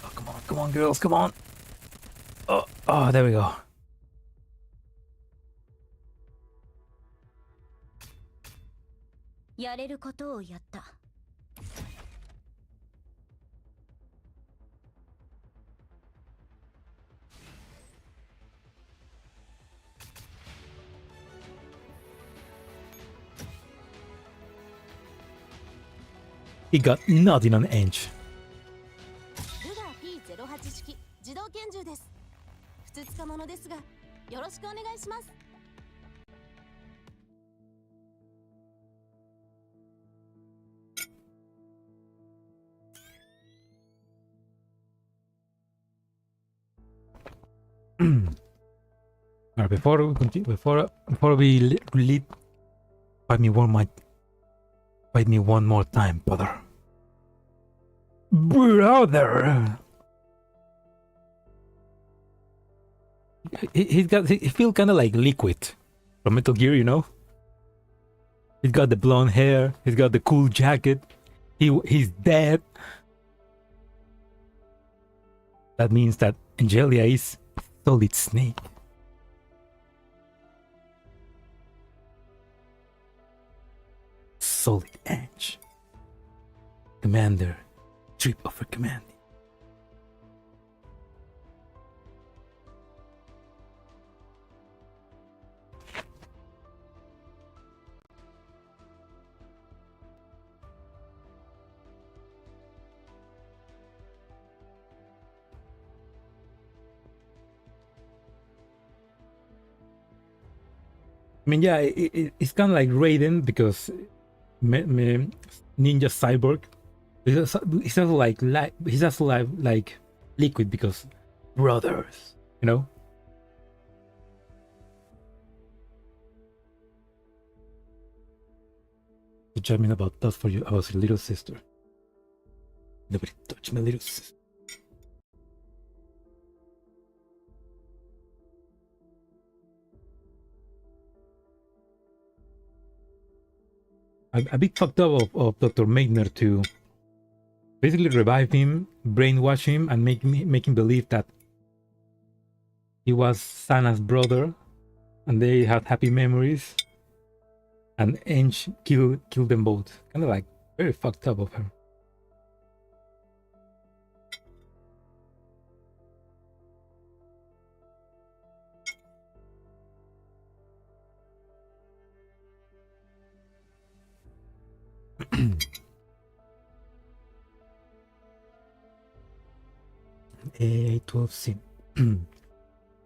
Oh, come on, girls, come on! Oh, there we go. .やれることをやった。He got nothing on Ange. ルガー P08 式自動拳銃です。ふつつかものですが、よろしくお願いします。Alright, before we continue, before we lead, fight me one more time, brother. Brother. He feels kind of like Liquid from Metal Gear, you know. He's got the blonde hair. He's got the cool jacket. He's dead. That means that Angelia is Solid Snake. Solid Ange. Commander. Trip over command. I mean, yeah, it's kind of like Raiden because Ninja Cyborg. He's also like Liquid because brothers, you know. Jamming about that for you. I was your little sister. Nobody touch my little sister. A bit fucked up of Dr. Maigner to basically revive him, brainwash him, and make him believe that he was Sana's brother, and they had happy memories. And Ange killed them both. Kind of like very fucked up of her. A12 sim.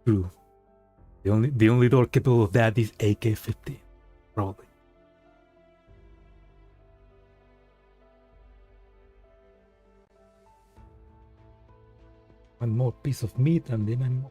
True. The only door capable of that is AK-50, probably. One more piece of meat and then I'm.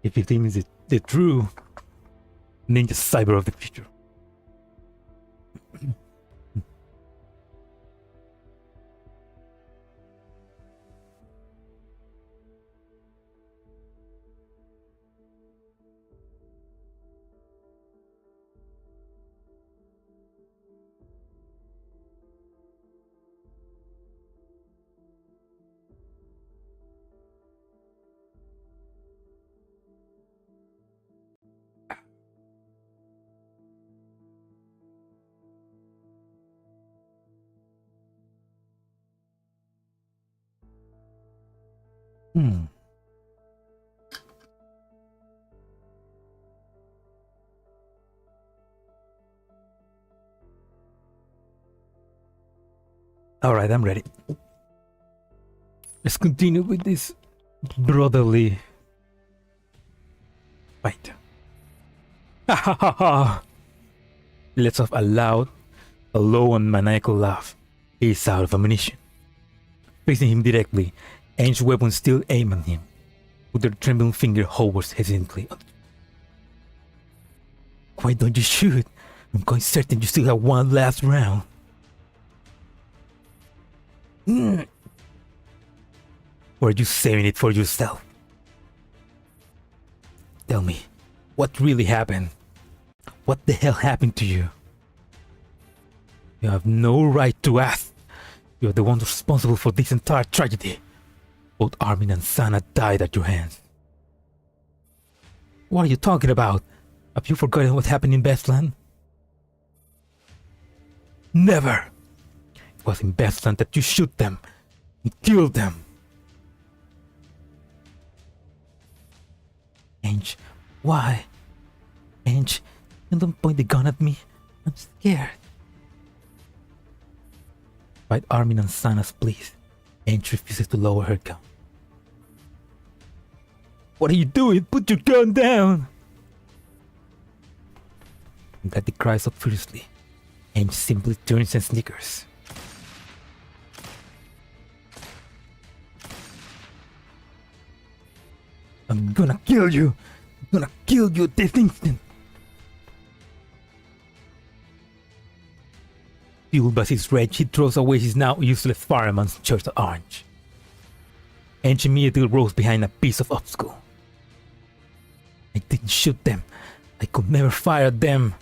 A15 is the true Ninja Cyber of the future. Alright, I'm ready. Let's continue with this brotherly fight. Ha ha ha ha! Let's off a loud, a low and maniacal laugh. He's out of ammunition. Facing him directly, Ange's weapon still aimed at him, with her trembling finger hovers hesitantly. Why don't you shoot? I'm quite certain you still have one last round. Or are you saving it for yourself? Tell me, what really happened? What the hell happened to you? You have no right to ask. You're the one responsible for this entire tragedy. Both Armin and Sana died at your hands. What are you talking about? Have you forgotten what happened in Bestland? Never! It was in Bestland that you shoot them and kill them. Ange, why? Ange, you don't point the gun at me. I'm scared. Despite Armin and Sana's pleas, Ange refuses to lower her gun. What are you doing? Put your gun down! Daddy cries out fiercely. Ange simply turns and snickers. I'm gonna kill you! I'm gonna kill you this instant! Fueled by his rage, he throws away his now useless fireman and shoots at Ange. Ange immediately rolls behind a piece of obstacle. I didn't shoot them. I could never fire at them.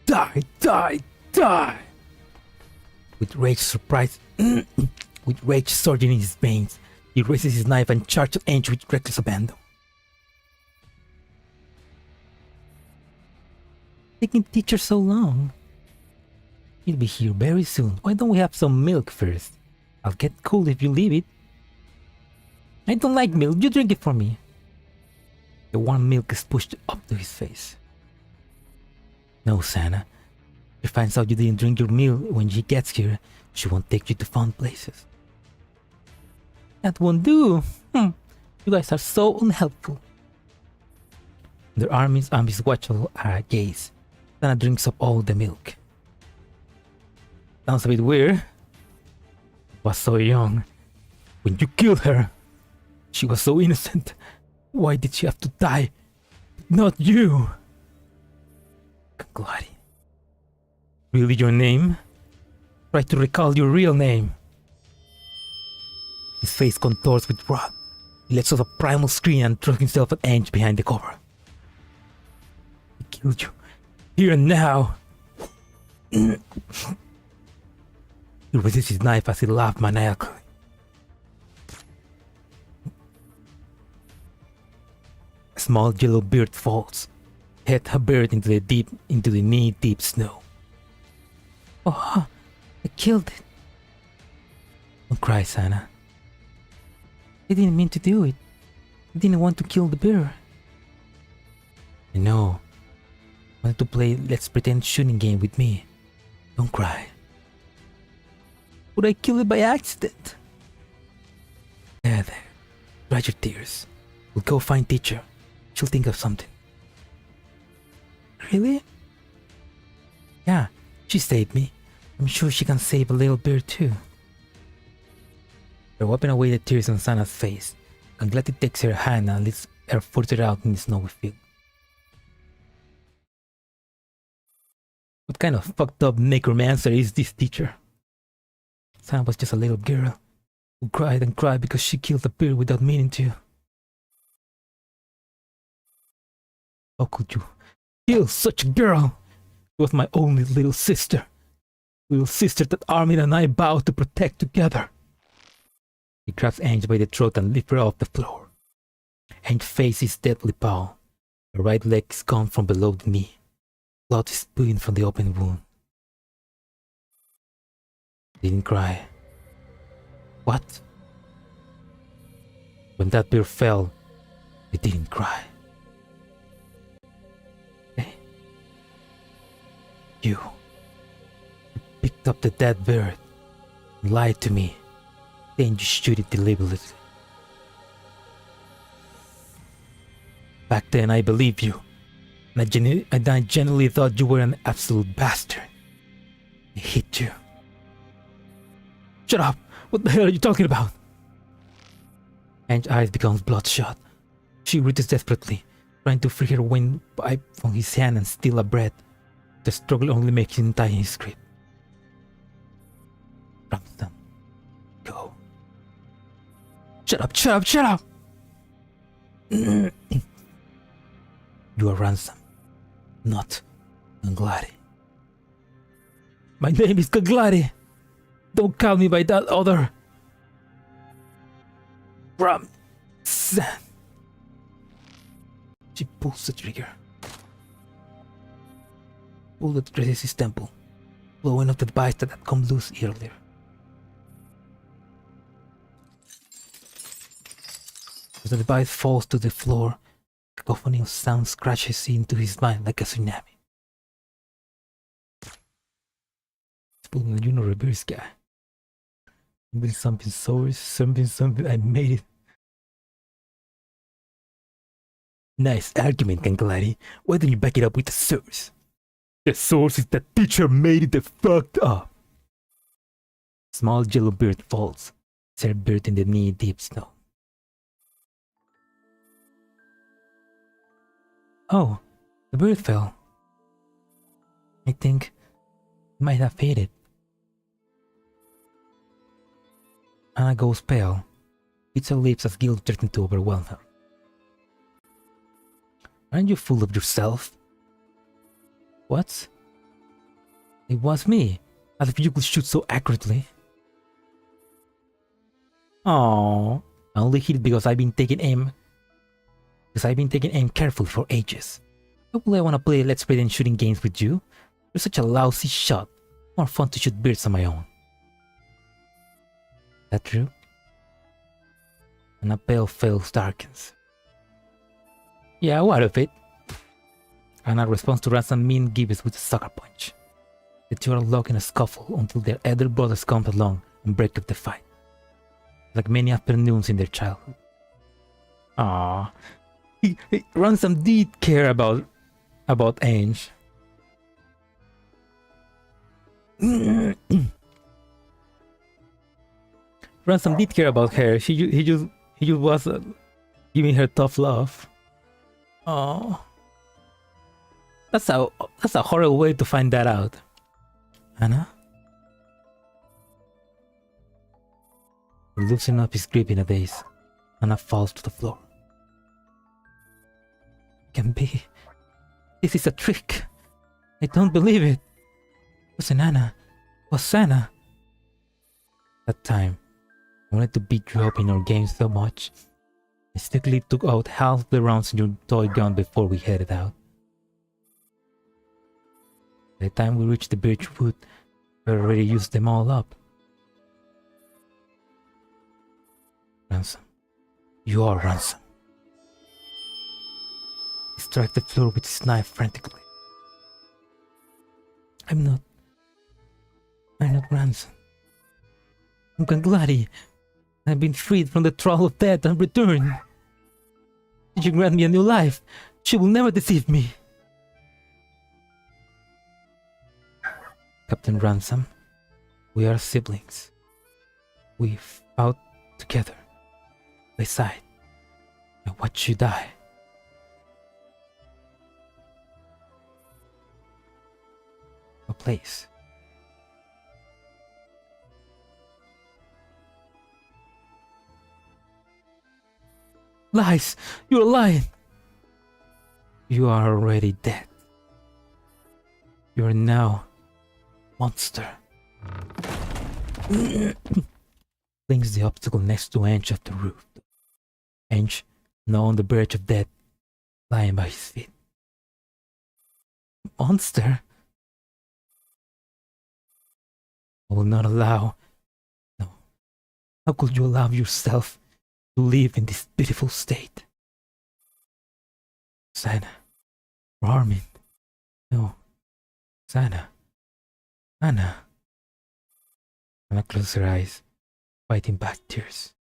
Die, die, die! With rage surging in his veins, he raises his knife and charges at Ange with reckless abandon. Taking teacher so long. He'll be here very soon. Why don't we have some milk first? I'll get cold if you leave it. I don't like milk. You drink it for me. The warm milk is pushed up to his face. No, Sana. If she finds out you didn't drink your meal when she gets here, she won't take you to fun places. That won't do. You guys are so unhelpful. Under Armin's watchful gaze, Sana drinks up all the milk. Sounds a bit weird. Was so young. When you killed her, she was so innocent. Why did she have to die? Not you. Glady. Really your name? Try to recall your real name. His face contorts with wrath. He lets off a primal scream and throws himself at Ange behind the cover. I killed you. Here and now. He raises his knife as he laughs maniacally. A small yellow bird falls, head buried into the knee-deep snow. Oh, I killed it. Don't cry, Sana. I didn't mean to do it. I didn't want to kill the bear. I know. I wanted to play Let's Pretend shooting game with me. Don't cry. Would I kill it by accident? There. Dry your tears. We'll go find teacher. She'll think of something. Really? Yeah, she saved me. I'm sure she can save a little bird too. They're wiping away the tears on Sana's face. Glady takes her hand and leads her further out in the snowy field. What kind of fucked up necromancer is this teacher? Sana was just a little girl who cried and cried because she killed a bear without meaning to. How could you kill such a girl? She was my only little sister. Little sister that Armin and I vowed to protect together. He grabs Ange by the throat and lifts her off the floor. Ange's face is deathly pale. Her right leg is gone from below the knee. Blood is spewing from the open wound. Didn't cry. What? When that bear fell, he didn't cry. Hey. You picked up the dead bird and lied to me. Then you shoot it deliberately. Back then I believed you. And I genuinely thought you were an absolute bastard. I hate you. Shut up! What the hell are you talking about? Ange's eyes becomes bloodshot. She reaches desperately, trying to free her windpipe from his hand and steal a breath. The struggle only makes him tighten his grip. Ramsden, go. Shut up, shut up, shut up! You are Ransom, not Glady. My name is Glady. Don't call me by that other. Ramsden. She pulls the trigger. Bullet grazes his temple, blowing up the device that had come loose earlier. As the device falls to the floor, a cacophony of sounds crashes into his mind like a tsunami. His peaceful and you know reverse guy. Build something source, something, I made it. Nice argument, Kankalari. Why don't you back it up with the source? The source is that teacher made it the fucked up. Small yellow bird falls. Sad bird in the knee-deep snow. Oh, the bird fell. I think it might have faded. Anna goes pale. Beats her lips as guilt threatens to overwhelm her. Aren't you full of yourself? What? It was me. As if you could shoot so accurately. Oh, I only hit it because I've been taking aim. Because I've been taking aim carefully for ages. Why would I want to play Let's Play and shooting games with you? You're such a lousy shot. More fun to shoot birds on my own. That true? And a pale face darkens. Yeah, what of it? Anna responds to Ransom mean gibbous with a sucker punch. The two are locked in a scuffle until their elder brothers come along and break up the fight. Like many afternoons in their childhood. Ah, Ransom did care about Ange. Ransom did care about her. He just was giving her tough love. Oh, that's a horrible way to find that out. Anna? Loosening up his grip in a daze, Anna falls to the floor. Can be. This is a trick. I don't believe it. Wasn't Anna. Was Anna. That time, I wanted to beat you up in our game so much. I strictly took out half the rounds in your toy gun before we headed out. By the time we reached the birch wood, we already used them all up. Ransom. You are Ransom. He struck the floor with his knife frantically. I'm not Ransom. I'm Ganglari. I've been freed from the thrall of death and returned. Did you grant me a new life? She will never deceive me. Captain Ransom, we are siblings. We fought together, by side. I watched you die. A place. Lies! You're lying! You are already dead. You are now monster. Flings the obstacle next to Ange off the roof. Ange, now on the verge of death, lying by his feet. Monster? I will not allow. No. How could you allow yourself to live in this pitiful state? Sana. Armin. No. Sana. Anna. Anna closed her eyes, fighting back tears.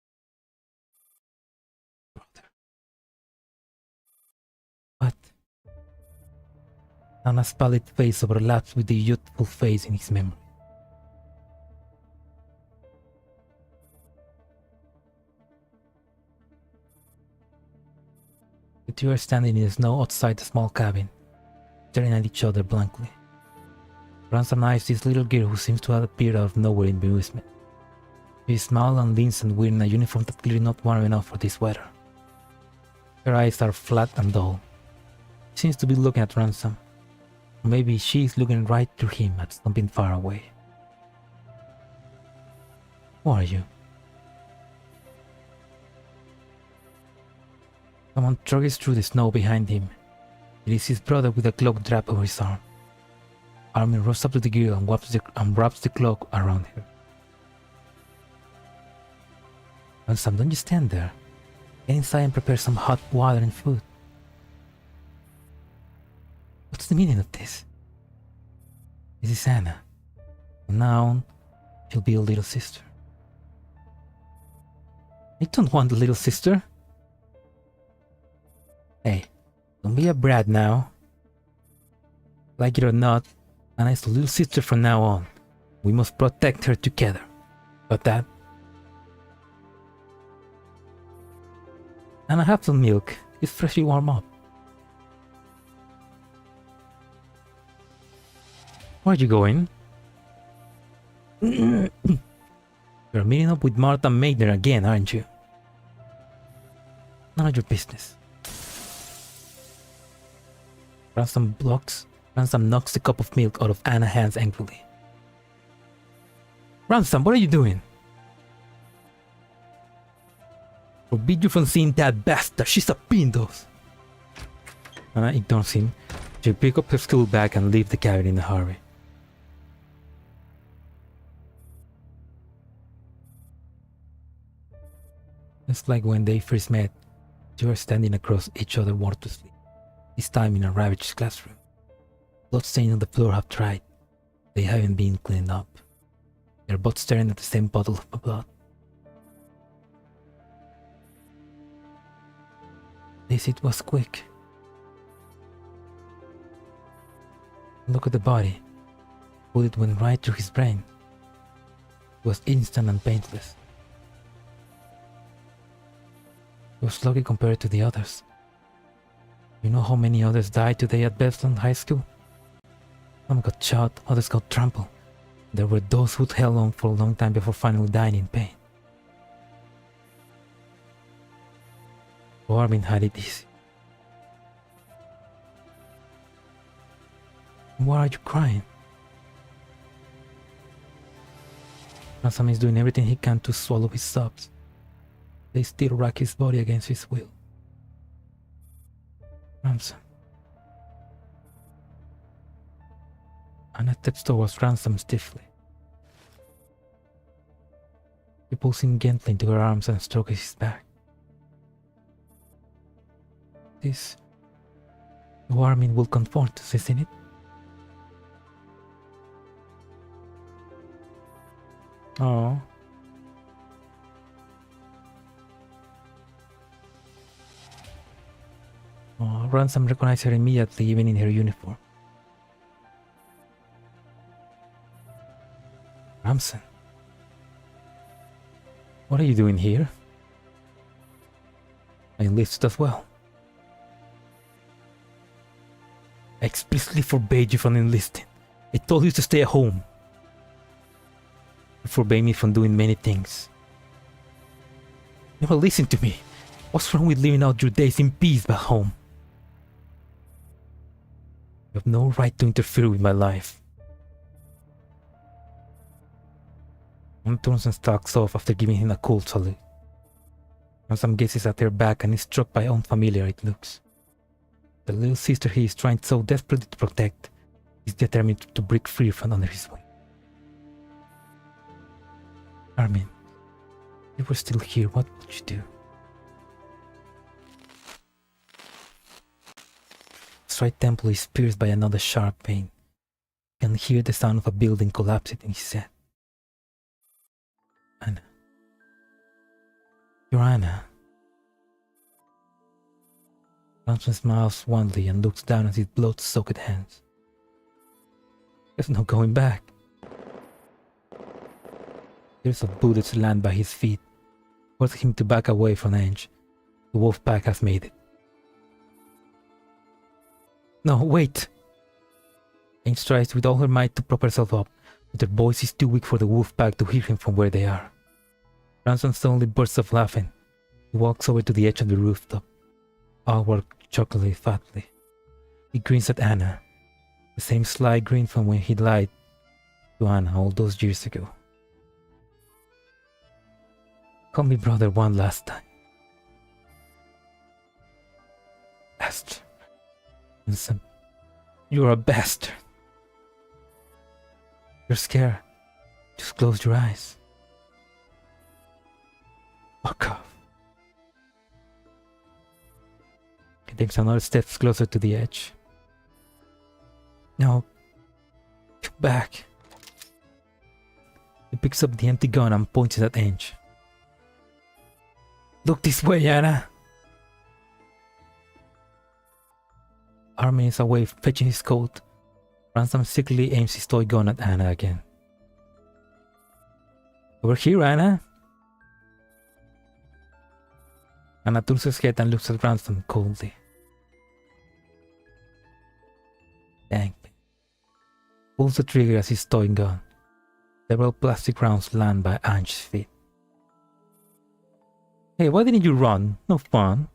Brother. But Anna's pallid face overlaps with the youthful face in his memory. The two are standing in the snow outside the small cabin, staring at each other blankly. Ransom eyes this little girl who seems to have appeared out of nowhere in bemusement. She is small and lean and wearing a uniform that's clearly not warm enough for this weather. Her eyes are flat and dull. She seems to be looking at Ransom. Or maybe she is looking right through him at something far away. Who are you? Someone trudges through the snow behind him. It is his brother with a cloak draped over his arm. Armin rushes up to the girl and wraps the cloak around her. Ransom, don't you stand there. Get inside and prepare some hot water and food. What's the meaning of this? This is Anna. From now on, she'll be a little sister. I don't want a little sister. Hey, don't be a brat now. Like it or not, Anna's a little sister from now on. We must protect her together. Got that? Anna, have some milk. It's freshly warm up. Where are you going? You're meeting up with Martha Maidner again, aren't you? None of your business. Ransom knocks the cup of milk out of Anna's hands angrily. Ransom, what are you doing? Forbid you from seeing that bastard. She's a pindos. Anna ignores him. She picks up her school bag and leaves the cabin in a hurry. It's like when they first met. They were standing across each other wordlessly. This time in a ravaged classroom. Blood stains on the floor have dried. They haven't been cleaned up. They're both staring at the same puddle of blood. This it was quick. Look at the body. Bullet went right through his brain. It was instant and painless. It was lucky compared to the others. You know how many others died today at Bethlehem High School? Some got shot, others got trampled. There were those who held on for a long time before finally dying in pain. Armin had it easy. Why are you crying? Ransom is doing everything he can to swallow his sobs. They still rack his body against his will. Ransom. Anna steps towards Ransom stiffly. She pulls him gently into her arms and strokes his back. This Armin will comfort us, isn't it? Oh. Ransom recognized her immediately, even in her uniform. Ransom, what are you doing here? I enlisted as well. I explicitly forbade you from enlisting. I told you to stay at home. You forbade me from doing many things. Never listen to me. What's wrong with living out your days in peace back home? You have no right to interfere with my life. One turns and stalks off after giving him a cold salute. Ransom gazes at her back and is struck by how unfamiliar it looks. The little sister he is trying so desperately to protect is determined to break free from under his wing. Armin, if you were still here, what would you do? His right temple is pierced by another sharp pain. He can hear the sound of a building collapsing in his head. Anna. You're Anna. Ransom smiles wanly and looks down at his blood-soaked hands. There's no going back. Tears of bullets land by his feet, forcing him to back away from Ange. The wolf pack has made it. No, wait! Ange tries with all her might to prop herself up, but her voice is too weak for the wolf pack to hear him from where they are. Ransom suddenly bursts off laughing. He walks over to the edge of the rooftop, outward chuckling fatly. He grins at Anna, the same sly grin from when he lied to Anna all those years ago. Call me brother one last time. Bastard. Ransom, you're a bastard. You're scared. Just close your eyes. Fuck off. He takes another step closer to the edge. No. Come back. picks up the empty gun and points it at Ange. Look this way, Anna! Armin is away fetching his coat. Ransom secretly aims his toy gun at Anna again. Over here, Anna! Anna turns her head and looks at Ransom coldly. Dang. Pulls the trigger as his toy gun. Several plastic rounds land by Ange's feet. Hey, why didn't you run? No fun.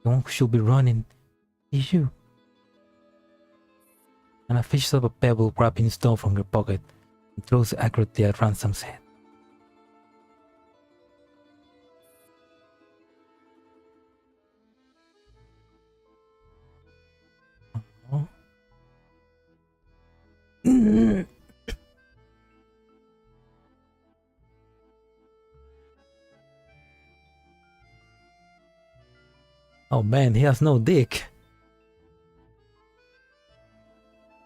The one who should be running is you. Anna fishes up a pebble wrapped in stone from her pocket and throws it accurately at Ransom's head. Oh man, he has no dick.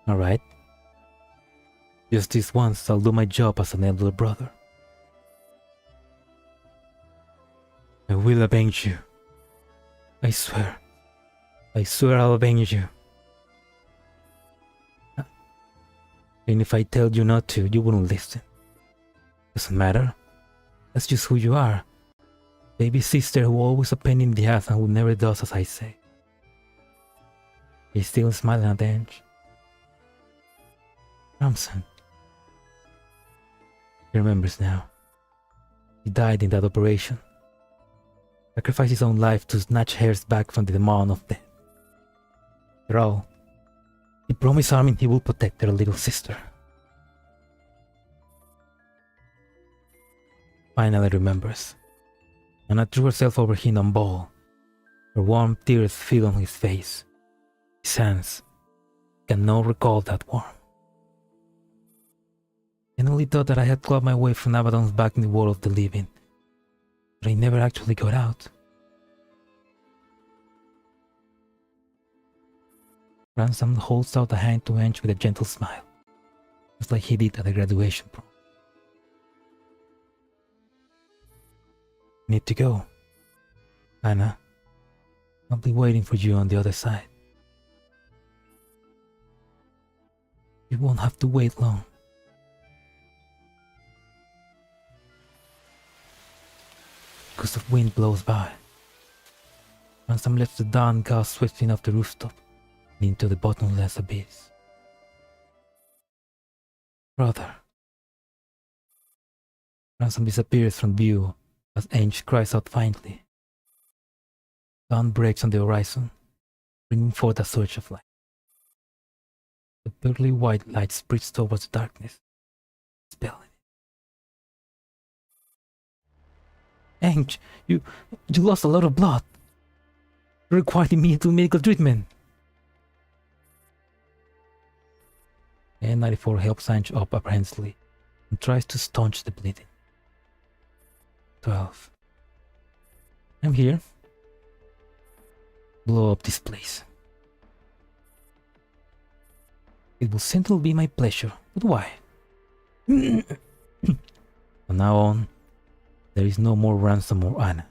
Alright. Just this once, I'll do my job as an elder brother. I will avenge you. I swear. I swear I'll avenge you. And if I tell you not to, you wouldn't listen. Doesn't matter. That's just who you are. Baby sister who always a pain in the ass and who never does as I say. He's still smiling at Ange. Ramson. He remembers now. He died in that operation. Sacrificed his own life to snatch hers back from the demon of death. After all, he promised Armin he will protect their little sister. Finally remembers. Anna threw herself over him and bawled. Her warm tears fell on his face. His hands cannot recall that warmth. I only thought that I had clawed my way from Abaddon's back in the world of the living, but I never actually got out. Ransom holds out a hand to Ange with a gentle smile, just like he did at the graduation prom. Need to go. Anna, I'll be waiting for you on the other side. You won't have to wait long. Because the wind blows by. Ransom lets the dawn gust swiftly off the rooftop and into the bottomless abyss. Brother. Ransom disappears from view as Ange cries out faintly. Dawn breaks on the horizon, bringing forth a surge of light. The pearly white light spreads towards the darkness, spelling it. Ange, you lost a lot of blood. You required immediate medical treatment. N94 helps Ange up apprehensively and tries to staunch the bleeding. 12. I'm here. Blow up this place. It will certainly be my pleasure, but why? From now on, there is no more Ransom or Anna.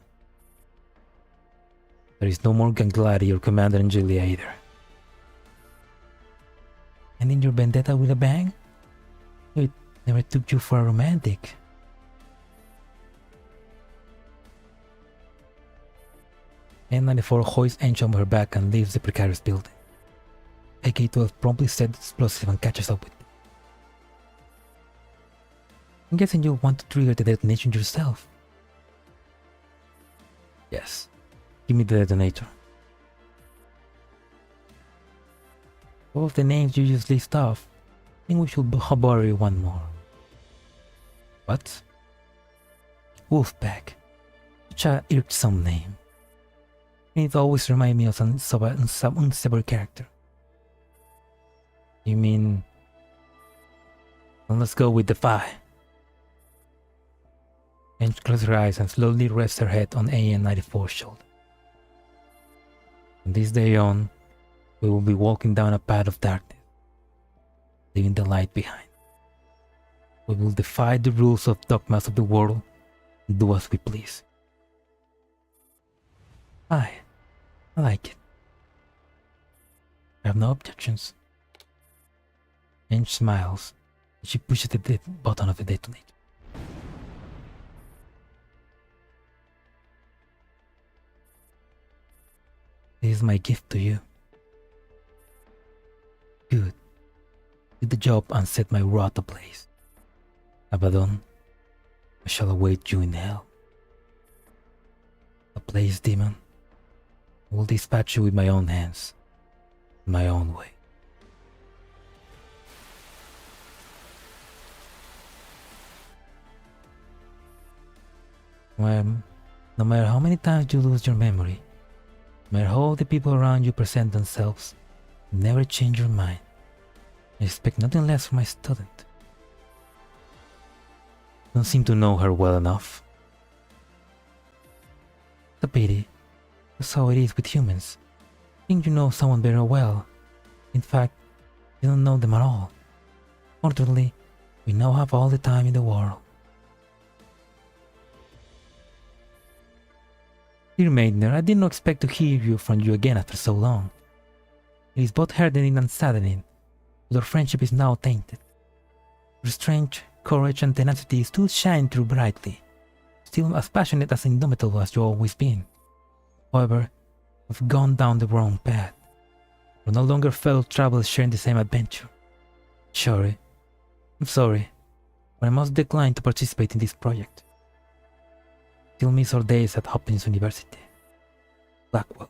There is no more Gangladi or Commander Angelia either. And in your vendetta with a bang? It never took you for a romantic. N94 hoists Ange on her back and leaves the precarious building. AK-12 promptly sets explosive and catches up with it. I'm guessing you'll want to trigger the detonation yourself. Yes, give me the detonator. All of the names you just list off, I think we should borrow one more. What? Wolfpack. Such a irksome name. And it always reminds me of some unsavory character. You mean... Well, let's go with Defy. Ange closes her eyes and slowly rests her head on AN-94's shoulder. From this day on, we will be walking down a path of darkness, leaving the light behind. We will defy the rules of dogmas of the world and do as we please. I like it. I have no objections. Ange smiles. She pushes the button of the detonator. This is my gift to you. Good. Do the job and set my wrath ablaze. Abaddon, I shall await you in hell. Ablaze, demon. I will dispatch you with my own hands, in my own way. No matter how many times you lose your memory, no matter how the people around you present themselves, never change your mind. I expect nothing less from my student. Don't seem to know her well enough. It's a pity. That's how it is with humans. Think you know someone very well. In fact, you don't know them at all. Fortunately, we now have all the time in the world. Dear Maidner, I did not expect to hear from you again after so long. It is both heartening and saddening, but our friendship is now tainted. Your strength, courage, and tenacity still shine through brightly, still as passionate as indomitable as you've always been. However, we've gone down the wrong path. We're no longer fellow travelers sharing the same adventure. I'm sorry, but I must decline to participate in this project. Still miss our days at Hopkins University. Blackwell,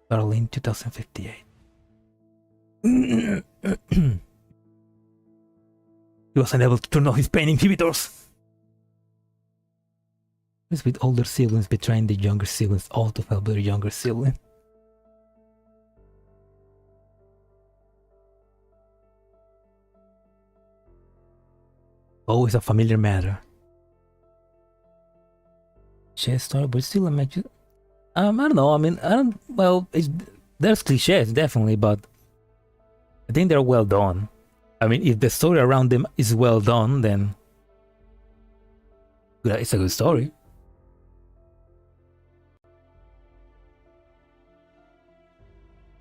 Berlin 2058. He was unable to turn off his pain inhibitors. It's with older siblings betraying the younger siblings, all to help their younger sibling. Always a familiar matter. Chess story, but still a match. I don't know. I mean, well, there's cliches definitely, but I think they're well done. I mean, if the story around them is well done, then it's a good story.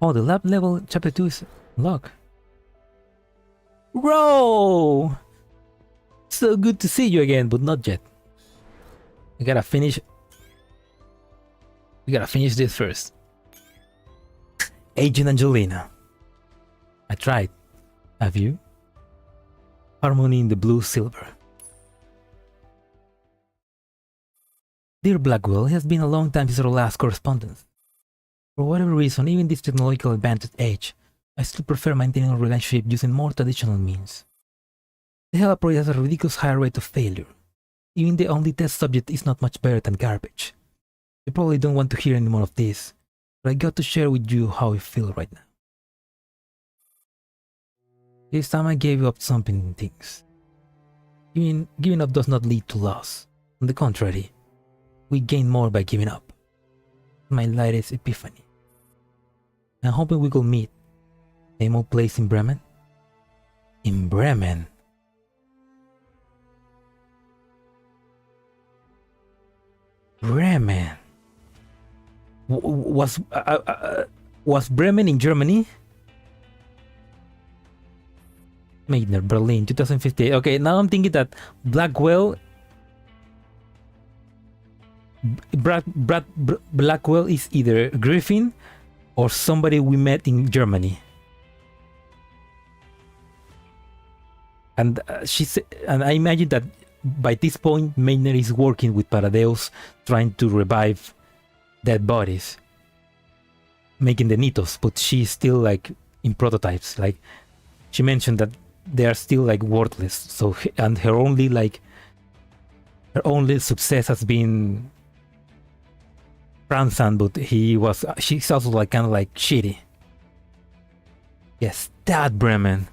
Oh, the lab level chapter 2 is unlocked. Bro! So good to see you again, but not yet. We gotta finish this first. Agent Angelina. I tried. Have you? Harmony in the blue silver. Dear Blackwell, it has been a long time since our last correspondence. For whatever reason, even this technological advanced age, I still prefer maintaining a relationship using more traditional means. The Hella project has a ridiculous high rate of failure. Even the only test subject is not much better than garbage. You probably don't want to hear any more of this, but I got to share with you how I feel right now. This time I gave up something things. Giving up does not lead to loss. On the contrary, we gain more by giving up. My latest epiphany. I'm hoping we will meet. Same old place in Bremen? In Bremen? Bremen. Was Bremen in Germany? Maidner, Berlin, 2058. Okay, now I'm thinking that Blackwell Blackwell is either Griffin or somebody we met in Germany. And and I imagine that by this point, Maynard is working with Paradeus, trying to revive dead bodies, making the Nitos, but she's still like in prototypes. Like she mentioned that they are still like worthless. So and her only success has been Fransan, but she's also like kind of like shitty. Yes, that Bremen.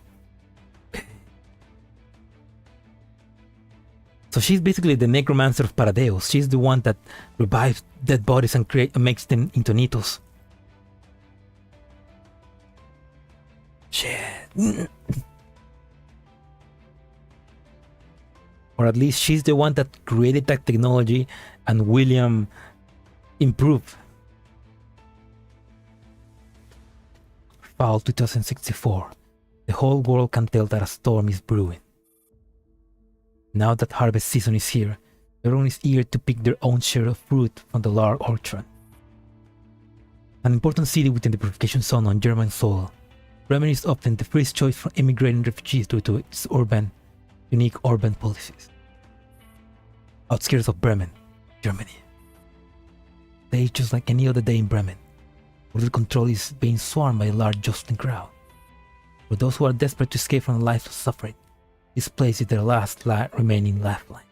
So she's basically the necromancer of Paradeus. She's the one that revives dead bodies and makes them into Nitos. Shit. Or at least she's the one that created that technology and William improved. Fall 2064. The whole world can tell that a storm is brewing. Now that harvest season is here, everyone is eager to pick their own share of fruit from the large orchard. An important city within the purification zone on German soil, Bremen is often the first choice for immigrating refugees due to its unique urban policies. Outskirts of Bremen, Germany. Day is just like any other day in Bremen. Border control is being swarmed by a large jostling crowd. For those who are desperate to escape from a life of suffering, this place is their last remaining lifeline.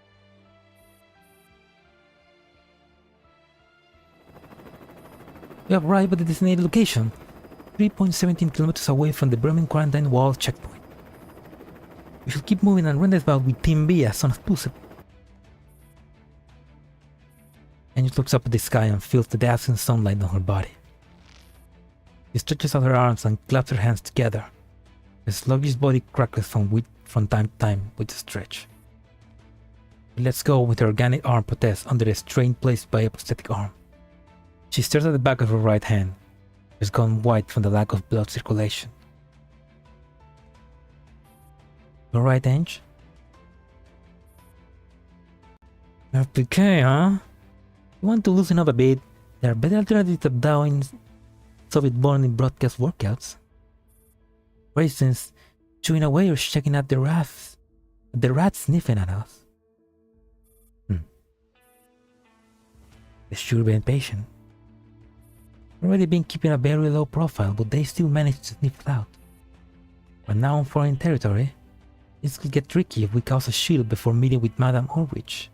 We have arrived at the designated location, 3.17 kilometers away from the Bremen quarantine wall checkpoint. We should keep moving and run this about with Team B as soon as possible. Ange looks up at the sky and feels the dazzling sunlight on her body. She stretches out her arms and claps her hands together. Her sluggish body crackles from time to time with a stretch. She lets go with her organic arm protest under the strain placed by a prosthetic arm. She stares at the back of her right hand. It's gone white from the lack of blood circulation. You alright, Ange? Okay, huh? You want to loosen up a bit? There are better alternatives to doing Soviet-born in broadcast workouts. For instance, chewing away or checking out the rats sniffing at us. They sure been patient. Already been keeping a very low profile, but they still manage to sniff it out. But now on foreign territory, this could get tricky if we cause a shield before meeting with Madame Ulrich.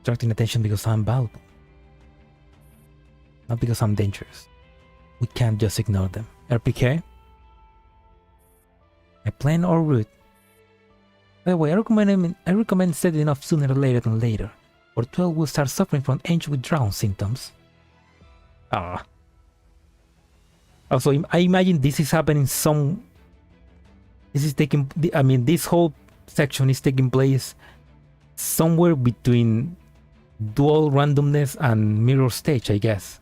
Attracting attention because I'm valuable. Not because I'm dangerous. We can't just ignore them. RPK? I plan or route. By the way, I recommend setting it up sooner later than later, or 12 will start suffering from Ange withdrawal symptoms. Also, I imagine this is happening this whole section is taking place somewhere between dual randomness and mirror stage, I guess.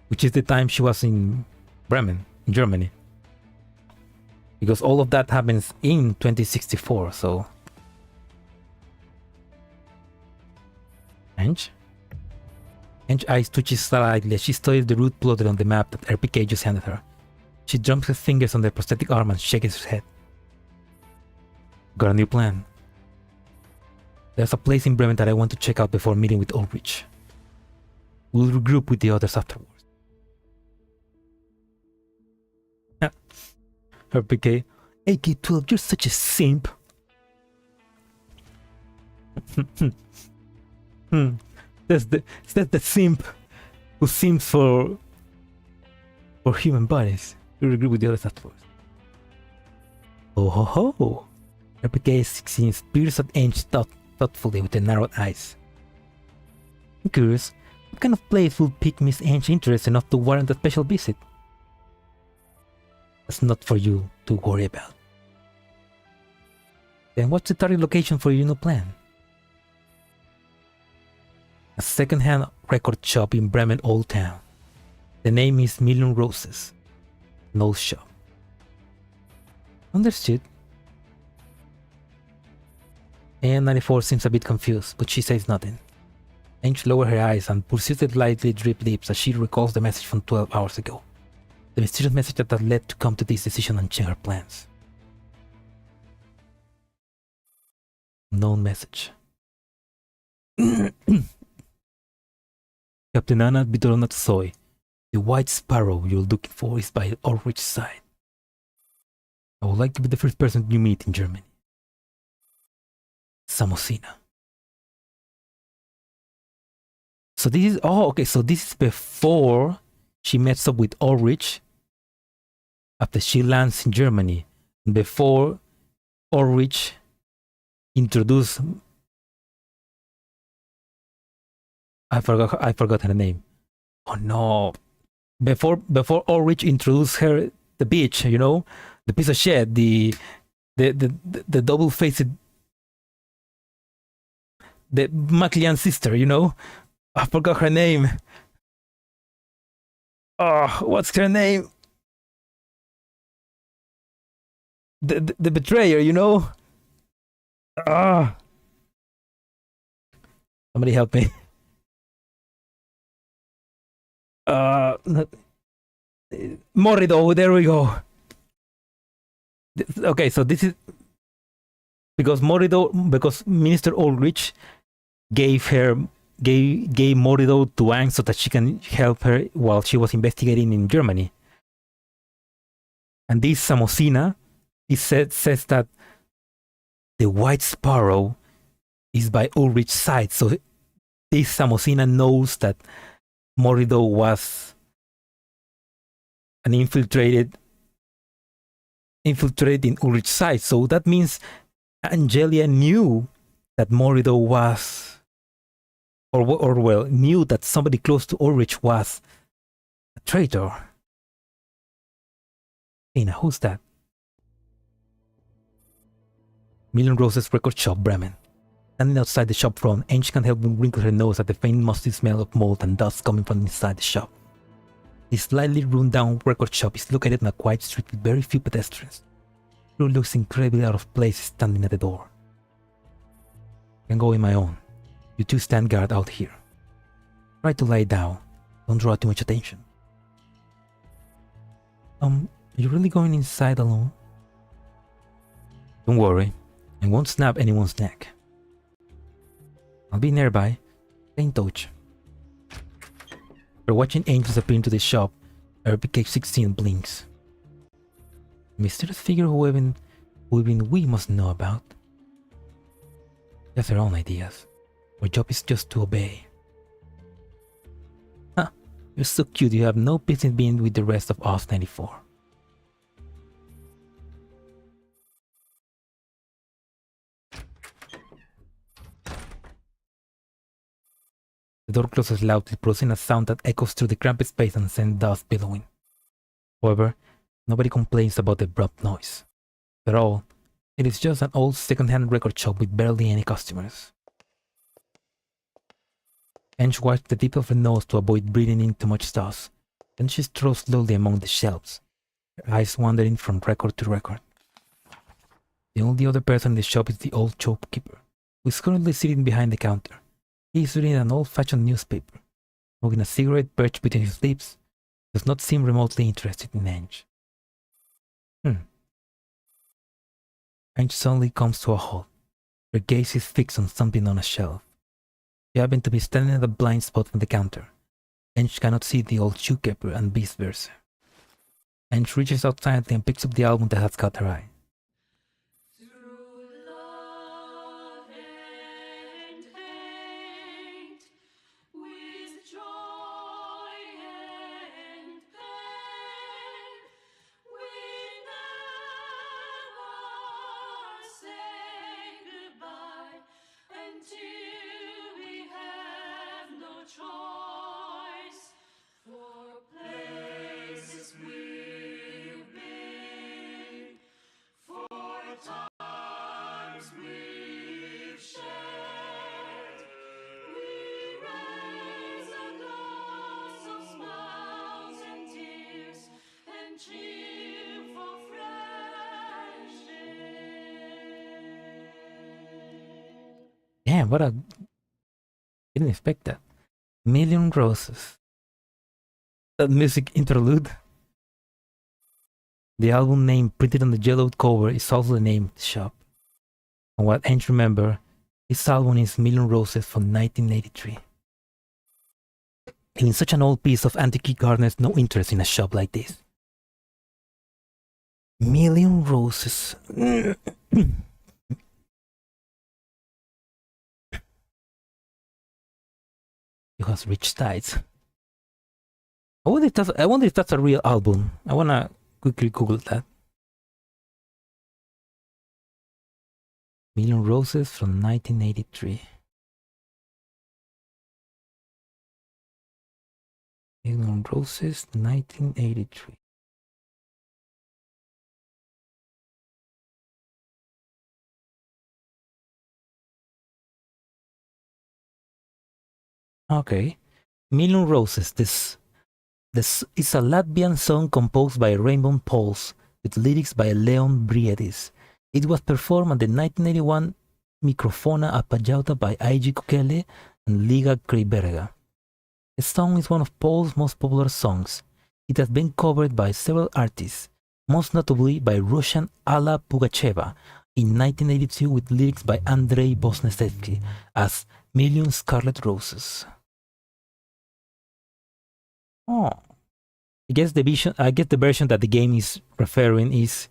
Which is the time she was in Bremen, in Germany. Because all of that happens in 2064, so... Ange eyes twitches slightly as she studies the route plotted on the map that RPK just handed her. She drums her fingers on the prosthetic arm and shakes her head. Got a new plan. There's a place in Bremen that I want to check out before meeting with Ulrich. We'll regroup with the others afterwards. RPK, AK-12, you're such a simp. That's the simp who simps for human bodies. We'll agree with the others afterwards. Oh ho ho! RPK peers at Ange thoughtfully with the narrowed eyes. I'm curious, what kind of place will pique Miss Ange's interest enough to warrant a special visit? That's not for you to worry about. Then what's the target location for your new plan? A second-hand record shop in Bremen Old Town. The name is Million Roses. No shop. Understood. N94 seems a bit confused, but she says nothing. Ange lowers her eyes and pursues the lightly dripped lips as she recalls the message from 12 hours ago. The mysterious message that had led to come to this decision and change her plans. Known message. Captain Anna Bidorona Tsoy, the white sparrow you're looking for is by Ulrich's side. I would like to be the first person you meet in Germany. Samosina. So this is, so this is before she meets up with Ulrich after she lands in Germany, before Ulrich introduced... I forgot her name. Oh no. Before Ulrich introduced her the bitch, you know, the piece of shit, the The double-faced, the Maclean sister, you know? I forgot her name. Oh, what's her name? The betrayer, you know? Ah, somebody help me. Morido, there we go. Okay, so this is because Minister Ulrich gave Morido to Ange so that she can help her while she was investigating in Germany. And this Samosina, says that the White Sparrow is by Ulrich's side. So this Samosina knows that Morido was an infiltrated in Ulrich's side. So that means Angelia knew that Morido was, or knew that somebody close to Ulrich was a traitor. Hey, now who's that? Million Roses Record Shop, Bremen. Standing outside the shop front, Ange can't help but wrinkle her nose at the faint musty smell of mold and dust coming from inside the shop. This slightly run-down record shop is located on a quiet street with very few pedestrians. It looks incredibly out of place standing at the door. I can go in my own. You two stand guard out here. Try to lie down. Don't draw too much attention. Are you really going inside alone? Don't worry. I won't snap anyone's neck. I'll be nearby. Stay in touch. After watching Ange disappear into the shop, RPK-16 blinks. Mysterious figure who even we must know about. They have their own ideas. Our job is just to obey. Huh, you're so cute, you have no business being with the rest of Oz 94. The door closes loudly, producing a sound that echoes through the cramped space and sends dust billowing. However, nobody complains about the abrupt noise. After all, it is just an old second-hand record shop with barely any customers. Ange wipes the tip of her nose to avoid breathing in too much dust. Then she strolls slowly among the shelves, her eyes wandering from record to record. The only other person in the shop is the old shopkeeper, who is currently sitting behind the counter. He is reading an old-fashioned newspaper, smoking a cigarette perched between his lips. Does not seem remotely interested in Ange. Ange suddenly comes to a halt. Her gaze is fixed on something on a shelf. She happened to be standing at a blind spot from the counter. Ange cannot see the old shoekeeper and vice versa. Ange reaches out silently and picks up the album that has caught her eye. Damn, what a... Didn't expect that. Million Roses. That music interlude. The album name printed on the yellowed cover is also the name of the shop. And what Ange remember, this album is Million Roses from 1983. And in such an old piece of antique garners no interest in a shop like this. Million Roses. It has rich tides. I wonder if that's a real album. I wanna quickly Google that. Million Roses from 1983. Million Roses, 1983. Okay. Million Roses. This is a Latvian song composed by Rainbow Pulse with lyrics by Leon Briedis. It was performed at the 1981 Microfona Appaggiata by Ig Kukele and Liga Kreiberga. The song is one of Paul's most popular songs. It has been covered by several artists, most notably by Russian Alla Pugacheva in 1982 with lyrics by Andrei Bosnesevsky as Million Scarlet Roses. Oh, I guess the version that the game is referring is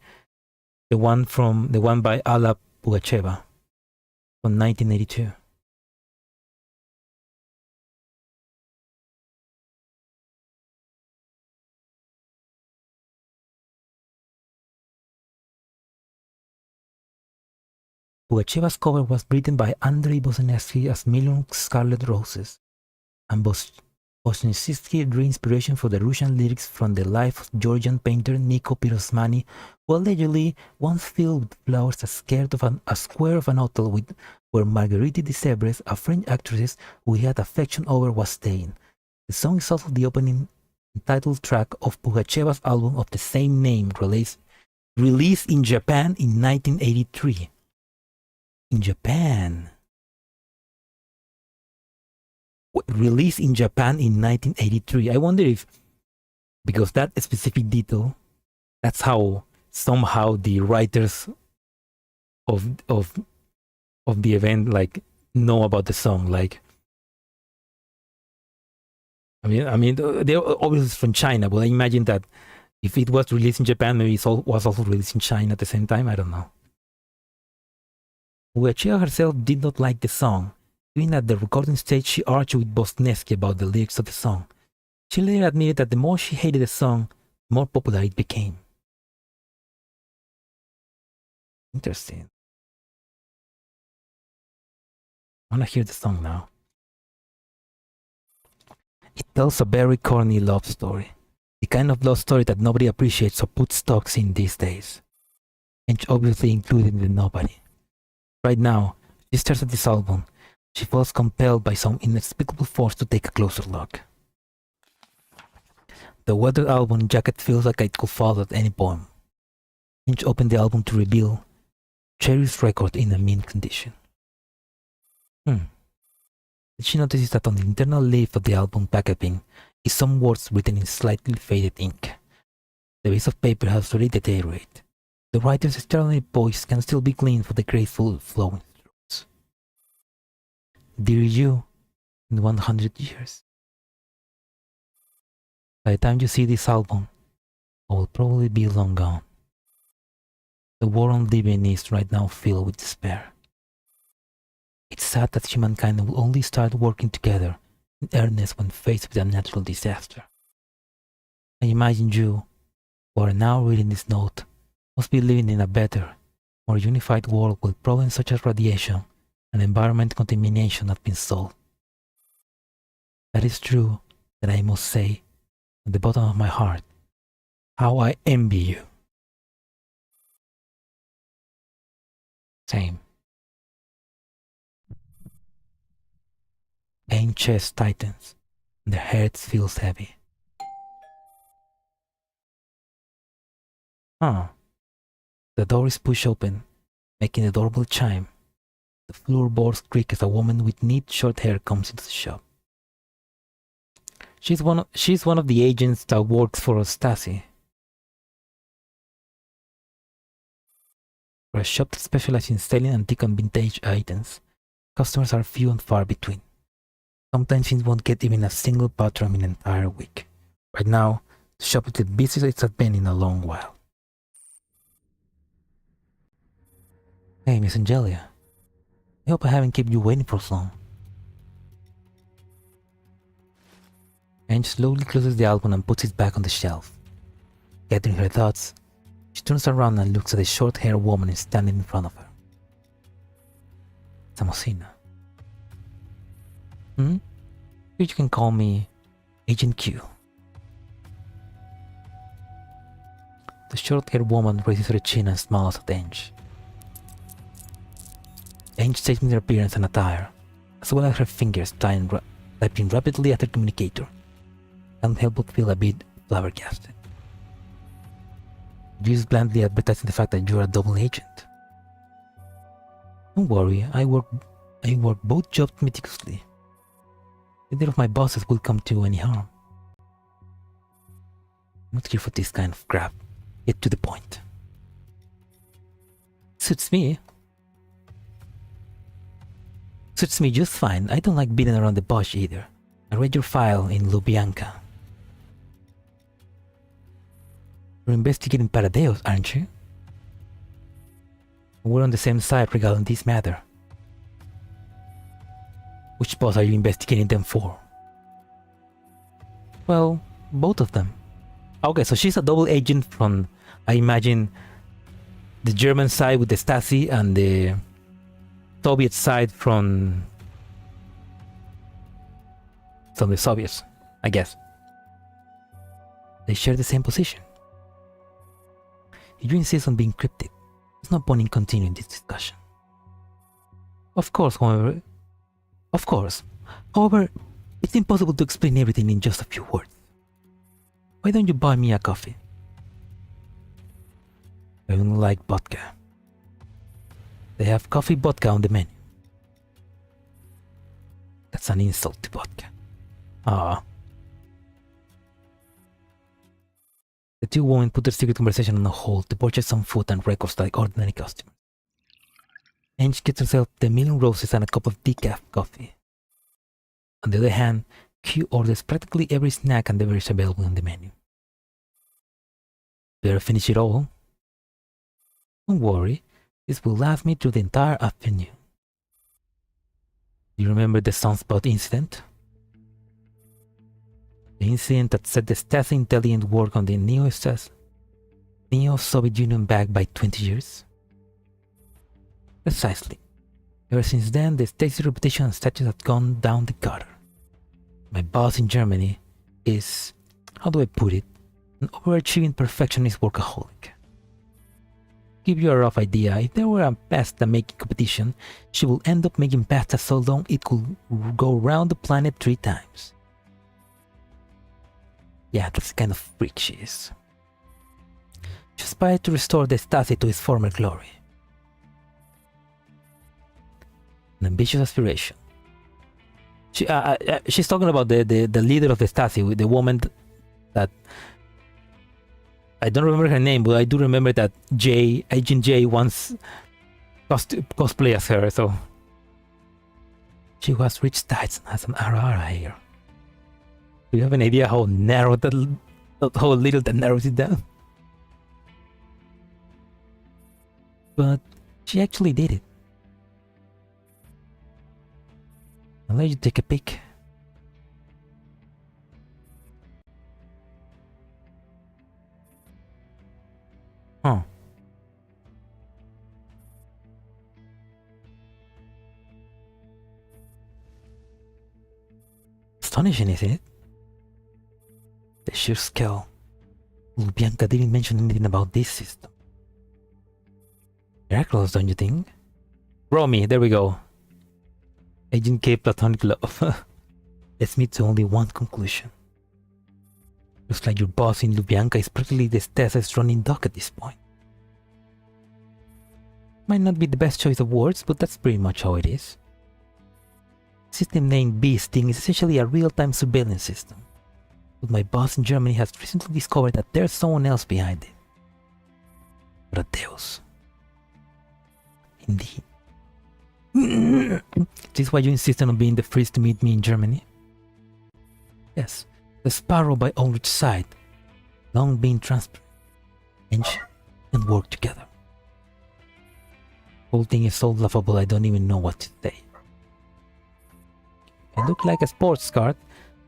the one by Alla Pugacheva from 1982. Pugacheva's cover was written by Andrei Bosnesevsky as Million Scarlet Roses, and Bosnesevsky drew inspiration for the Russian lyrics from the life of Georgian painter Niko Pirosmani, who allegedly once filled with flowers a square of an hotel where Marguerite de Sèvres, a French actress who he had affection over, was staying. The song is also the opening title track of Pugacheva's album of the same name, released in Japan in 1983. In Japan. Released in Japan in 1983. I wonder if, because that specific detail, that's how somehow the writers of the event like know about the song. Like, I mean, they're obviously from China, but I imagine that if it was released in Japan, maybe it was also released in China at the same time. I don't know. Pugacheva herself did not like the song. Even at the recording stage, she argued with Bosnesky about the lyrics of the song. She later admitted that the more she hated the song, the more popular it became. Interesting. I wanna hear the song now. It tells a very corny love story. The kind of love story that nobody appreciates or puts stocks in these days. And obviously included in the nobody. Right now, she stares at this album. She feels compelled by some inexplicable force to take a closer look. The weathered album jacket feels like it could fall at any point. Ange opened the album to reveal Cherry's record in a mint condition. Did she notice that on the internal leaf of the album packaging is some words written in slightly faded ink? The piece of paper has already deteriorated. The writer's external voice can still be gleaned for the graceful flowing strokes. Dear you, in 100 years. By the time you see this album, I will probably be long gone. The war on living is right now filled with despair. It's sad that humankind will only start working together in earnest when faced with a natural disaster. I imagine you, who are now reading this note, must be living in a better, more unified world where problems such as radiation and environment contamination have been solved. That is true, that I must say, at the bottom of my heart, how I envy you. Same. Ange's chest tightens, and the head feels heavy. The door is pushed open, making the doorbell chime. The floorboards creak as a woman with neat short hair comes into the shop. She's one of the agents that works for Stasi. For a shop that specializes in selling antique and vintage items, customers are few and far between. Sometimes it won't get even a single patron in an entire week. Right now, the shop is the busiest it's been in a long while. Hey, Miss Angelia. I hope I haven't kept you waiting for so long. Ange slowly closes the album and puts it back on the shelf. Gathering her thoughts, she turns around and looks at the short-haired woman standing in front of her. Samosina. You can call me Agent Q. The short-haired woman raises her chin and smiles at Ange. Ange takes in her appearance and attire, as well as her fingers tied typing rapidly at her communicator. Can't help but feel a bit flabbergasted. Just blandly advertising the fact that you're a double agent. Don't worry, I work both jobs meticulously. Neither of my bosses will come to any harm. I'm not here for this kind of crap. Get to the point. Suits me. Suits me just fine. I don't like beating around the bush either. I read your file in Lubyanka. You're investigating Paradeus, aren't you? We're on the same side regarding this matter. Which boss are you investigating them for? Well, both of them. Okay, so she's a double agent from, I imagine, the German side with the Stasi and the Soviet side from the Soviets, I guess. They share the same position. If you insist on being cryptic, there's no point in continuing this discussion. Of course, however, it's impossible to explain everything in just a few words. Why don't you buy me a coffee? I don't like vodka. They have coffee vodka on the menu. That's an insult to vodka. Ah. The two women put their secret conversation on hold to purchase some food and records like ordinary customers. Ange gets herself the million roses and a cup of decaf coffee. On the other hand, Q orders practically every snack and beverage available on the menu. Better finish it all. Don't worry, this will last me through the entire afternoon. Do you remember the Sunspot incident? The incident that set the Stasi intelligence work on the Neo-Soviet Union back by 20 years? Precisely. Ever since then, the Stasi reputation and status have gone down the gutter. My boss in Germany is, how do I put it, an overachieving perfectionist workaholic. Give you a rough idea, if there were a pasta making competition, she will end up making pasta so long it could go around the planet 3 times. Yeah, that's the kind of freak she is. She aspired to restore the Stasi to its former glory. An ambitious aspiration. She's talking about the leader of the Stasi, the woman that I don't remember her name, but I do remember that Agent J once cosplay as her. So she was rich tights and has an RR hair. Do you have an idea how narrow how little that narrows it down? But she actually did it. I'll let you take a peek. Huh. Astonishing, isn't it? The sheer scale. Bianca didn't mention anything about this system. Miraculous, don't you think? Romy, there we go. Agent K platonic love. Let's meet to only one conclusion. Looks like your boss in Lubyanka is practically the Stasi's running dog at this point. Might not be the best choice of words, but that's pretty much how it is. The system named Bee Sting is essentially a real-time surveillance system. But my boss in Germany has recently discovered that there's someone else behind it. Paradeus. Indeed. Is this why you insisted on being the first to meet me in Germany? Yes, the Sparrow by Ulrich's side, long been transparent, Ange, and work together. Whole thing is so laughable I don't even know what to say. I look like a sports car.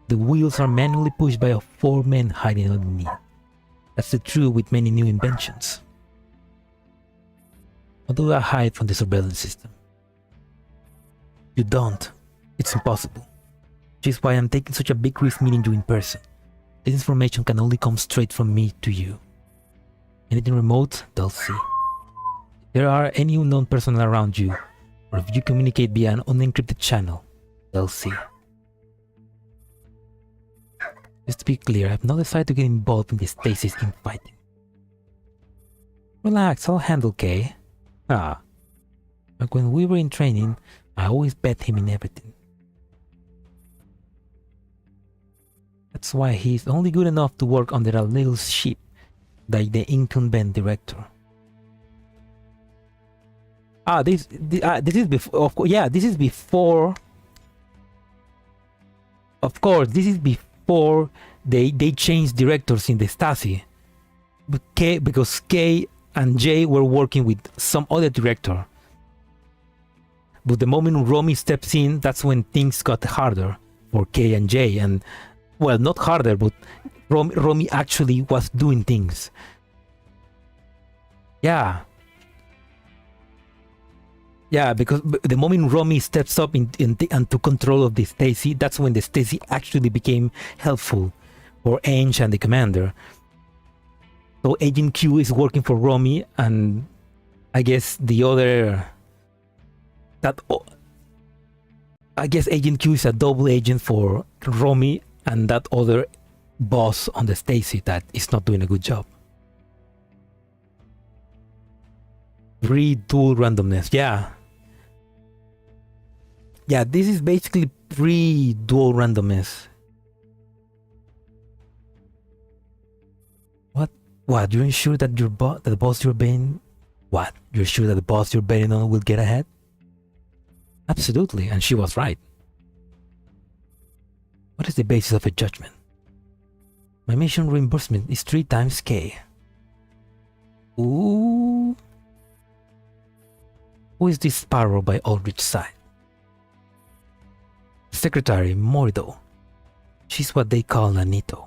The wheels are manually pushed by 4 men hiding underneath. That's the truth with many new inventions. How do I hide from the surveillance system? You don't. It's impossible. Which is why I'm taking such a big risk meeting you in person. This information can only come straight from me to you. Anything remote, they'll see. If there are any unknown personnel around you, or if you communicate via an unencrypted channel, they'll see. Just to be clear, I have no desire to get involved in the stasis infighting. Relax, I'll handle Kay. Ah. But when we were in training, I always bet him in everything. That's why he's only good enough to work under a little ship, like the incumbent director. This is before. Of course, yeah, this is before. Of course, this is before they changed directors in the Stasi. Because K and J were working with some other director. But the moment Romy steps in, that's when things got harder for K and J. And well, not harder, but Romy actually was doing things. Yeah. Yeah, because the moment Romy steps up into control of the Stasi, that's when the Stasi actually became helpful for Ange and the commander. So Agent Q is working for Romy, and I guess the other... I guess Agent Q is a double agent for Romy and that other boss on the Stasi that is not doing a good job. Pre-dual randomness, yeah. Yeah, this is basically pre-dual randomness. What? You're sure that the boss you're betting... What? You're sure that the boss you're betting on will get ahead? Absolutely, and she was right. What is the basis of a judgment? My mission reimbursement is 3 times K. Ooh. Who is this sparrow by Aldrich's side? Secretary Morido. She's what they call Nanito.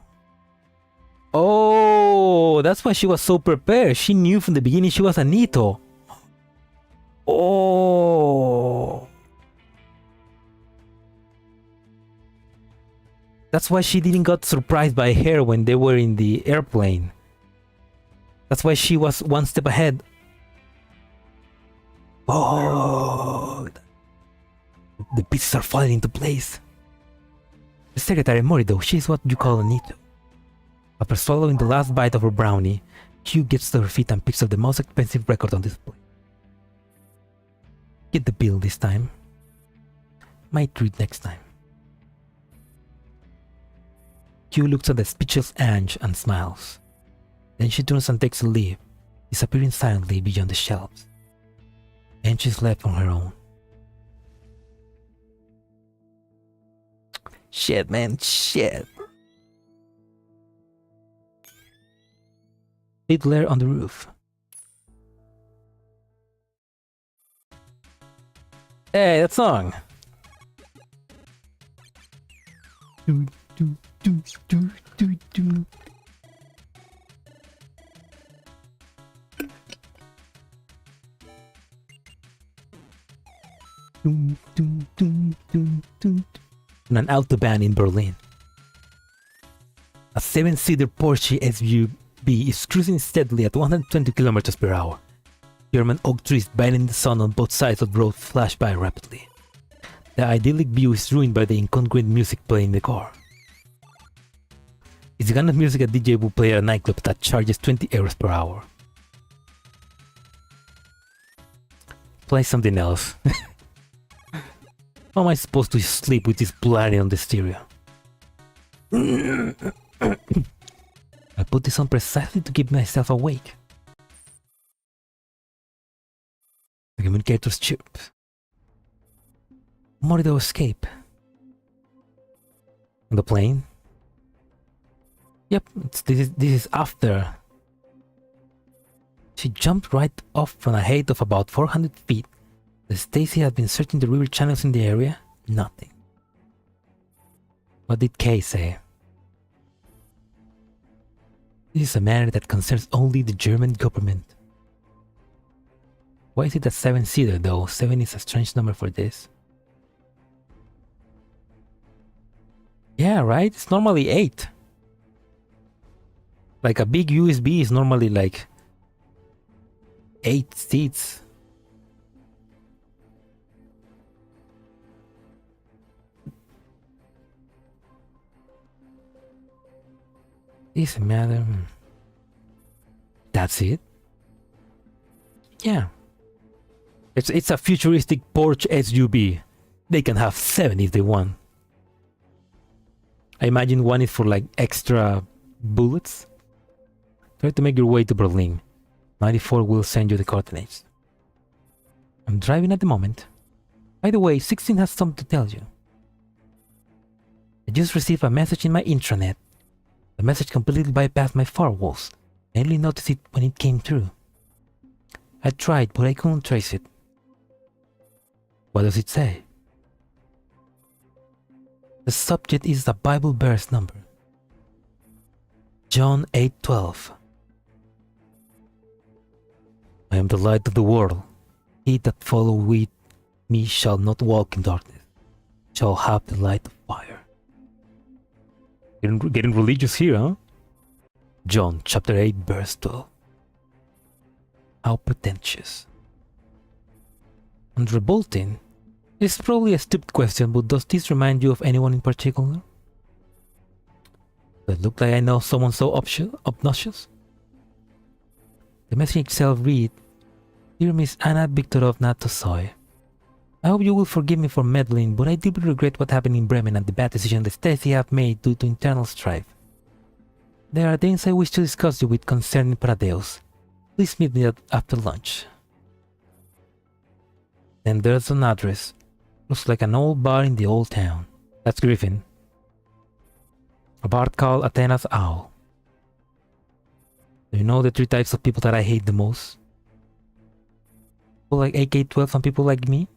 Oh, that's why she was so prepared. She knew from the beginning she was a Nito. Oh. That's why she didn't get surprised by her when they were in the airplane. That's why she was one step ahead. Oh. The pieces are falling into place. The Secretary Morido, she's what you call a Nito. After swallowing the last bite of her brownie, Q gets to her feet and picks up the most expensive record on display. Get the bill this time. Might treat next time. Q looks at the speechless Ange and smiles. Then she turns and takes a leave, disappearing silently beyond the shelves. Ange is left on her own. Shit, man, shit. Fiddler on the roof. Hey, that song. Do, do, do, do, do, do. Doom, doom, doom, doom, doom. On an autobahn in Berlin. A 7-seater Porsche SUV is cruising steadily at 120 kilometers per hour. German oak trees biting the sun on both sides of the road flash by rapidly. The idyllic view is ruined by the incongruent music playing in the car. It's the kind of music a DJ will play at a nightclub that charges 20 euros per hour. Play something else. How am I supposed to sleep with this blaring on the stereo? I put this on precisely to keep myself awake. The communicator's chirp. Morido escape. On the plane? Yep, this is after. She jumped right off from a height of about 400 feet. The Stasi had been searching the river channels in the area. Nothing. What did Kay say? This is a matter that concerns only the German government. Why is it a 7-seater though? 7 is a strange number for this. Yeah, right? It's normally 8. Like a big USB is normally like 8 seats. Is a matter. That's it? Yeah. It's a futuristic Porsche SUV. They can have 7 if they want. I imagine one is for like extra bullets. Try to make your way to Berlin. 94 will send you the coordinates. I'm driving at the moment. By the way, 16 has something to tell you. I just received a message in my intranet. The message completely bypassed my firewalls. I only noticed it when it came through. I tried, but I couldn't trace it. What does it say? The subject is the Bible verse number. John 8:12. I am the light of the world. He that followeth with me shall not walk in darkness, shall have the light of fire. Getting religious here, huh? John chapter 8 verse 12. How pretentious. And revolting. It's probably a stupid question, but does this remind you of anyone in particular? Does it look like I know someone so obnoxious? The message itself read, Dear Miss Anna Viktorovna Tosoy, I hope you will forgive me for meddling, but I deeply regret what happened in Bremen and the bad decision that Stacy have made due to internal strife. There are things I wish to discuss you with concerning Paradeus. Please meet me after lunch. Then there's an address. Looks like an old bar in the old town. That's Griffin. A bar called Athena's Owl. Do you know the 3 types of people that I hate the most? People like AK-12 and people like me?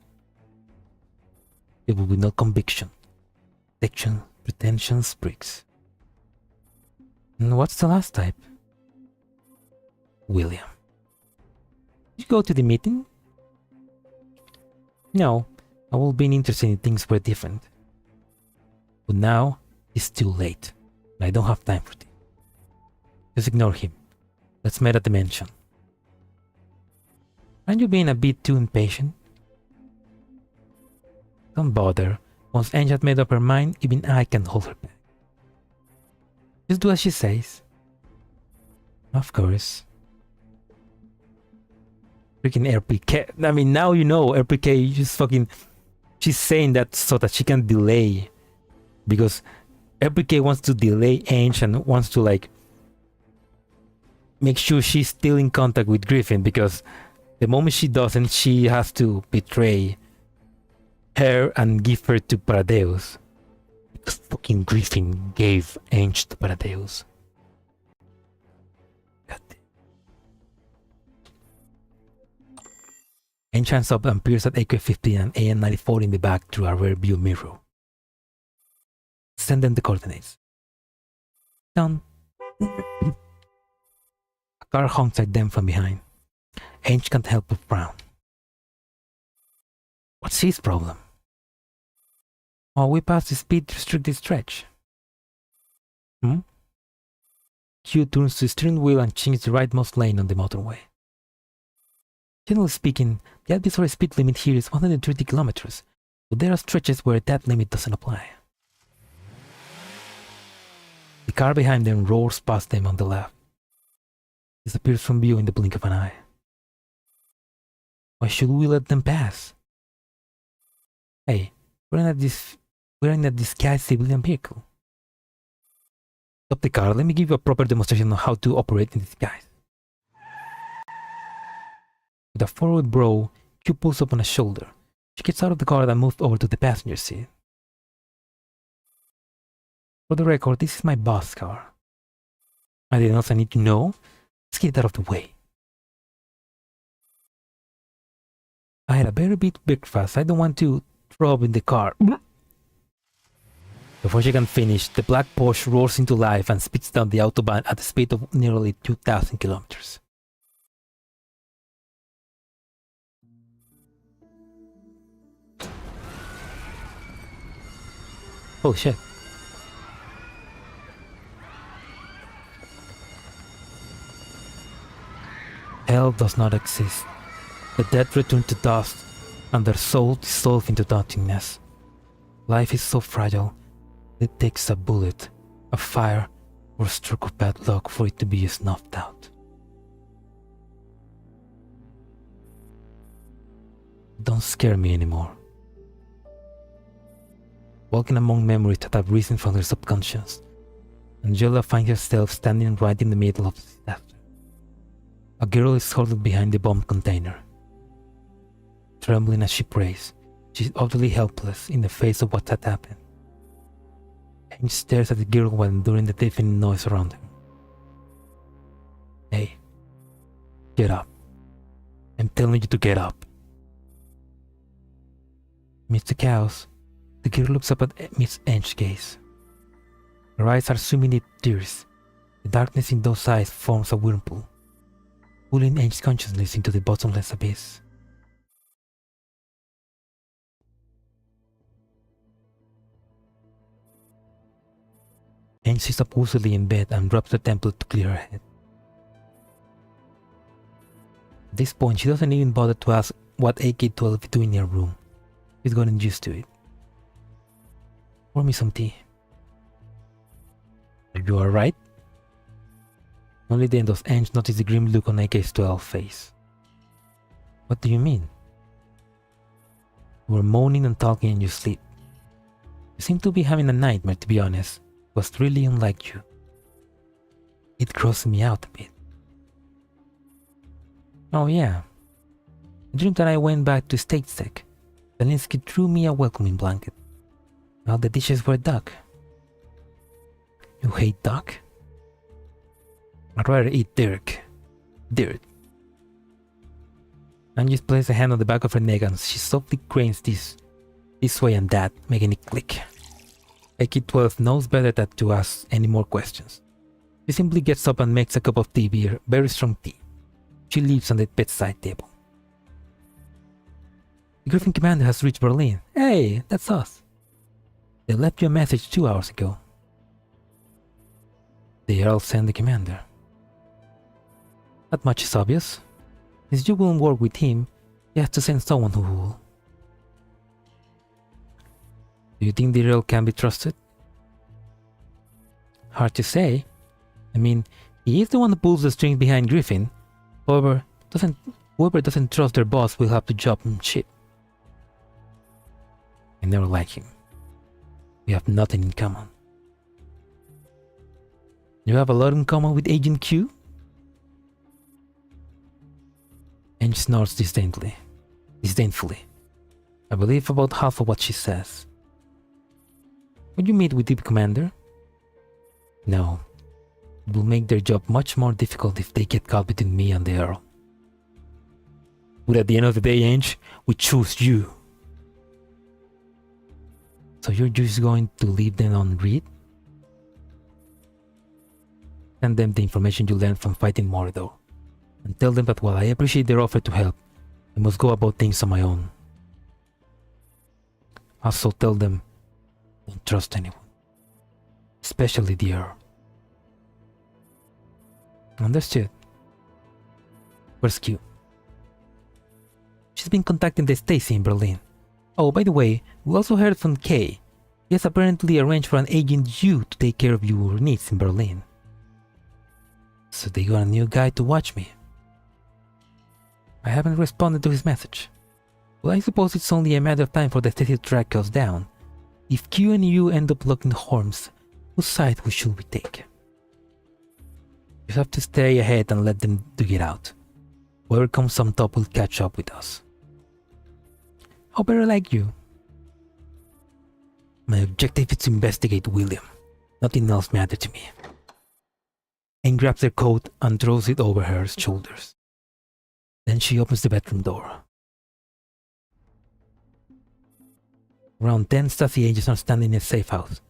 People with no conviction, protection, pretensions, pricks. And what's the last type? William. Did you go to the meeting? No, I would have been interested in things were different. But now, it's too late, and I don't have time for it. Just ignore him. Let's meet at the mansion. Aren't you being a bit too impatient? Don't bother. Once Ange has made up her mind, even I can hold her back. Just do as she says. Of course. Freaking RPK. I mean, now you know RPK just fucking... She's saying that so that she can delay. Because RPK wants to delay Ange and wants to like... make sure she's still in contact with Griffin, because the moment she doesn't, she has to betray her and give her to Paradeus. Because fucking Griffin gave Ange to Paradeus. God damn. Ange hands up and appears at AK-15 and AN-94 in the back through a rear view mirror. Send them the coordinates. Done. A car honks at them from behind. Ange can't help but frown. What's his problem? Oh, we passed the speed restricted stretch. Q turns to the steering wheel and changes the rightmost lane on the motorway. Generally speaking, the advisory speed limit here is 130 kilometers, but there are stretches where that limit doesn't apply. The car behind them roars past them on the left. Disappears from view in the blink of an eye. Why should we let them pass? Hey, we're in a disguised civilian vehicle. Stop the car, let me give you a proper demonstration of how to operate in disguise. With a forward brow, Q pulls up on a shoulder. She gets out of the car and moves over to the passenger seat. For the record, this is my boss car. Anything else I need to know? Let's get out of the way. I had a very big breakfast. I don't want to throw up in the car. Before she can finish, the black Porsche roars into life and speeds down the autobahn at a speed of nearly 2,000 kilometers. Oh shit. Hell does not exist. The dead return to dust, and their souls dissolve into nothingness. Life is so fragile. It takes a bullet, a fire, or a stroke of bad luck for it to be snuffed out. Don't scare me anymore. Walking among memories that have risen from her subconscious, Angela finds herself standing right in the middle of the disaster. A girl is huddled behind the bomb container. Trembling as she prays, she's utterly helpless in the face of what had happened. Ange stares at the girl while enduring the deafening noise around her. Hey, get up. I'm telling you to get up. Amidst the chaos, the girl looks up at Miss Ange's gaze. Her eyes are swimming in tears. The darkness in those eyes forms a whirlpool, pulling Ange's consciousness into the bottomless abyss. Ange sits up woozily in bed and rubs her temple to clear her head. At this point, she doesn't even bother to ask what AK-12 is doing in her room. She's gotten used to it. Pour me some tea. Are you alright? Only then does Ange notice the grim look on AK-12's face. What do you mean? You were moaning and talking in your sleep. You seem to be having a nightmare, to be honest. It was really unlike you. It grossed me out a bit. Oh yeah. I dreamed that I went back to State Sec. Zelensky threw me a welcoming blanket. All the dishes were duck. You hate duck? I'd rather eat dirt. Angie places a hand on the back of her neck and she softly cranes this way and that, making it click. AK-12 knows better than to ask any more questions. She simply gets up and makes a cup of tea, very strong tea. She leaves on the bedside table. The Griffin commander has reached Berlin. Hey, that's us. They left you a message 2 hours ago. They all send the commander. Not much is obvious. Since you won't work with him, he has to send someone who will. Do you think the Earl can be trusted? Hard to say. I mean, he is the one who pulls the strings behind Griffin. However, whoever doesn't trust their boss will have to jump ship. I never liked him. We have nothing in common. You have a lot in common with Agent Q? Ange snorts disdainfully. I believe about half of what she says. Would you meet with the commander? No. It will make their job much more difficult if they get caught between me and the Earl. But at the end of the day, Ange, we choose you. So you're just going to leave them on read? Send them the information you learned from fighting Mordor, and tell them that while I appreciate their offer to help, I must go about things on my own. Also tell them, don't trust anyone, especially the Earl. Understood. Where's Q? She's been contacting the Stacy in Berlin. Oh, by the way, we also heard from Kay. He has apparently arranged for an Agent U to take care of your needs in Berlin. So they got a new guy to watch me. I haven't responded to his message. Well, I suppose it's only a matter of time for the Stacy to track us down. If Q and U end up locking horns, whose side should we take? You have to stay ahead and let them dig it out. Whoever comes on top will catch up with us. How better like you? My objective is to investigate William. Nothing else matters to me. And grabs her coat and throws it over her shoulders. Then she opens the bedroom door. Around 10 Stasi agents are standing in a safe house,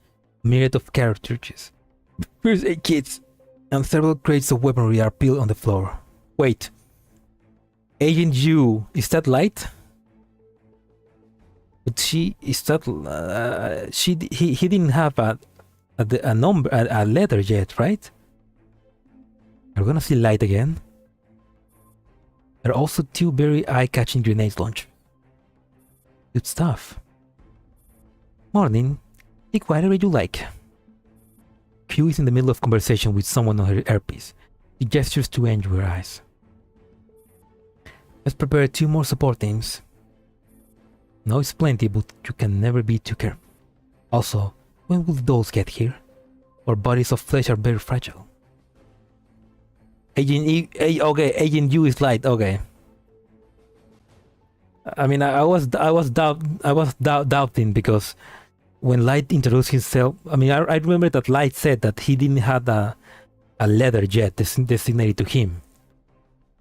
a myriad of cartridges, first aid kits, and several crates of weaponry are piled on the floor. Wait. Agent U, is that light? But he didn't have a letter yet, right? Are we gonna see light again? There are also 2 very eye-catching grenade launchers. Good stuff. Morning. Take whatever you like. Q is in the middle of conversation with someone on her earpiece. She gestures to Ange with her eyes. Let's prepare 2 more support teams. Noise plenty, but you can never be too careful. Also, when will those get here? Our bodies of flesh are very fragile. Agent E, okay, Agent U is light, okay. I mean, I was doubting because when Light introduced himself, I mean, I remember that Light said that he didn't have a leather jet designated to him,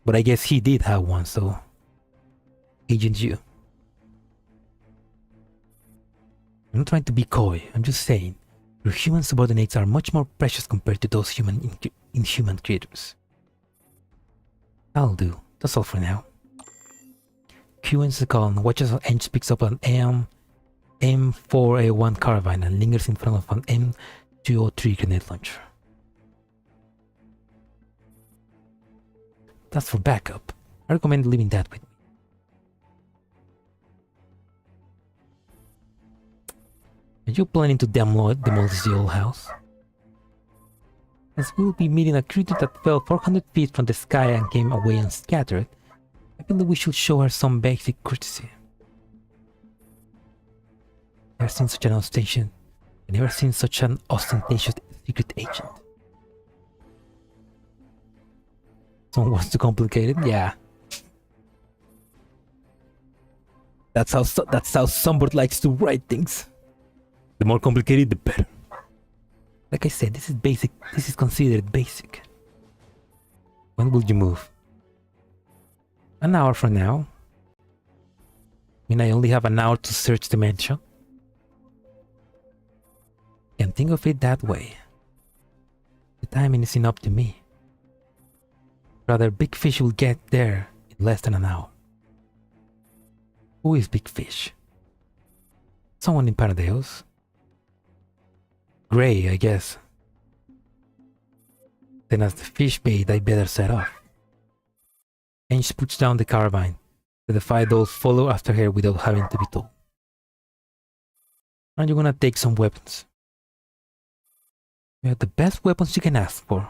but I guess he did have one. So, Agent U. I'm not trying to be coy. I'm just saying, your human subordinates are much more precious compared to those inhuman creatures. I'll do. That's all for now. Q ends the call and watches as Ange picks up an M4A1 carbine and lingers in front of an M203 grenade launcher. That's for backup. I recommend leaving that with me. Are you planning to demolish the old house? As we'll be meeting a creature that fell 400 feet from the sky and came away unscattered, I believe we should show her some basic courtesy. I've never seen such an ostentatious. I've never seen such an ostentatious secret agent. Someone wants to complicate it? Yeah. That's how Sunborn likes to write things. The more complicated, the better. Like I said, this is basic. This is considered basic. When will you move? An hour from now. I mean, I only have an hour to search the mansion. Can't think of it that way. The timing isn't up to me. Rather, Big Fish will get there in less than an hour. Who is Big Fish? Someone in Paradeus. Gray, I guess. Then as the fish bait, I better set off. Ange puts down the carbine. The 5 dolls follow after her without having to be told. And you're gonna take some weapons. We have the best weapons you can ask for.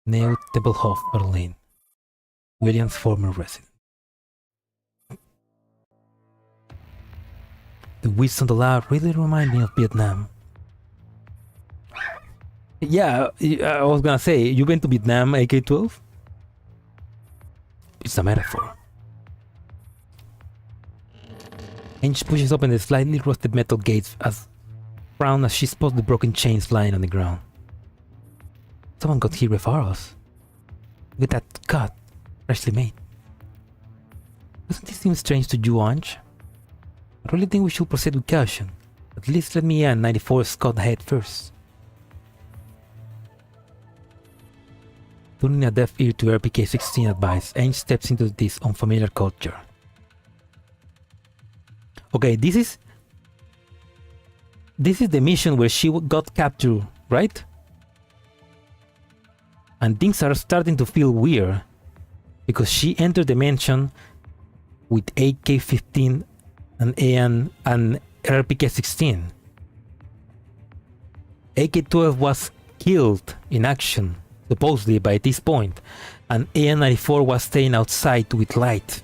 Neo Templehof Berlin. William's former residence. The wheats on the lot really remind me of Vietnam. Yeah, I was gonna say, you went to Vietnam, AK-12? It's a metaphor. Ange pushes open the slightly rusted metal gates as frown as she spots the broken chains lying on the ground. Someone got here before us. With that cut, freshly made. Doesn't this seem strange to you, Ange? I really think we should proceed with caution. At least let me and 94 scout ahead first. Turning a deaf ear to RPK-16 advice, Ange steps into this unfamiliar culture. Okay, this is the mission where she got captured, right? And things are starting to feel weird because she entered the mansion with AK-15 and RPK-16. AK-12 was killed in action, supposedly by this point, and AN-94 was staying outside with Light.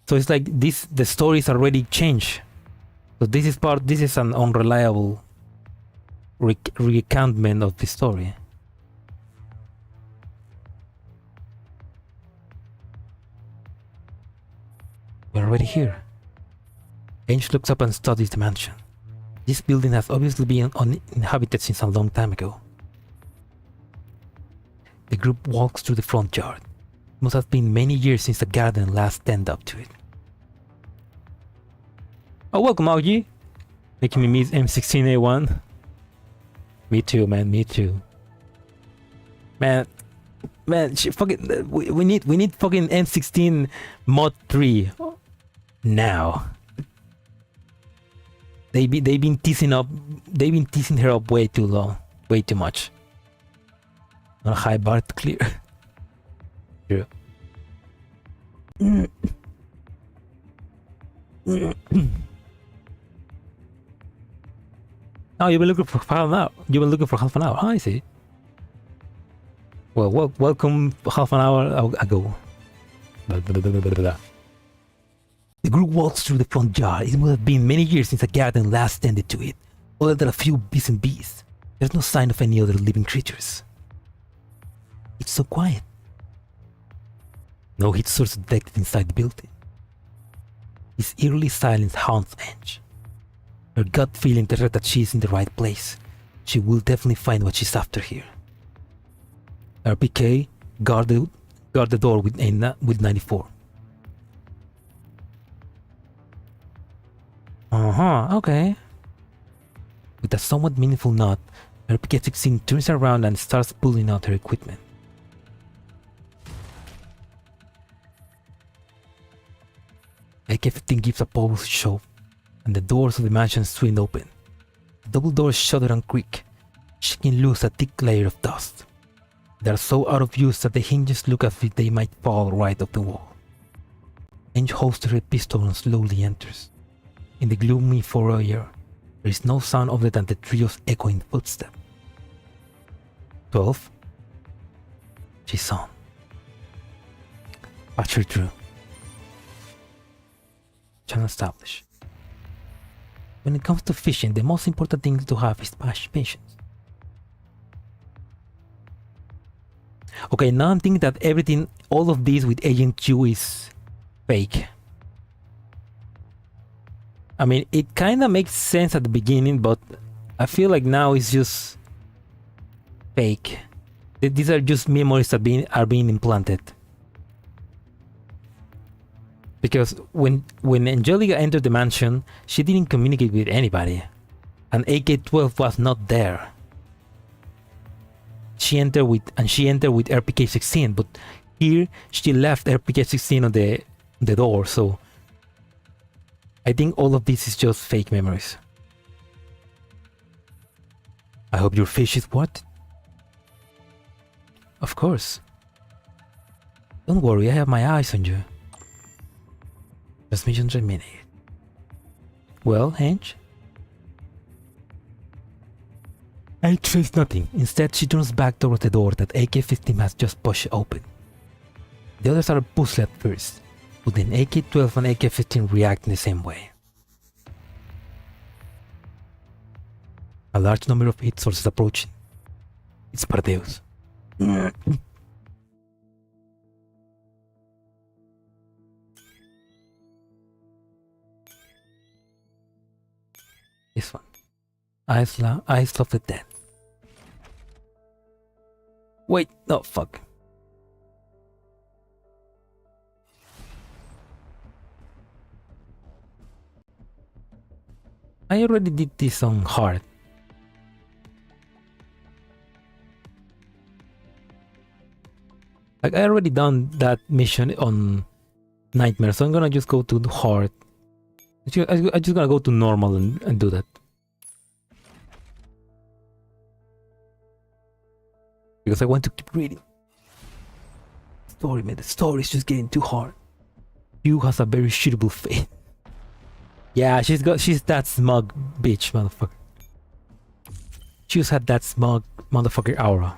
So it's like this, the story's already changed. So this is an unreliable recountment of the story. We're already here. Ange looks up and studies the mansion. This building has obviously been uninhabited since a long time ago. The group walks through the front yard. It must have been many years since the garden last tended up to it. Oh, welcome, Augie! Making me miss M16A1. Me too, man, me too. Man, fucking, we need fucking M16 mod 3 now. They've been teasing her up way too long, way too much. Not a high bar to clear. True. Oh, you've been looking for half an hour. You've been looking for half an hour. I see. Well, welcome half an hour ago. Blah, blah, blah, blah, blah, blah. The group walks through the front yard. It must have been many years since a garden last tended to it. Other than a few decent bees, there's no sign of any other living creatures. It's so quiet. No heat source detected inside the building. This eerily silence haunts Ange. Her gut feeling tells her that she's in the right place. She will definitely find what she's after here. RPK, guard the door with 94. Okay. With a somewhat meaningful nod, RPK 16 turns around and starts pulling out her equipment. AK-15 gives a powerful shove, and the doors of the mansion swing open. The double doors shudder and creak, shaking loose a thick layer of dust. They are so out of use that the hinges look as if they might fall right off the wall. Ange holsters her pistol and slowly enters. In the gloomy foyer, there is no sound other than the trio's echoing footsteps. 12. She's on. Patch her through. Channel established. When it comes to fishing, the most important thing to have is patience. Okay, now I'm thinking that all of this with Agent Q is fake. I mean, it kinda makes sense at the beginning, but I feel like now it's just fake. These are just memories that are being implanted. Because when Angelica entered the mansion, she didn't communicate with anybody, and AK-12 was not there. She entered with RPK-16, but here she left RPK-16 on the door. So I think all of this is just fake memories. I hope your fish is what? Of course. Don't worry, I have my eyes on you. Transmission terminated. Well, Ange? Ange says nothing. Instead, she turns back towards the door that AK-15 has just pushed open. The others are puzzled at first, but then AK-12 and AK-15 react in the same way. A large number of hit sources approaching. It's Paradeus. This one. Eyes of the Dead. Wait, no, fuck. I already did this on hard. Like, I already done that mission on Nightmare, so I'm gonna just go to the hard. I'm just gonna go to normal and do that. Because I want to keep reading. Story, man, the story is just getting too hard. Yu has a very shootable face. Yeah, she's that smug bitch, motherfucker. She just had that smug motherfucker aura.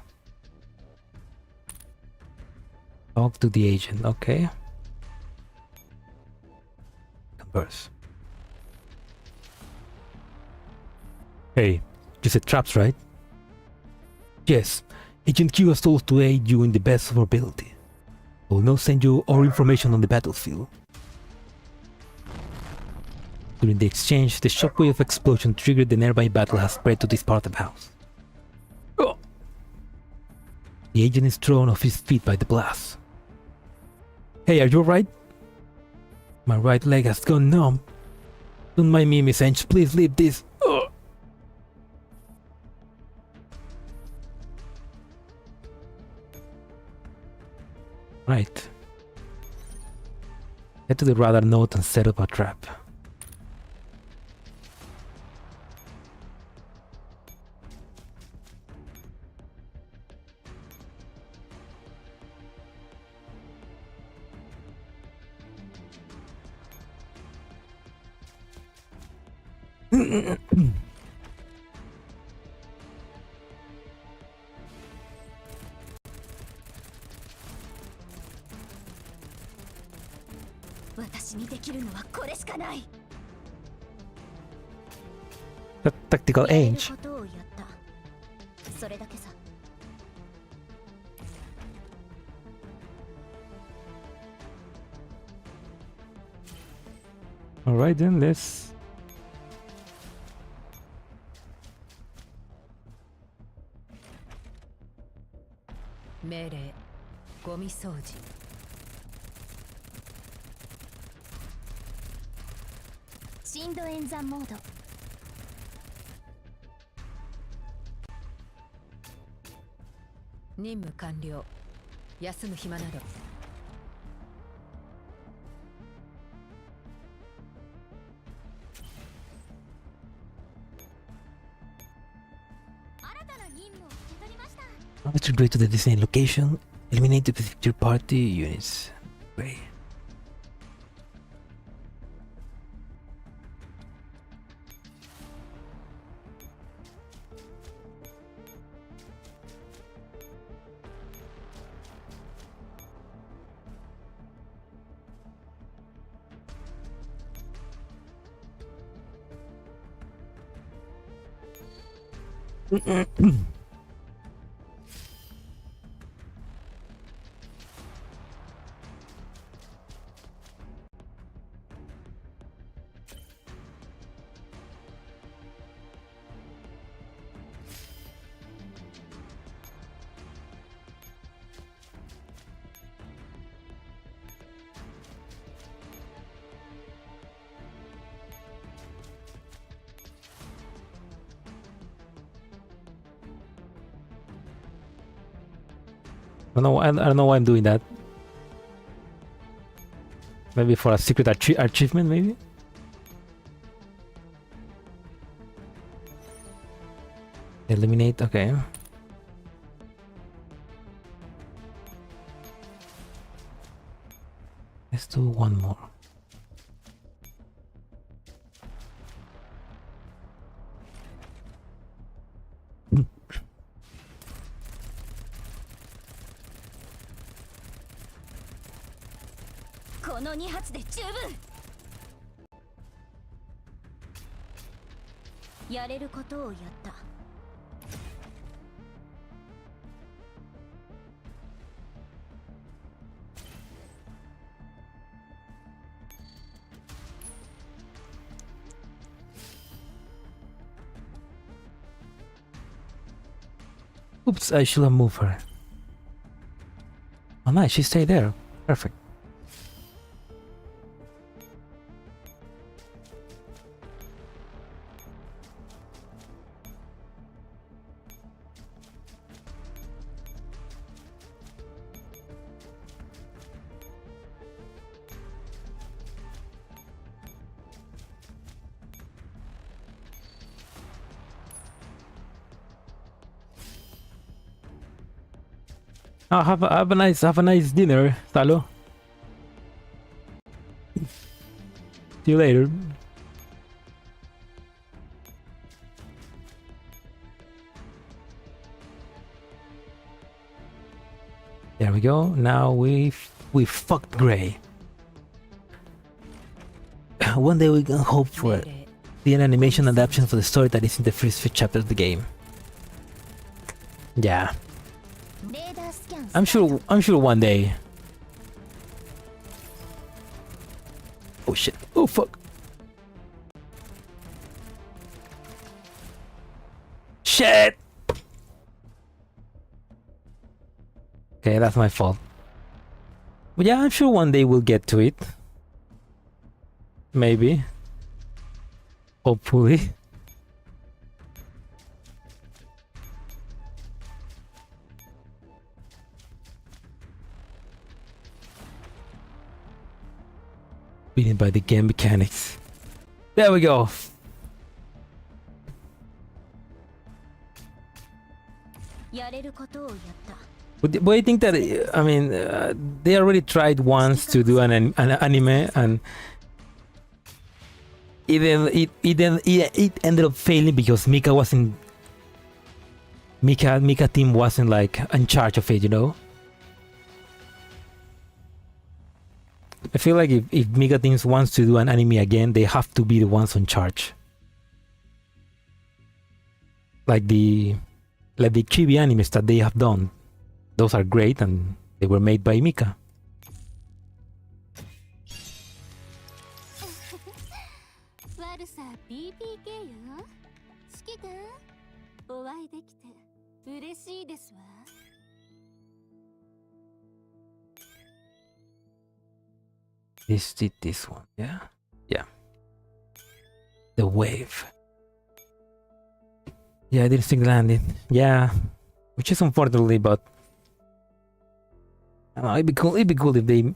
Talk to the agent, okay. Converse. Hey, you said traps, right? Yes. Agent Q has told us to aid you in the best of our ability. We'll now send you all information on the battlefield. During the exchange, the shockwave of explosion triggered the nearby battle has spread to this part of the house. Oh. The agent is thrown off his feet by the blast. Hey, are you alright? My right leg has gone numb. Don't mind me, Miss Ange, please leave this. Oh. Right. Head to the radar node and set up a trap. 私にできるのはこれしかない。 Tactical やれる Ange. ことをやった。それだけさ。 Alright then, let's... 命令、ゴミ掃除。深度演算モード。任務完了。休む暇など。新たな任務を受け取りました。 Upgrade to the designated location. Eliminate the third party units. Great. I don't know why I'm doing that. Maybe for a secret achievement, maybe? Eliminate, okay. Let's do one more. No 2発で十分。やれることをやった。Oops, I should have moved her. Oh nice, she stayed there. Perfect. Oh, have a nice dinner, Talo. See you later. There we go. Now we fucked Gray. One day we can hope for the animation adaptation for the story that is in the first few chapters of the game. Yeah. I'm sure one day. Oh shit. Oh fuck. Shit. Okay, that's my fault. But yeah, I'm sure one day we'll get to it. Maybe. Hopefully. Beaten by the game mechanics. There we go. But I think that I mean they already tried once to do an anime, and it ended up failing because Mika team wasn't like in charge of it, you know. I feel like if Mega Teams wants to do an anime again, they have to be the ones in charge. Like the chibi animes that they have done. Those are great and they were made by Mika. 悪さ BPK よ。指揮官、お会いできて嬉しいですわ。This one, yeah? Yeah. The wave. Yeah, I didn't think landed. Yeah. Which is unfortunately, but I don't know, it'd be cool if they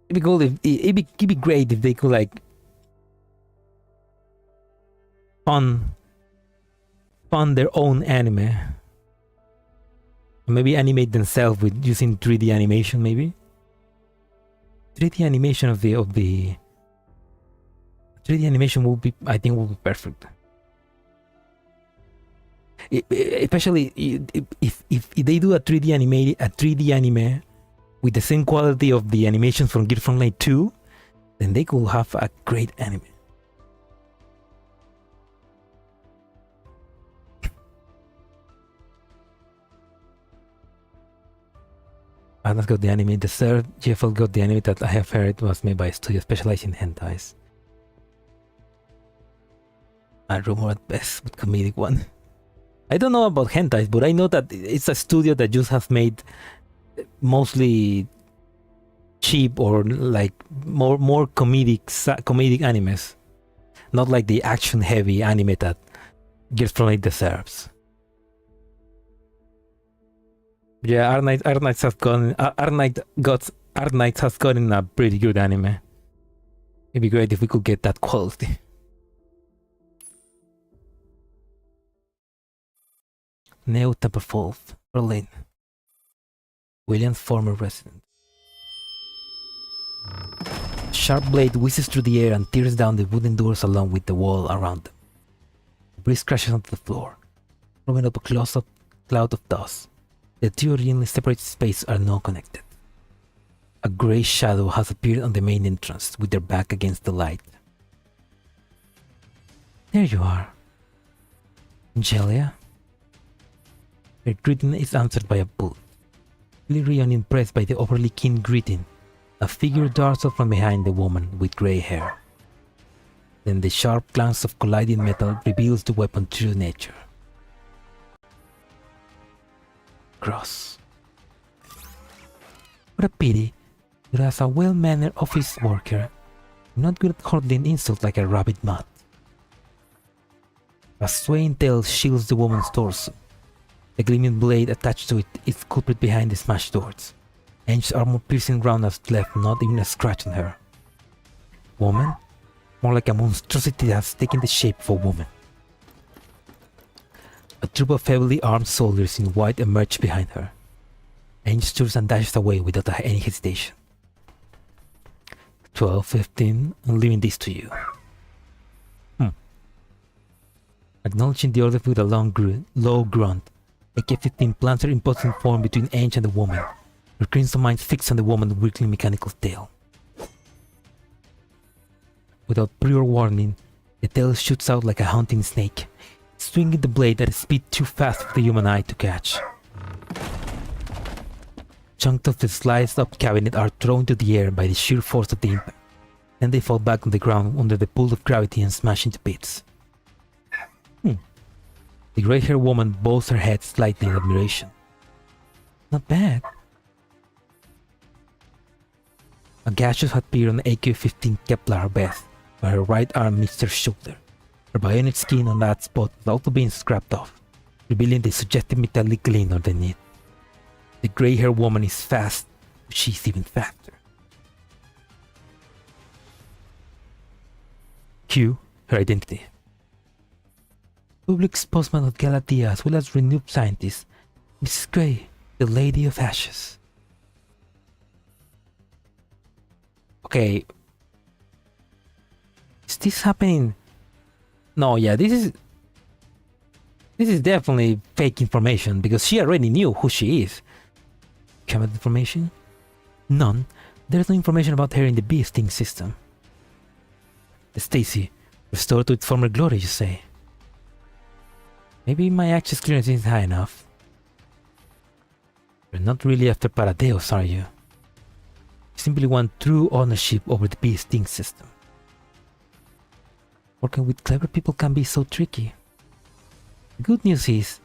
it'd be great if they could like fund their own anime. Maybe animate themselves with using 3D animation, maybe. 3D animation of the 3D animation will be, I think, will be perfect. Especially if they do a 3D anime with the same quality of the animations from Girls Frontline 2, then they could have a great anime. Atlas got the anime. The third GFL got the anime that I have heard was made by a studio specialized in hentais. A rumor at best, but comedic one. I don't know about hentais, but I know that it's a studio that just has made mostly cheap or like more comedic animes, not like the action heavy anime that Girls Frontline deserves. Yeah, Arknights has gotten a pretty good anime. It'd be great if we could get that quality. Neo Temperfolf, Berlin. William's former residence. A sharp blade whizzes through the air and tears down the wooden doors along with the wall around them. The breeze crashes onto the floor, throwing up a close-up cloud of dust. The two originally separated spaces are now connected. A grey shadow has appeared on the main entrance with their back against the light. There you are. Angelia? Her greeting is answered by a bullet. Clearly unimpressed by the overly keen greeting, a figure darts up from behind the woman with grey hair. Then the sharp glance of colliding metal reveals the weapon's true nature. Cross. What a pity, but as a well-mannered office worker, I'm not good at hurling insults like a rabbit mutt. A swaying tail shields the woman's torso. The gleaming blade attached to it is culprit behind the smashed doors. Ange's armor-piercing round has left not even a scratch on her. Woman? More like a monstrosity that has taken the shape of a woman. A troop of heavily armed soldiers in white emerge behind her. Ange turns and dashes away without any hesitation. 12-15, I'm leaving this to you. Acknowledging the order with a low grunt, AK-15 plants her imposing form between Ange and the woman, her crimson mind fixed on the woman's weakly mechanical tail. Without prior warning, the tail shoots out like a hunting snake, swinging the blade at a speed too fast for the human eye to catch. Chunks of the sliced up cabinet are thrown to the air by the sheer force of the impact. Then they fall back on the ground under the pull of gravity and smash into bits. The grey-haired woman bows her head slightly in admiration. Not bad. A gash has appeared on the AK-15 Kepler vest, where her right arm meets her shoulder. Her bayonet skin on that spot is also being scraped off, revealing the suggestive metallic gleam underneath. The grey-haired woman is fast, but she's even faster. Q. Her identity. Public spokesman of Galatea as well as renewed scientist, Mrs. Grey, the Lady of Ashes. Okay. Is this happening? No, yeah, this is definitely fake information because she already knew who she is. Comment information? None, There's no information about her in the bee sting system. Stacy, restored to its former glory, you say? Maybe my access clearance isn't high enough. You're not really after Paradeus, are you? You simply want true ownership over the bee sting system. Working with clever people can be so tricky. The good news is,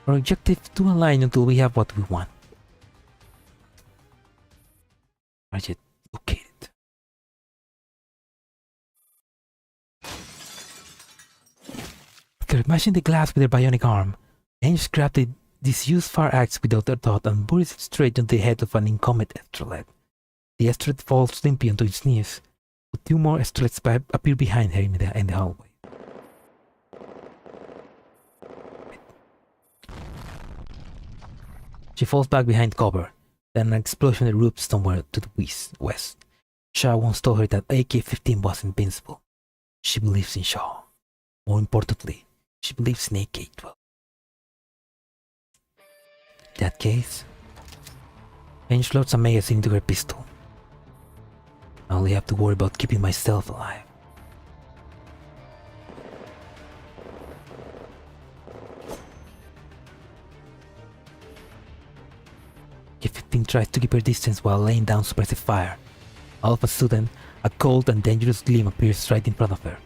our objectives do align until we have what we want. Target located. After smashing the glass with her bionic arm, Ange grabbed the disused fire axe without a thought and buried it straight into the head of an incumbent astrolite. The astrolite falls limply onto its knees, with two more astrolites appear behind her in the hallway. She falls back behind cover, then an explosion erupts somewhere to the west. Shaw once told her that AK-15 was invincible. She believes in Shaw. More importantly, she believes in AK-12. In that case, Ange loads a magazine into her pistol. I only have to worry about keeping myself alive. AK-15 tries to keep her distance while laying down suppressive fire. All of a sudden, a cold and dangerous gleam appears right in front of her,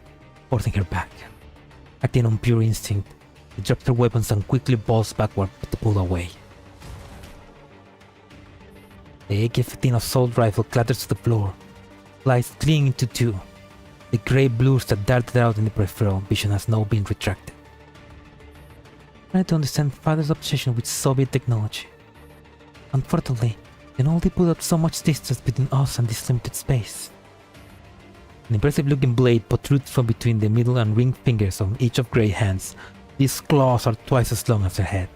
forcing her back. Acting on pure instinct, she drops her weapons and quickly falls backward to pull away. The AK-15 assault rifle clatters to the floor, flies clean into two. The grey blurs that darted out in the peripheral vision has now been retracted. I try to understand father's obsession with Soviet technology. Unfortunately, they can only put up so much distance between us and this limited space. An impressive-looking blade protrudes from between the middle and ringed fingers on each of Grey's hands. These claws are twice as long as her head.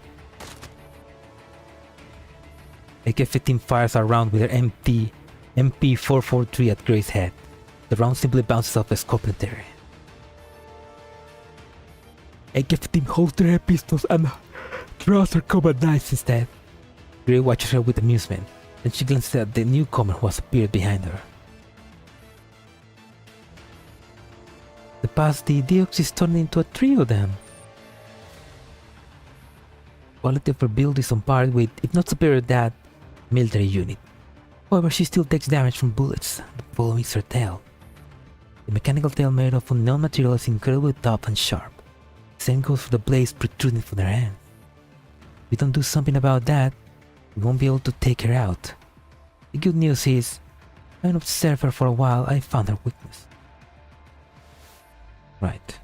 AK-15 fires a round with her MP443 at Grey's head. The round simply bounces off the scorpion terrier. AK-15 holsters her pistols and draws her combat knives instead. Grey watches her with amusement, then she glances at the newcomer who has appeared behind her. The past the Deox is turning into a trio then. Quality of her build is on par with, if not superior to that, military unit. However, she still takes damage from bullets that follow her tail. The mechanical tail made of unknown material is incredibly tough and sharp. The same goes for the blades protruding from her hand. If we don't do something about that, we won't be able to take her out. The good news is, having observed her for a while, I found her weakness. Right.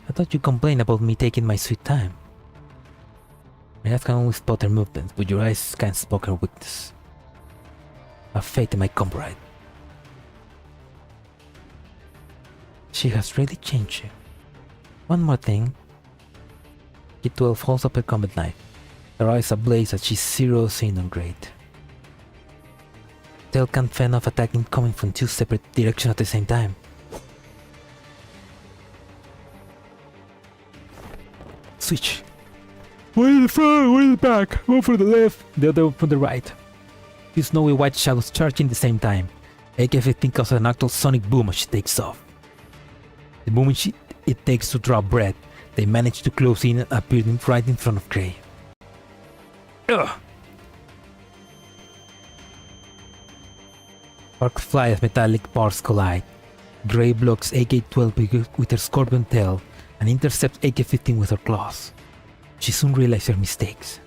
I thought you complained about me taking my sweet time. My eyes can only spot her movements, but your eyes can't spot her weakness. Have faith in my comrade. She has really changed you. One more thing. K-12 holds up her combat knife, her eyes ablaze as she zeroes in on Great. Tail can't fend off attacking coming from two separate directions at the same time. Switch. One in the front, one in the back, one from the left, the other one from the right. Two snowy white shadows charging at the same time. AK-15 causes an actual sonic boom as she takes off. The moment it takes to draw breath, they manage to close in and appear right in front of Grey. Ugh! Sparks fly as metallic bars collide. Grey blocks AK-12 with her scorpion tail and intercepts AK-15 with her claws. She soon realizes her mistakes.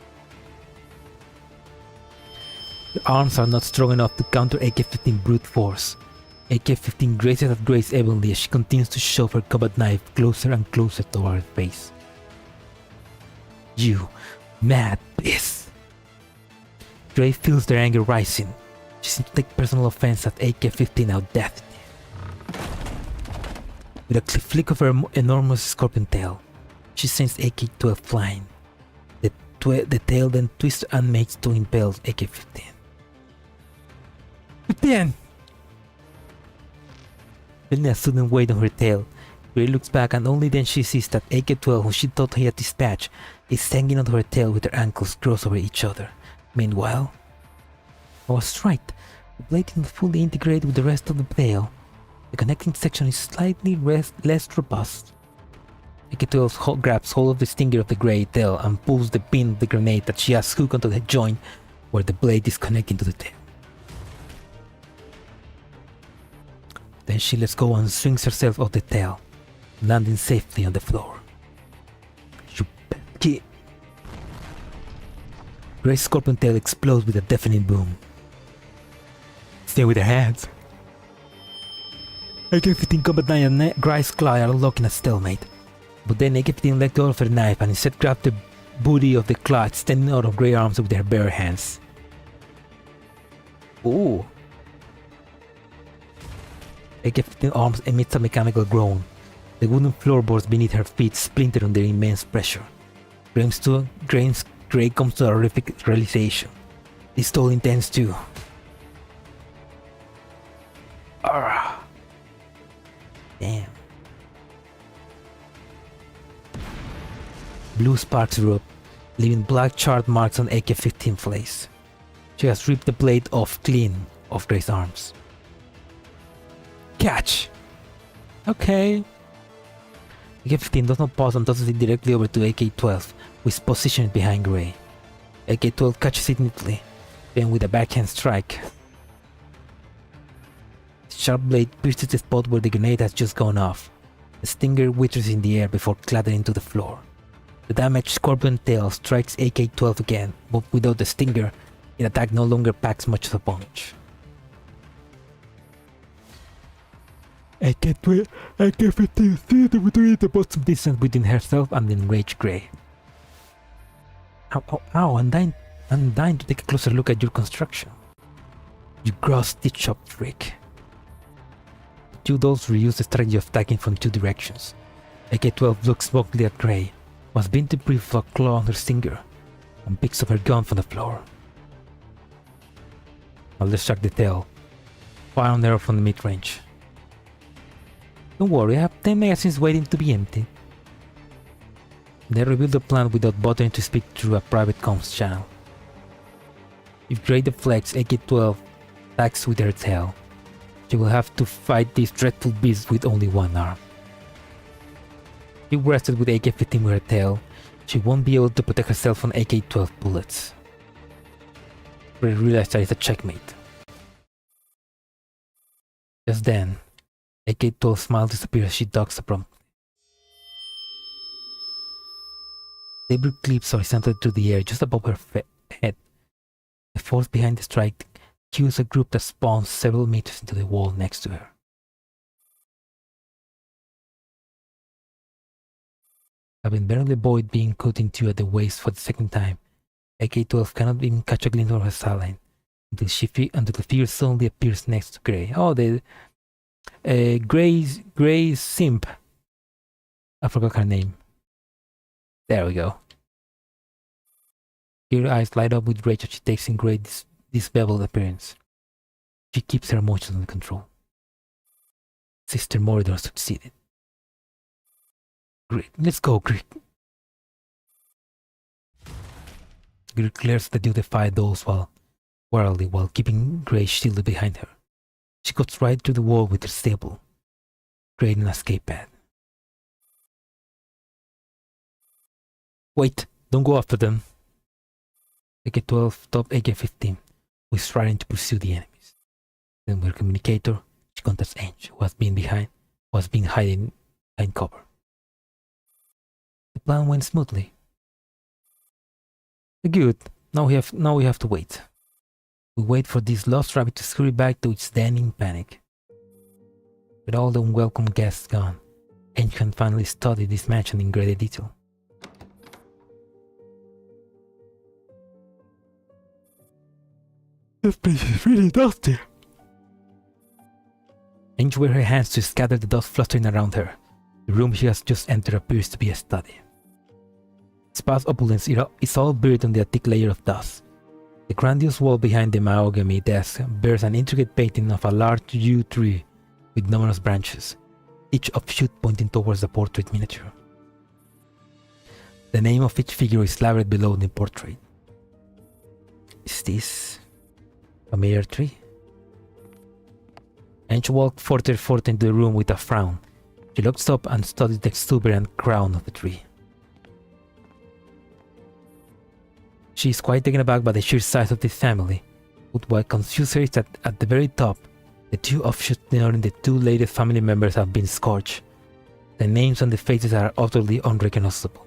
Her arms are not strong enough to counter AK-15 brute force. AK-15 grazes at Grace evenly as she continues to shove her combat knife closer and closer toward her face. You mad beast! Grey feels their anger rising. She seems to take personal offense at AK-15 outdeathed. With a flick of her enormous scorpion tail, she sends AK-12 flying. The tail then twists and makes to impale AK-15. Then, feeling a sudden weight on her tail, Grey looks back and only then she sees that AK-12, who she thought he had dispatched, is hanging onto her tail with her ankles crossed over each other. Meanwhile, I was right. The blade isn't fully integrated with the rest of the tail. The connecting section is slightly less robust. AK-12 grabs hold of the stinger of the grey tail and pulls the pin of the grenade that she has hooked onto the joint where the blade is connecting to the tail. Then she lets go and swings herself off the tail, landing safely on the floor. You petty. Grey's scorpion tail explodes with a deafening boom. Stay with her hands. AK-15 Combat 9 and Grey's claw are locked in a stalemate. But then AK-15 let go of her knife and instead grabbed the booty of the claw extending out of Grey arms with her bare hands. Ooh. AK-15 arms emits a mechanical groan. The wooden floorboards beneath her feet splinter under immense pressure. Grey comes to a horrific realization. This toll intense too. Arrgh. Damn. Blue sparks erupt, leaving black charred marks on AK-15 flace. She has ripped the blade off clean of Grey's arms. Catch! Okay. AK-15 does not pause and tosses it directly over to AK-12, who is positioned behind Grey. AK-12 catches it neatly, then with a backhand strike. The sharp blade pierces the spot where the grenade has just gone off. The stinger withers in the air before clattering to the floor. The damaged scorpion tail strikes AK-12 again, but without the stinger, the attack no longer packs much of a punch. AK-15 sees the bottom distance between herself and the enraged Grey. Ow, I'm dying to take a closer look at your construction. You gross stitch up freak. You dolls reuse the strategy of attacking from two directions. AK-12 looks smugly at Grey, was being to brief a claw on her stinger, and picks up her gun from the floor. I'll distract the tail. Fire on her from the mid-range. Don't worry, I have 10 magazines waiting to be empty. They reveal the plan without bothering to speak through a private comms channel. If Grey deflects, AK-12 attacks with her tail. She will have to fight this dreadful beast with only one arm. If rested with AK-15 with her tail, she won't be able to protect herself from AK-12 bullets. Grey realizes that it's a checkmate. Just then, AK-12's smile disappears as she ducks abruptly. Debris clips horizontally through the air just above her head. The force behind the strike cues a group that spawns several meters into the wall next to her. Having barely avoided being cut in two at the waist for the second time, AK-12 cannot even catch a glimpse of her sideline until the figure suddenly appears next to Grey. Oh, the Grey's simp. I forgot her name. There we go. Her eyes light up with rage as she takes in Grey's disheveled appearance. She keeps her emotions under control. Sister Moridor succeeded. Great, let's go, Greek. Greek glares that you defy those warily while keeping Grey shielded behind her. She cuts right through the wall with her stable, creating an escape pad. Wait, don't go after them. AK-12 stopped AK-15, who is trying to pursue the enemies. Then with her communicator, she contacts Ange, who has been hiding behind cover. The plan went smoothly. Good. Now we have to wait. We wait for this lost rabbit to scurry back to its den in panic. With all the unwelcome guests gone, Ange can finally study this mansion in greater detail. This place is really dusty. Ange waves her hands to scatter the dust fluttering around her. The room she has just entered appears to be a study. Its past opulence is all buried under a thick layer of dust. The grandiose wall behind the mahogany desk bears an intricate painting of a large yew tree with numerous branches, each offshoot pointing towards the portrait miniature. The name of each figure is layered below the portrait. Is this Familiar tree. Ange walked forth into the room with a frown. She looked up and studied the exuberant crown of the tree. She is quite taken aback by the sheer size of this family, but what confuses her is that at the very top, the two offshoots denoting the two latest family members have been scorched. The names on the faces are utterly unrecognizable.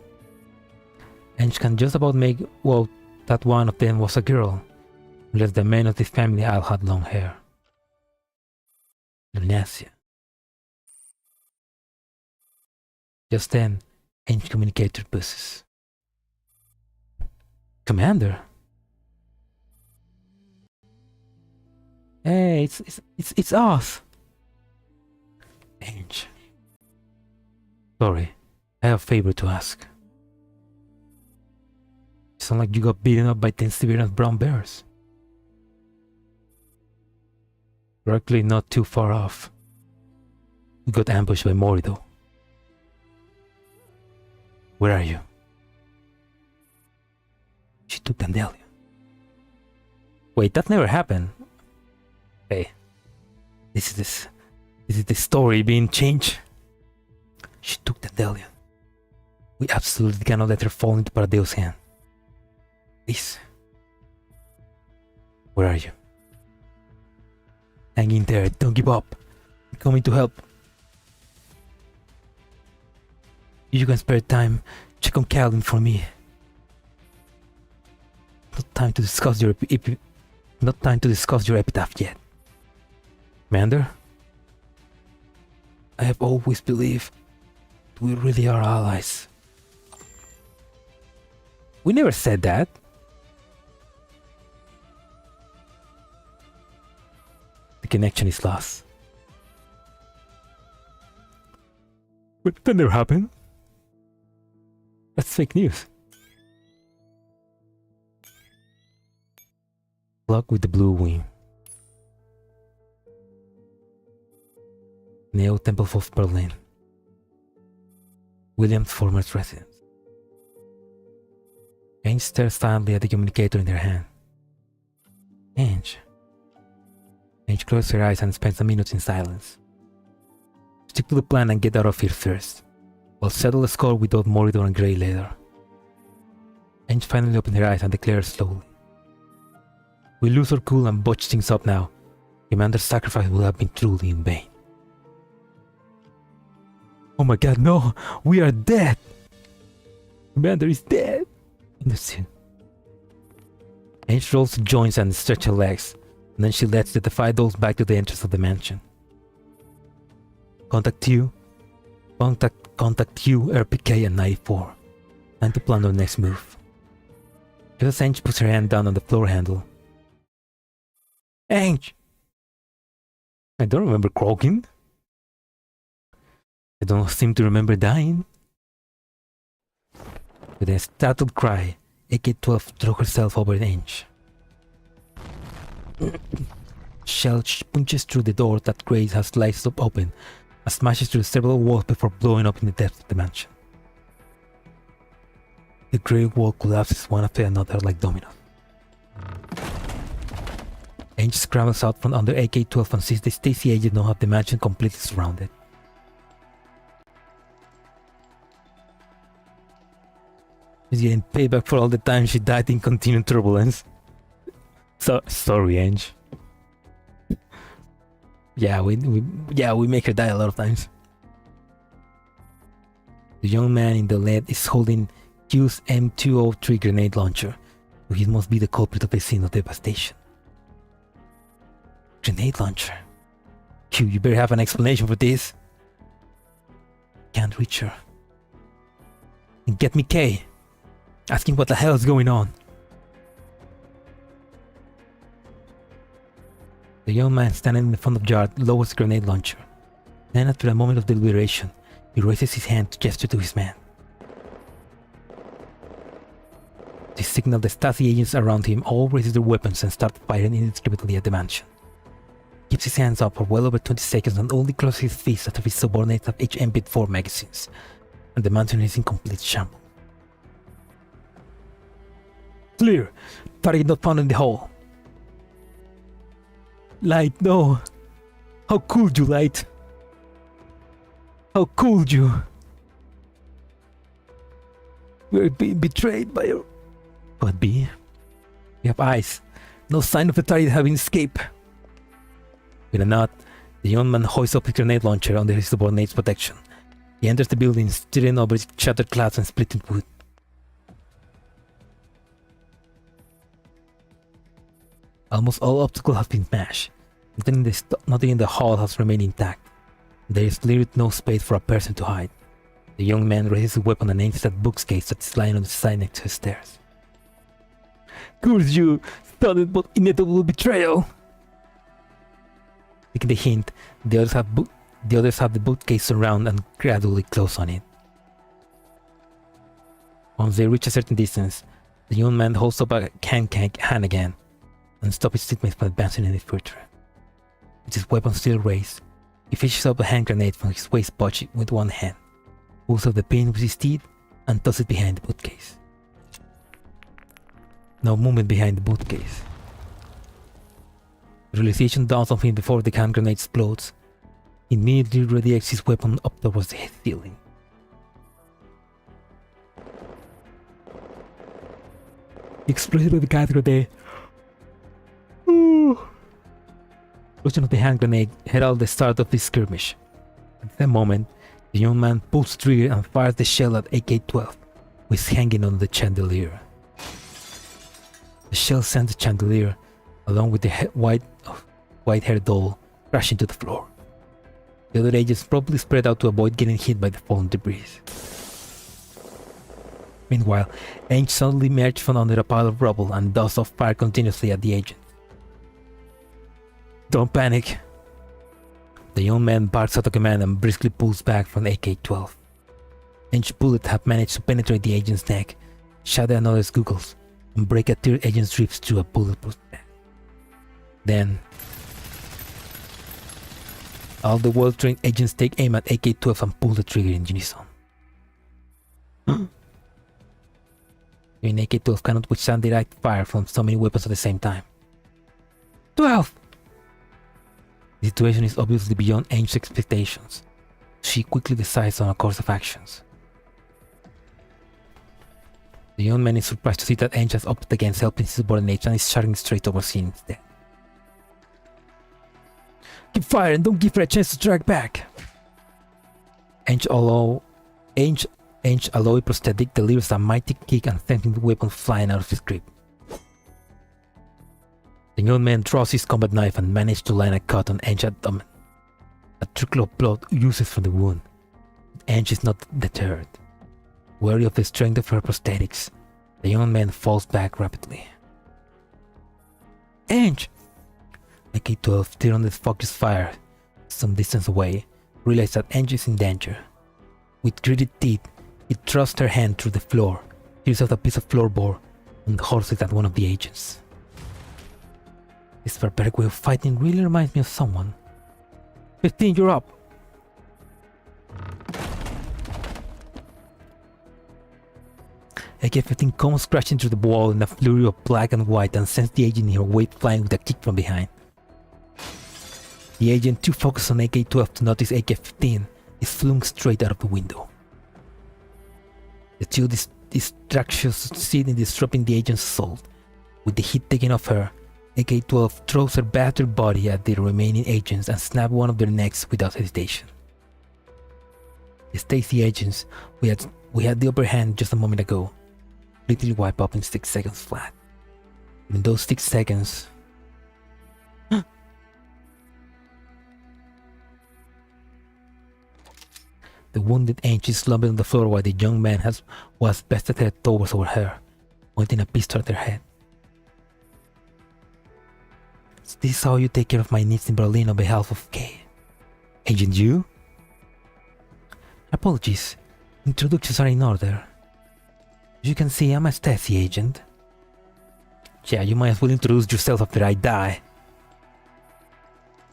And she can just about make out that one of them was a girl, unless the men of this family all had long hair. Magrasea. Just then, Ange communicator buzzes. Commander? Hey, it's us. Ange. Sorry, I have a favor to ask. You sound like you got beaten up by 10 Siberian brown bears. You're actually not too far off. We got ambushed by Mori though. Where are you? She took Dandelion. Wait, that never happened. Hey, this is the story being changed. She took Dandelion. We absolutely cannot let her fall into Paradeus' hand. Please. Where are you? Hang in there, don't give up. I'm coming to help. If you can spare time, check on Calvin for me. Not time to discuss your epitaph yet. Commander, I have always believed we really are allies. We never said that. The connection is lost. But that never happened. That's fake news. Clock with the blue wing. Neo Temple of Berlin. William's former residence. Ange stares silently at the communicator in her hand. Ange. Ange closes her eyes and spends a minute in silence. Stick to the plan and get out of here first. We'll settle the score without Moridor and Grey later. Ange finally opened her eyes and declared slowly. We lose our cool and botch things up now. Commander's sacrifice will have been truly in vain. Oh my god, no! We are dead! Commander is dead! Understood. Ange rolls the joints and stretches her legs, and then she lets the Defy dolls back to the entrance of the mansion. Contact you, RPK at 94. Time to plan our next move. Just as Ange puts her hand down on the floor handle. Ange! I don't remember croaking. I don't seem to remember dying. With a startled cry, AK-12 threw herself over Ange. Shell punches through the door that Grace has sliced up open and smashes through several walls before blowing up in the depths of the mansion. The grey wall collapses one after another like dominoes. Ange scrambles out from under AK-12 and sees the Stacy agent now have the mansion completely surrounded. She's getting payback for all the time she died in continued turbulence. Sorry, Ange. Yeah, we make her die a lot of times. The young man in the lead is holding Q's M203 grenade launcher, so he must be the culprit of the scene of devastation. Grenade launcher. Q, you better have an explanation for this. Can't reach her. And get me K. Asking what the hell is going on. The young man standing in the front of the yard lowers the grenade launcher. Then after a moment of deliberation, he raises his hand to gesture to his man. They signal the Stasi agents around him all raise their weapons and start firing indiscriminately at the mansion. He keeps his hands up for well over 20 seconds and only closes his fists after his subordinates have each emptied 4 magazines, and the mansion is in complete shambles. Clear! Target not found in the hole. Light, no. How could you, Light? How could you? We're being betrayed by your... Could be. We have eyes. No sign of the target having escaped. With a nod, the young man hoists up his grenade launcher under his subordinate's protection. He enters the building, steering over shattered clouds and splitting wood. Almost all obstacles have been smashed. Nothing in the hall has remained intact. There is literally no space for a person to hide. The young man raises his weapon and aims at the bookcase that is lying on the side next to the stairs. Curse you, sudden but inevitable betrayal! Taking the hint, the others have the bookcase around and gradually close on it. Once they reach a certain distance, the young man holds up a hand again and stops his teammates from advancing any further. With his weapon still raised, he fishes up a hand grenade from his waist pouch with one hand, pulls up the pin with his teeth, and tosses it behind the bookcase. No movement behind the bookcase. Realization dawns on him before the hand grenade explodes. He immediately redirects his weapon up towards the ceiling. The explosion of the hand grenade. The explosion of the hand grenade heralded the start of this skirmish. At that moment, the young man pulls the trigger and fires the shell at AK-12, which is hanging on the chandelier. The shell sends the chandelier, along with the white-haired doll, crashing to the floor. The other agents probably spread out to avoid getting hit by the fallen debris. Meanwhile, Ange suddenly emerged from under a pile of rubble and dust off fire continuously at the agent. Don't panic. The young man barks out a command and briskly pulls back from the AK-12. Ange's bullets have managed to penetrate the agent's neck, shatter another's goggles, and break a third agent's ribs through a bulletproof vest. Then, all the well-trained agents take aim at AK-12 and pull the trigger in unison. An AK-12 cannot withstand direct fire from so many weapons at the same time. 12! The situation is obviously beyond Ange's expectations. She quickly decides on a course of actions. The young man is surprised to see that Ange has opted against helping his subordinates and is charging straight towards him instead. Keep firing and don't give her a chance to drag back! Ange alloy prosthetic delivers a mighty kick and sending the weapon flying out of his grip. The young man draws his combat knife and manages to line a cut on Ange's abdomen. A trickle of blood oozes from the wound. Ange is not deterred. Wary of the strength of her prosthetics, the young man falls back rapidly. Ange! AK-12, still on the focused fire some distance away, realizes that Ange is in danger. With gritted teeth, he thrusts her hand through the floor, tears out a piece of floorboard, and hurls it at one of the agents. This barbaric way of fighting really reminds me of someone. 15, you're up! AK-15 comes crashing through the wall in a flurry of black and white and sends the agent in her wake flying with a kick from behind. The agent, too focused on AK-12 to notice AK-15, is flung straight out of the window. The two distractions succeed in disrupting the agent's assault. With the heat taken off her, AK-12 throws her battered body at the remaining agents and snaps one of their necks without hesitation. The Stacy agents, we had the upper hand just a moment ago, completely wipe up in 6 seconds flat. In those 6 seconds, the wounded Ange is slumping on the floor while the young man was bested head towards her, pointing a pistol at her head. Is this how you take care of my needs in Berlin on behalf of K? Agent Yu? Apologies, introductions are in order. As you can see, I'm a Stasi agent. Yeah, you might as well introduce yourself after I die.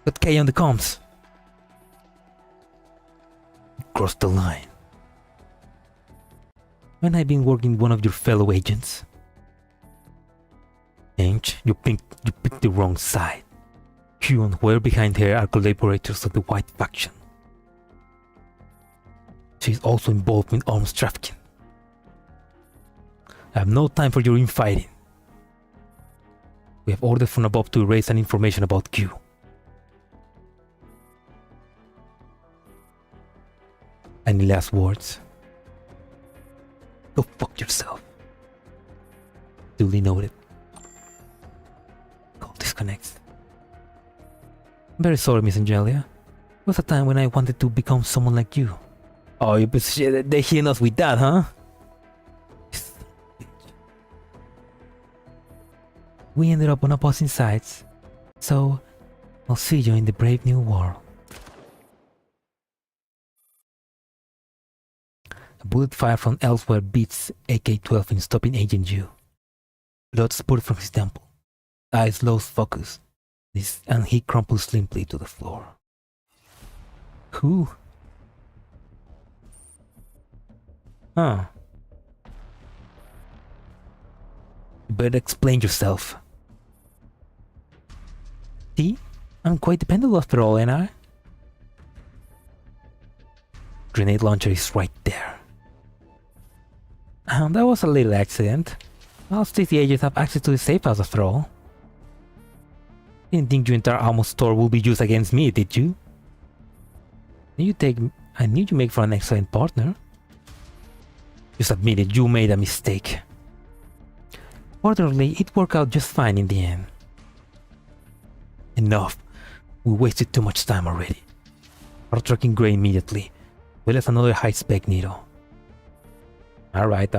Got K on the comms. Crossed the line. When I've been working with one of your fellow agents. Ange, you picked the wrong side. Q and whoever behind her are collaborators of the White Faction. She is also involved in arms trafficking. I have no time for your infighting. We have orders from above to erase any information about Q. Any last words? Go fuck yourself. Duly noted. Call disconnects. I'm very sorry, Miss Angelia. There was a time when I wanted to become someone like you. Oh, they hitting us with that, huh? We ended up on opposing sides, so I'll see you in the brave new world. A bullet fire from elsewhere beats AK-12 in stopping Agent U. Blood spurted from his temple. Eyes lost focus, and he crumples limply to the floor. Who? Huh. You better explain yourself. See? I'm quite dependable after all, ain't I? Grenade launcher is right there. That was a little accident. All city agents have access to the safe house after all. Didn't think your entire armor store will be used against me, did you? I knew you make for an excellent partner. Just admit it, you made a mistake. Fortunately, it worked out just fine in the end. Enough. We wasted too much time already. Our tracking Gray immediately. Well as another high-spec needle. Alright.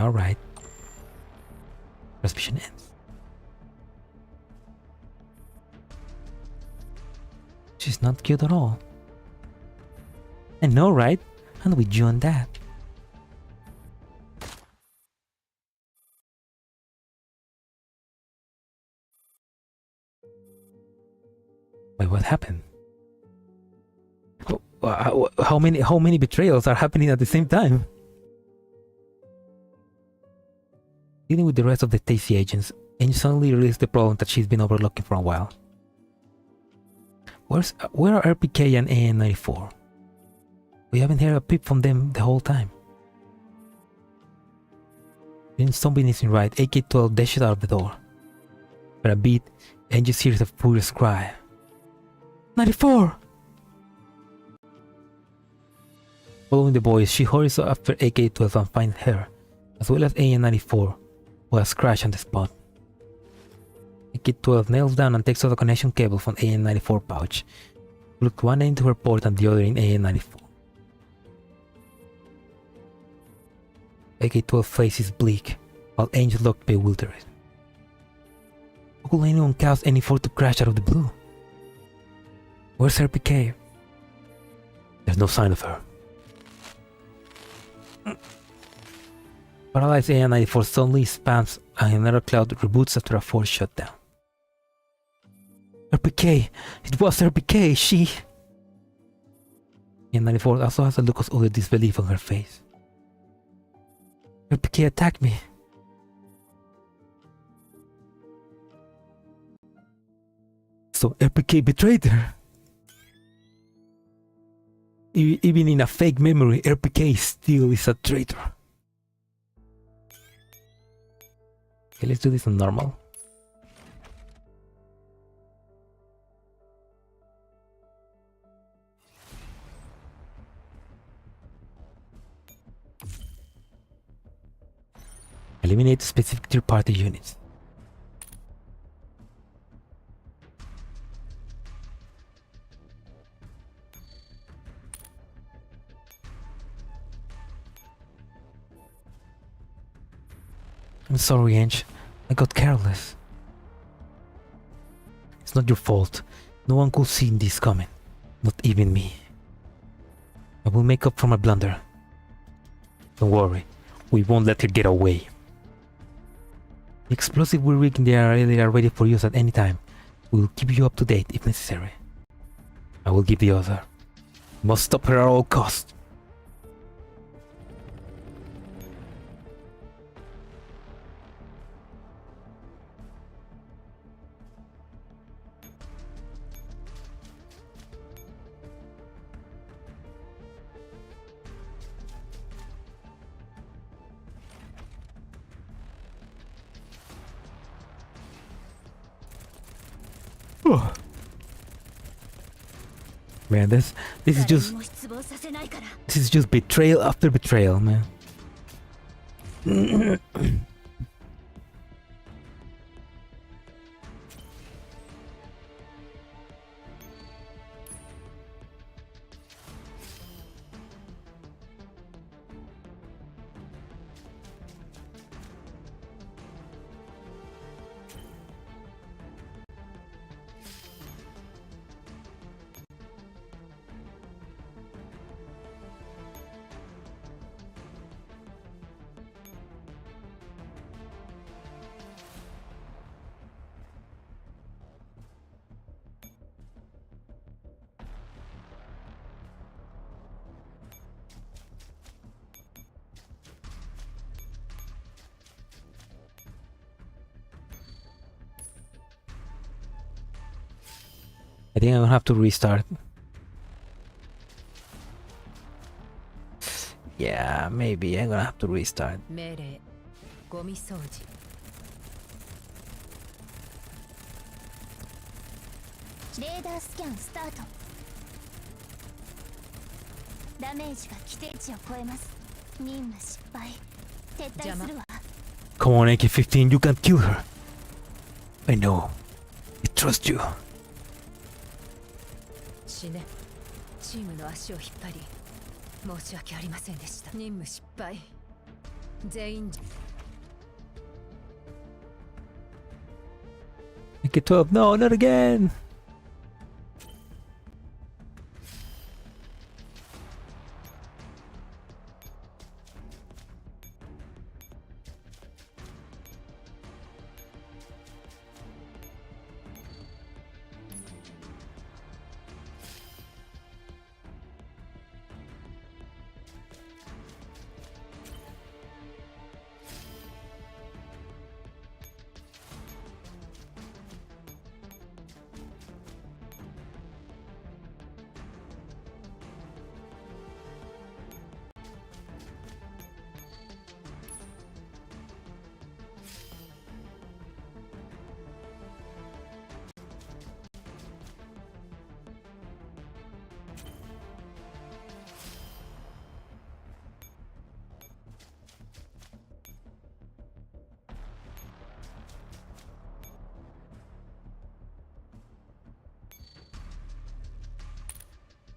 Transmission ends. She's not cute at all. I know, right? I'm with you on that. Wait, what happened? How many betrayals are happening at the same time? Dealing with the rest of the Stacy agents, Ange suddenly realized the problem that she's been overlooking for a while. Where are RPK and AN-94? We haven't heard a peep from them the whole time. Then something isn't right. AK-12 dashes out of the door. For a beat, Ange hears a furious cry. 94! Following the boys, she hurries after AK-12 and finds her, as well as AN-94, who has crashed on the spot. AK-12 nails down and takes off the connection cable from AN-94 pouch, plugs one end into her port and the other in AN-94. AK-12 face is bleak, while Ange looked bewildered. How could anyone cause N4 to crash out of the blue? Where's RPK? There's no sign of her. Paralyzed AN-94 suddenly spams and another cloud reboots after a forced shutdown. RPK! It was RPK! She... AN-94 also has a look of utter disbelief on her face. RPK attacked me. So RPK betrayed her. Even in a fake memory, RPK still is a traitor. Okay, let's do this on normal. Eliminate specific third-party units. I'm sorry, Ange. I got careless. It's not your fault. No one could see this coming. Not even me. I will make up for my blunder. Don't worry. We won't let her get away. The explosive we're rigging there are ready for use at any time. We will keep you up to date if necessary. I will give the order. We must stop her at all costs. Man, this is 誰に just も失望させないから。 this is just betrayal after betrayal, man. I think I'm gonna have to restart. Yeah, maybe I'm gonna have to restart. 命令ゴミ掃除レーダースキャンスタート。ダメージが規定値を超えます。任務失敗。撤退するわ。 Come on, AK-15, you can't kill her. I know. I trust you. 死ねチームの足を引っ張り申し訳ありませんでした任務失敗全員 AK-12, no, not again.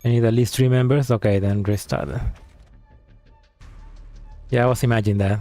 I need at least 3 members. Okay, then restart. Yeah, I was imagining that.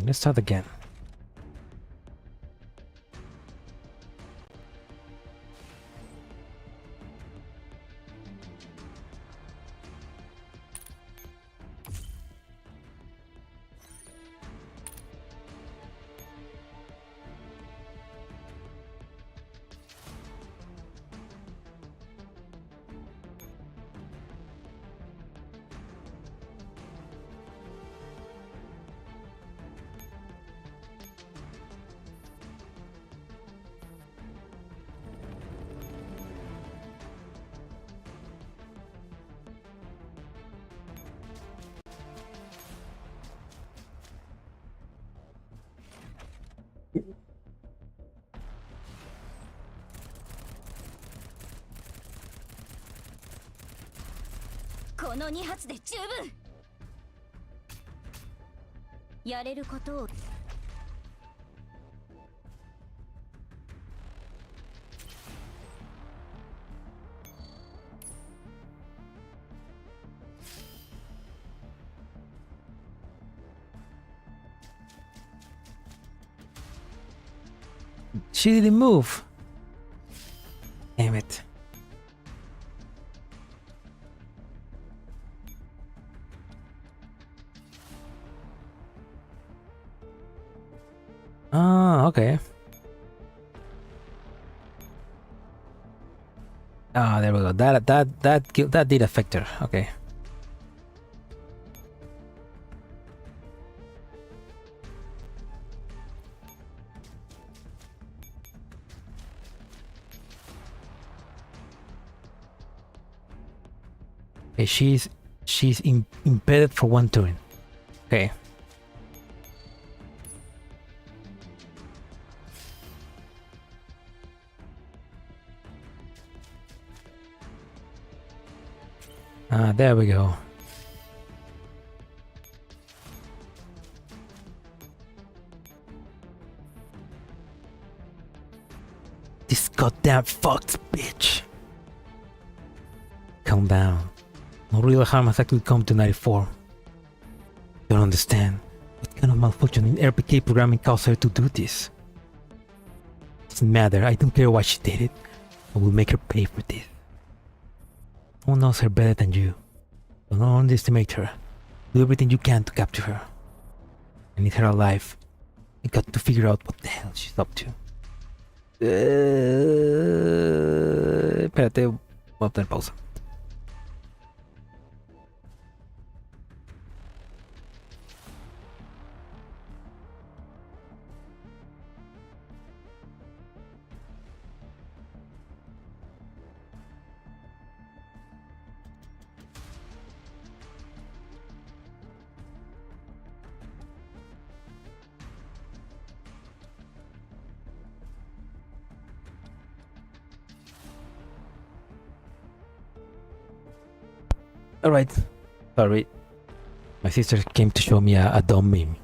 Let's start again.「この2発で十分。やれることを。She didn't move. Damn it. Ah, okay. Ah, there we go. That did affect her. Okay. Okay, she's impeded for one turn. Okay. Ah, there we go. This goddamn fucked bitch. Calm down. No real harm has actually come to 94. Don't understand. What kind of malfunction in RPK programming caused her to do this? Doesn't matter. I don't care why she did it. I will make her pay for this. No one knows her better than you. Don't underestimate her. Do everything you can to capture her. I need her alive. I got to figure out what the hell she's up to. Espérate, voy a poner pausa. Alright. Sorry. My sister came to show me a dumb meme.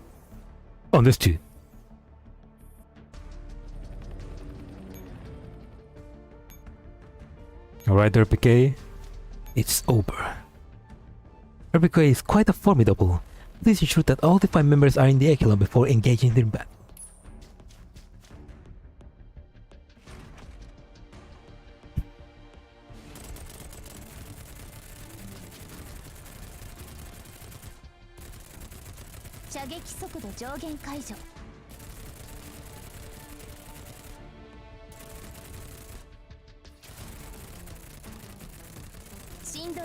Understood. Alright, RPK. It's over. RPK is quite formidable. Please ensure that all the 5 members are in the Exiled before engaging in battle.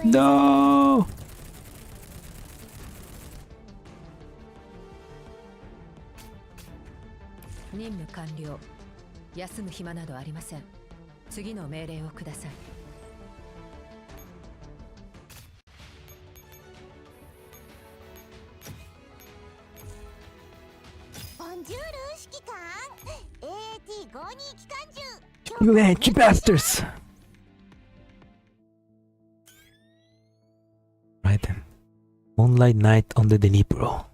No! Nim完了。休む暇などありません。次の命令をください。ボンジュール指揮官 AT52 機関銃 You Ange bastards! Right then. Moonlight night on the Dnipro.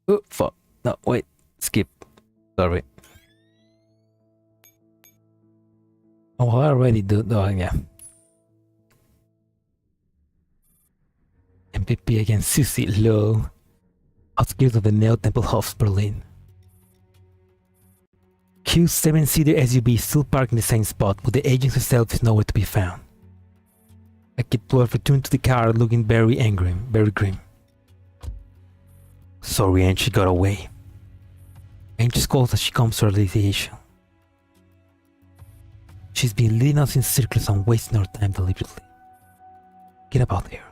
Oh, fuck. No, wait. Skip. Sorry. Oh, I already do. Oh, yeah. MVP against Susie Low. Outskirts of the Neo Temple Hof, Berlin. Q's 7-seater SUV still parked in the same spot, but the agent herself is nowhere to be found. A Kid 12 returned to the car looking very angry, very grim. Sorry, Ange, she got away. Ange scolds as she comes to realization. She's been leading us in circles and wasting our time deliberately. Get about here.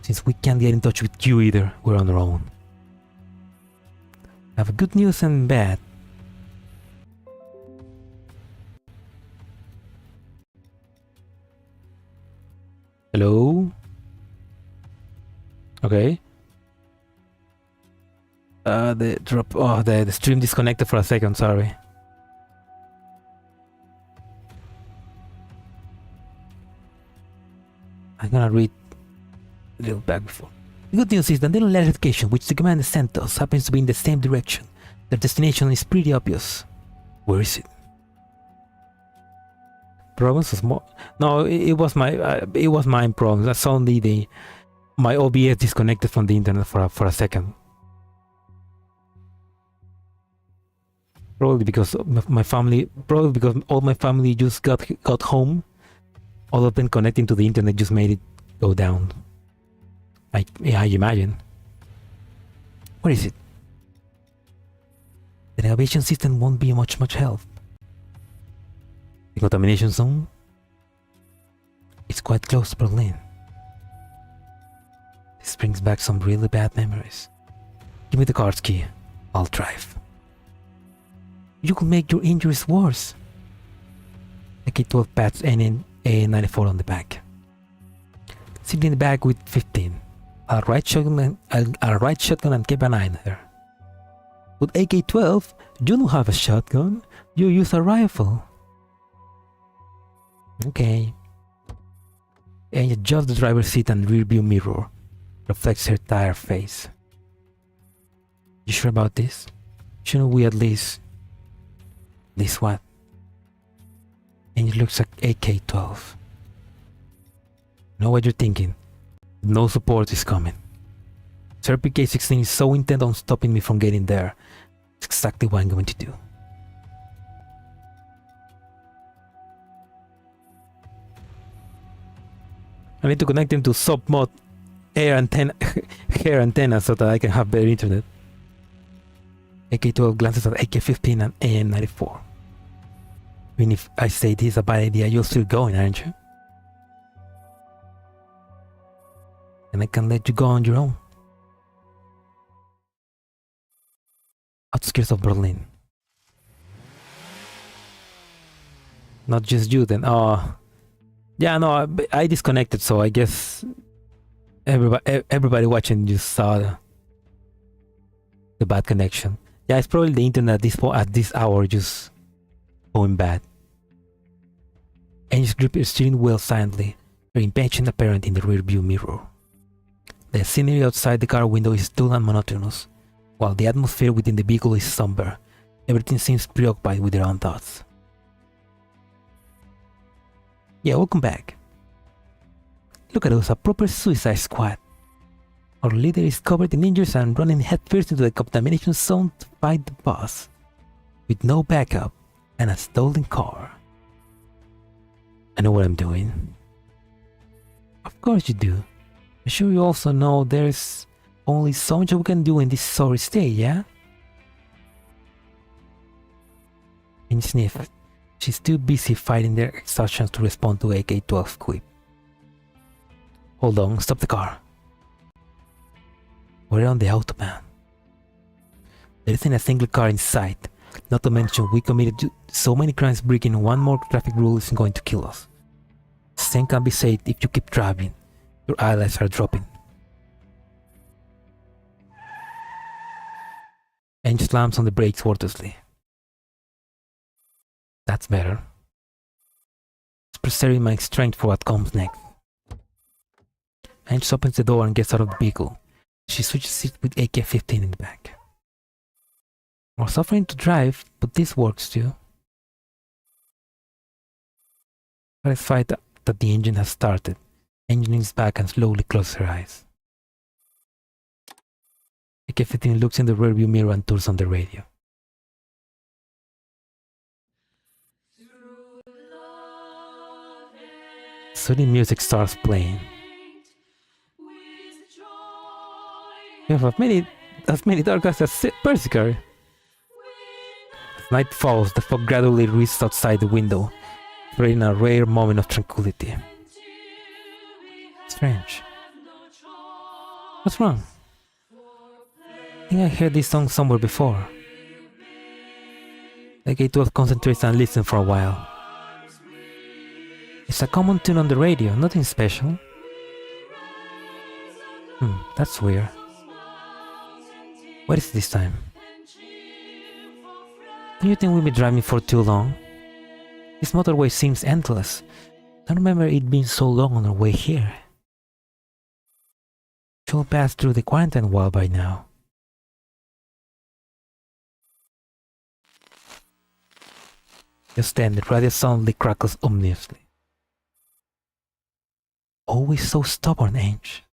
Since we can't get in touch with you either, we're on our own. I have good news and bad. Hello? Okay. The stream disconnected for a second, sorry. I'm gonna read a little back before. The good news is that the little electrification which the commander sent us happens to be in the same direction. Their destination is pretty obvious. Where is it? Problems was more. No, it was my problem. That's only my OBS disconnected from the internet for a second. Probably because my family, probably because all my family just got home. All of them connecting to the internet just made it go down. I imagine. What is it? The navigation system won't be much help. The contamination zone? It's quite close to Berlin. This brings back some really bad memories. Give me the car's key. I'll drive. You could make your injuries worse. AK-12 pads and A94 on the back. Sit in the back with 15. I'll ride shotgun and keep an eye on her. With AK-12, you don't have a shotgun. You use a rifle. Okay. And adjust the driver's seat and rearview mirror. Reflects her tired face. You sure about this? Shouldn't we at least what? And it looks like AK-12. Know what you're thinking. No support is coming. Sir PK-16 is so intent on stopping me from getting there. It's exactly what I'm going to do. I need to connect him to sub-mod air antenna so that I can have better internet. AK-12 glances at AK-15 and AM-94. Even if I say this is a bad idea, you're still going, aren't you? And I can let you go on your own. Outskirts of Berlin. Not just you then. Oh, yeah, no, I disconnected, so I guess everybody watching just saw the bad connection. Yeah, it's probably the internet at this hour just going bad. Ange's grip the steering wheel silently, her impatient apparent in the rearview mirror. The scenery outside the car window is dull and monotonous, while the atmosphere within the vehicle is somber. Everything seems preoccupied with their own thoughts. Yeah, welcome back. Look at us, a proper suicide squad. Our leader is covered in injuries and running headfirst into the contamination zone to fight the boss, with no backup and a stolen car. I know what I'm doing. Of course you do. I'm sure you also know there's only so much we can do in this sorry state, yeah? And sniffed. She's too busy fighting their exhaustion to respond to AK-12's quip. Hold on, stop the car. We're on the autobahn. There isn't a single car in sight. Not to mention we committed so many crimes, breaking one more traffic rule isn't going to kill us. Same can be said if you keep driving. Your eyelids are dropping. Ange slams on the brakes wordlessly. That's better. It's preserving my strength for what comes next. Ange opens the door and gets out of the vehicle. She switches seats with AK-15 in the back. I was offering to drive, but this works too. Satisfied that the engine has started, Ange leans back and slowly closes her eyes. AK-15 looks in the rearview mirror and turns on the radio. Soothing music starts playing. You have as many dark eyes as Persicar. As night falls, the fog gradually reaches outside the window, creating a rare moment of tranquility. Strange. What's wrong? I think I heard this song somewhere before. The AK-12 concentrates and listens for a while. It's a common tune on the radio, nothing special. That's weird. What is this time? Do you think we'll be driving for too long? This motorway seems endless. I don't remember it being so long on our way here. We'll pass through the quarantine wall by now. Just then, the radio suddenly crackles ominously. Always so stubborn, Ange.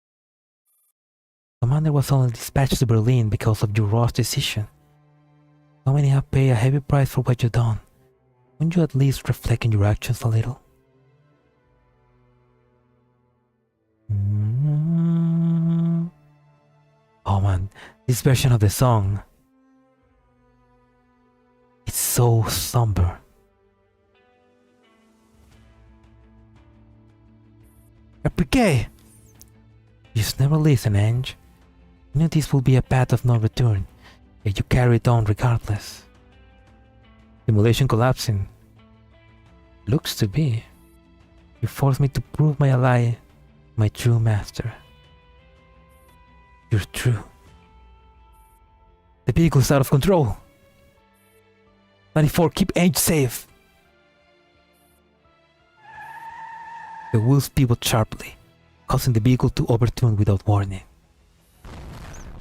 Commander was only dispatched to Berlin because of your rash decision. So many have paid a heavy price for what you've done. Wouldn't you at least reflect on your actions a little? Oh man, this version of the song, it's so somber. Applique! You just never listen, Ange. You knew this would be a path of no return, yet you carried on regardless. Simulation collapsing. Looks to be. You forced me to prove my ally, my true master. You're true. The vehicle's out of control. 94, keep Ange safe. The wheels pivot sharply, causing the vehicle to overturn without warning.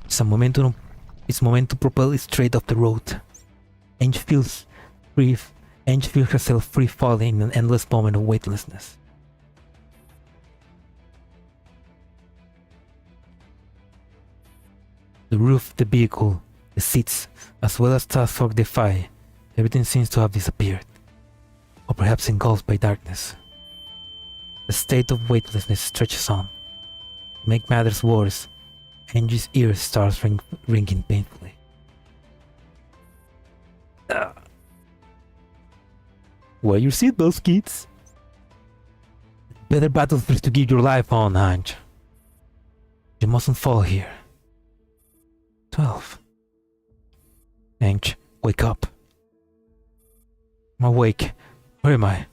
It's momentum to propel it straight off the road. Ange feels herself free falling in an endless moment of weightlessness. The roof, the vehicle, the seats, as well as Task Force Defy, everything seems to have disappeared, or perhaps engulfed by darkness. The state of weightlessness stretches on. To make matters worse, Ange's ears starts ringing painfully. Wear your seatbelts, kids. Better battlefield to give your life on, Ange. You mustn't fall here. 12. Ange, wake up. I'm awake. Where am I?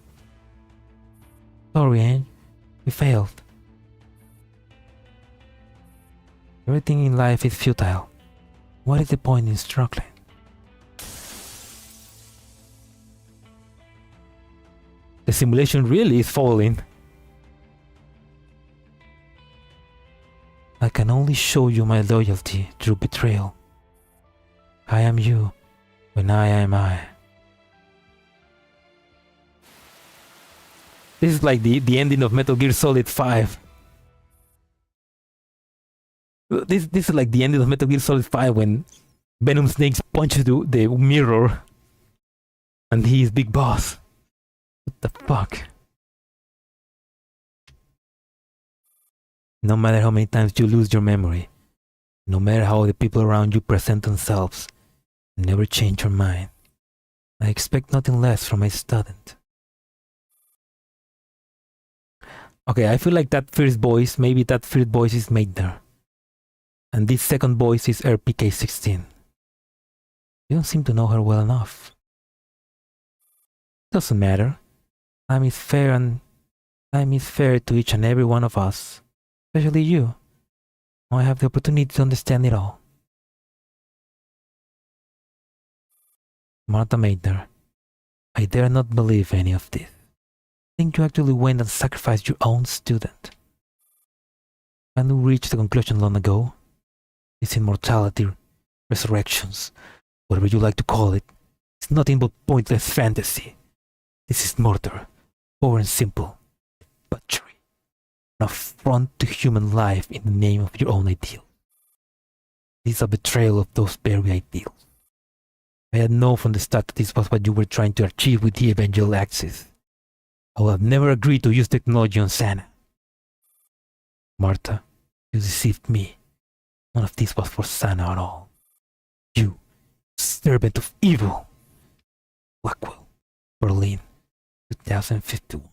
Sorry, Ange. We failed. Everything in life is futile. What is the point in struggling? The simulation really is falling. I can only show you my loyalty through betrayal. I am you when I am I. This is like the ending of Metal Gear Solid 5. This is like the ending of Metal Gear Solid 5 when Venom Snakes punches the mirror and he is Big Boss. What the fuck? No matter how many times you lose your memory, no matter how the people around you present themselves, never change your mind. I expect nothing less from my student. Okay, I feel like that first voice, maybe that first voice is made there. And this second voice is RPK16. You don't seem to know her well enough. Doesn't matter. Time is fair to each and every one of us. Especially you. Now I have the opportunity to understand it all. Martha Maidner, I dare not believe any of this. Think you actually went and sacrificed your own student? And you reached the conclusion long ago? This immortality, resurrections, whatever you like to call it, it's nothing but pointless fantasy. This is murder, pure and simple, butchery. An affront to human life in the name of your own ideal. This is a betrayal of those very ideals. I had known from the start that this was what you were trying to achieve with the Evangel Axis. I would have never agreed to use technology on Sana. Martha, you deceived me. None of this was for Sana at all. You, servant of evil. Blackwell, Berlin, 2051.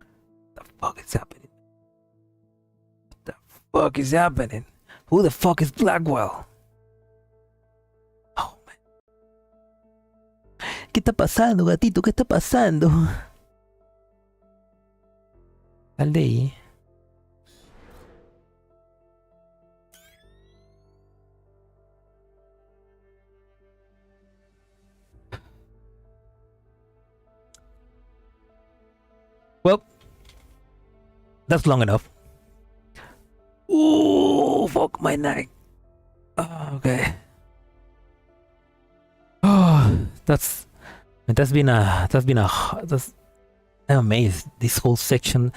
What the fuck is happening? What the fuck is happening? Who the fuck is Blackwell? Oh man. ¿Qué está pasando, gatito? ¿Qué está pasando? Sal de ahí. Well, that's long enough. Ooh, fuck my neck. Oh, okay. Oh, I'm amazed. This whole section,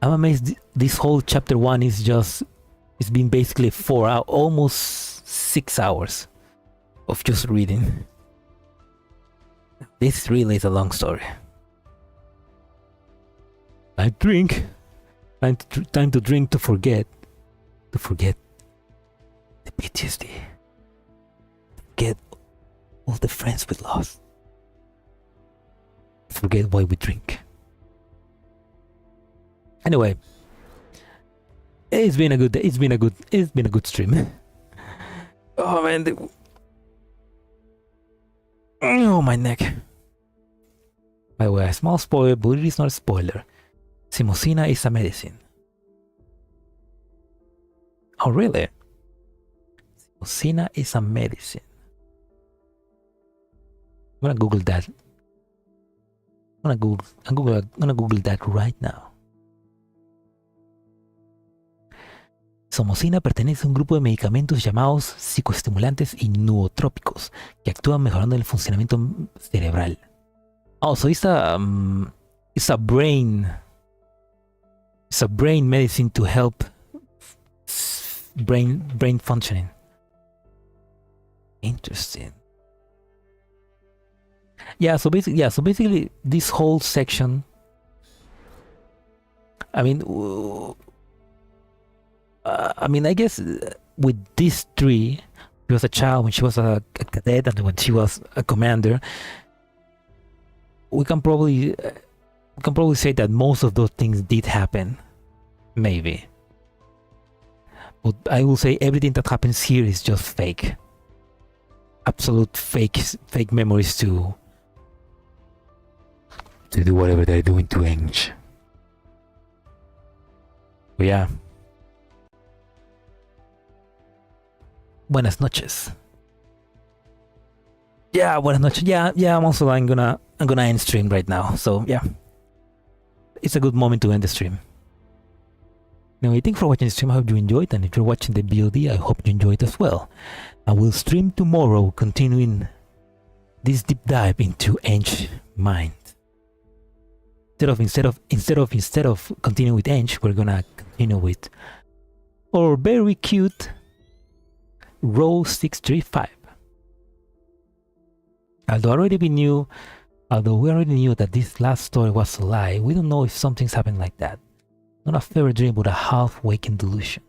I'm amazed this whole chapter 1 is just, it's been basically 4 hours, almost 6 hours of just reading. This really is a long story. I drink. Time to drink to forget. To forget the PTSD. Forget all the friends we lost. Forget why we drink. Anyway, it's been a good stream. Oh man, oh my neck. By the way, a small spoiler, but it is not a spoiler. Simosina is a medicine. Oh really? Simosina is a medicine. I'm gonna Google that. I'm gonna Google that right now. Somosina pertenece a un grupo de medicamentos llamados psicoestimulantes y nootrópicos que actúan mejorando el funcionamiento cerebral. Oh, so it's a brain medicine to help brain functioning. Interesting. Yeah, so basically this whole section, I mean, I guess with these three, she was a child when she was a cadet and when she was a commander. We can probably say that most of those things did happen, maybe. But I will say everything that happens here is just fake, absolute fake memories to do whatever they're doing to Ange. But yeah. Buenas noches. Yeah, buenas noches. Yeah, I'm gonna end stream right now. So yeah. It's a good moment to end the stream. Anyway, thanks for watching the stream. I hope you enjoyed, and if you're watching the VOD, I hope you enjoyed as well. I will stream tomorrow, continuing this deep dive into Ange's mind. Instead of continuing with Ange, we're gonna continue with our very cute Row 635. Although we already knew that this last story was a lie, we don't know if something's happened like that. Not a fever dream, but a half-waking delusion.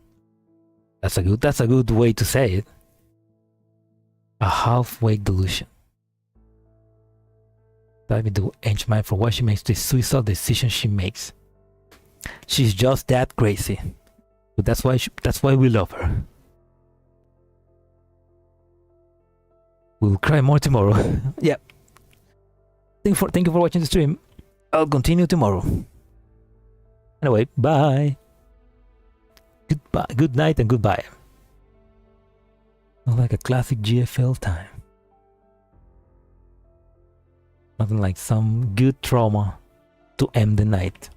That's a good way to say it. A half-wake delusion. Dive into Ange's mind for why she makes the suicidal decisions she makes. She's just that crazy. But that's why we love her. We'll cry more tomorrow. Yeah. Thank you for watching the stream. I'll continue tomorrow. Anyway, bye. Goodbye. Good night and goodbye. Not like a classic GFL time. Nothing like some good trauma to end the night.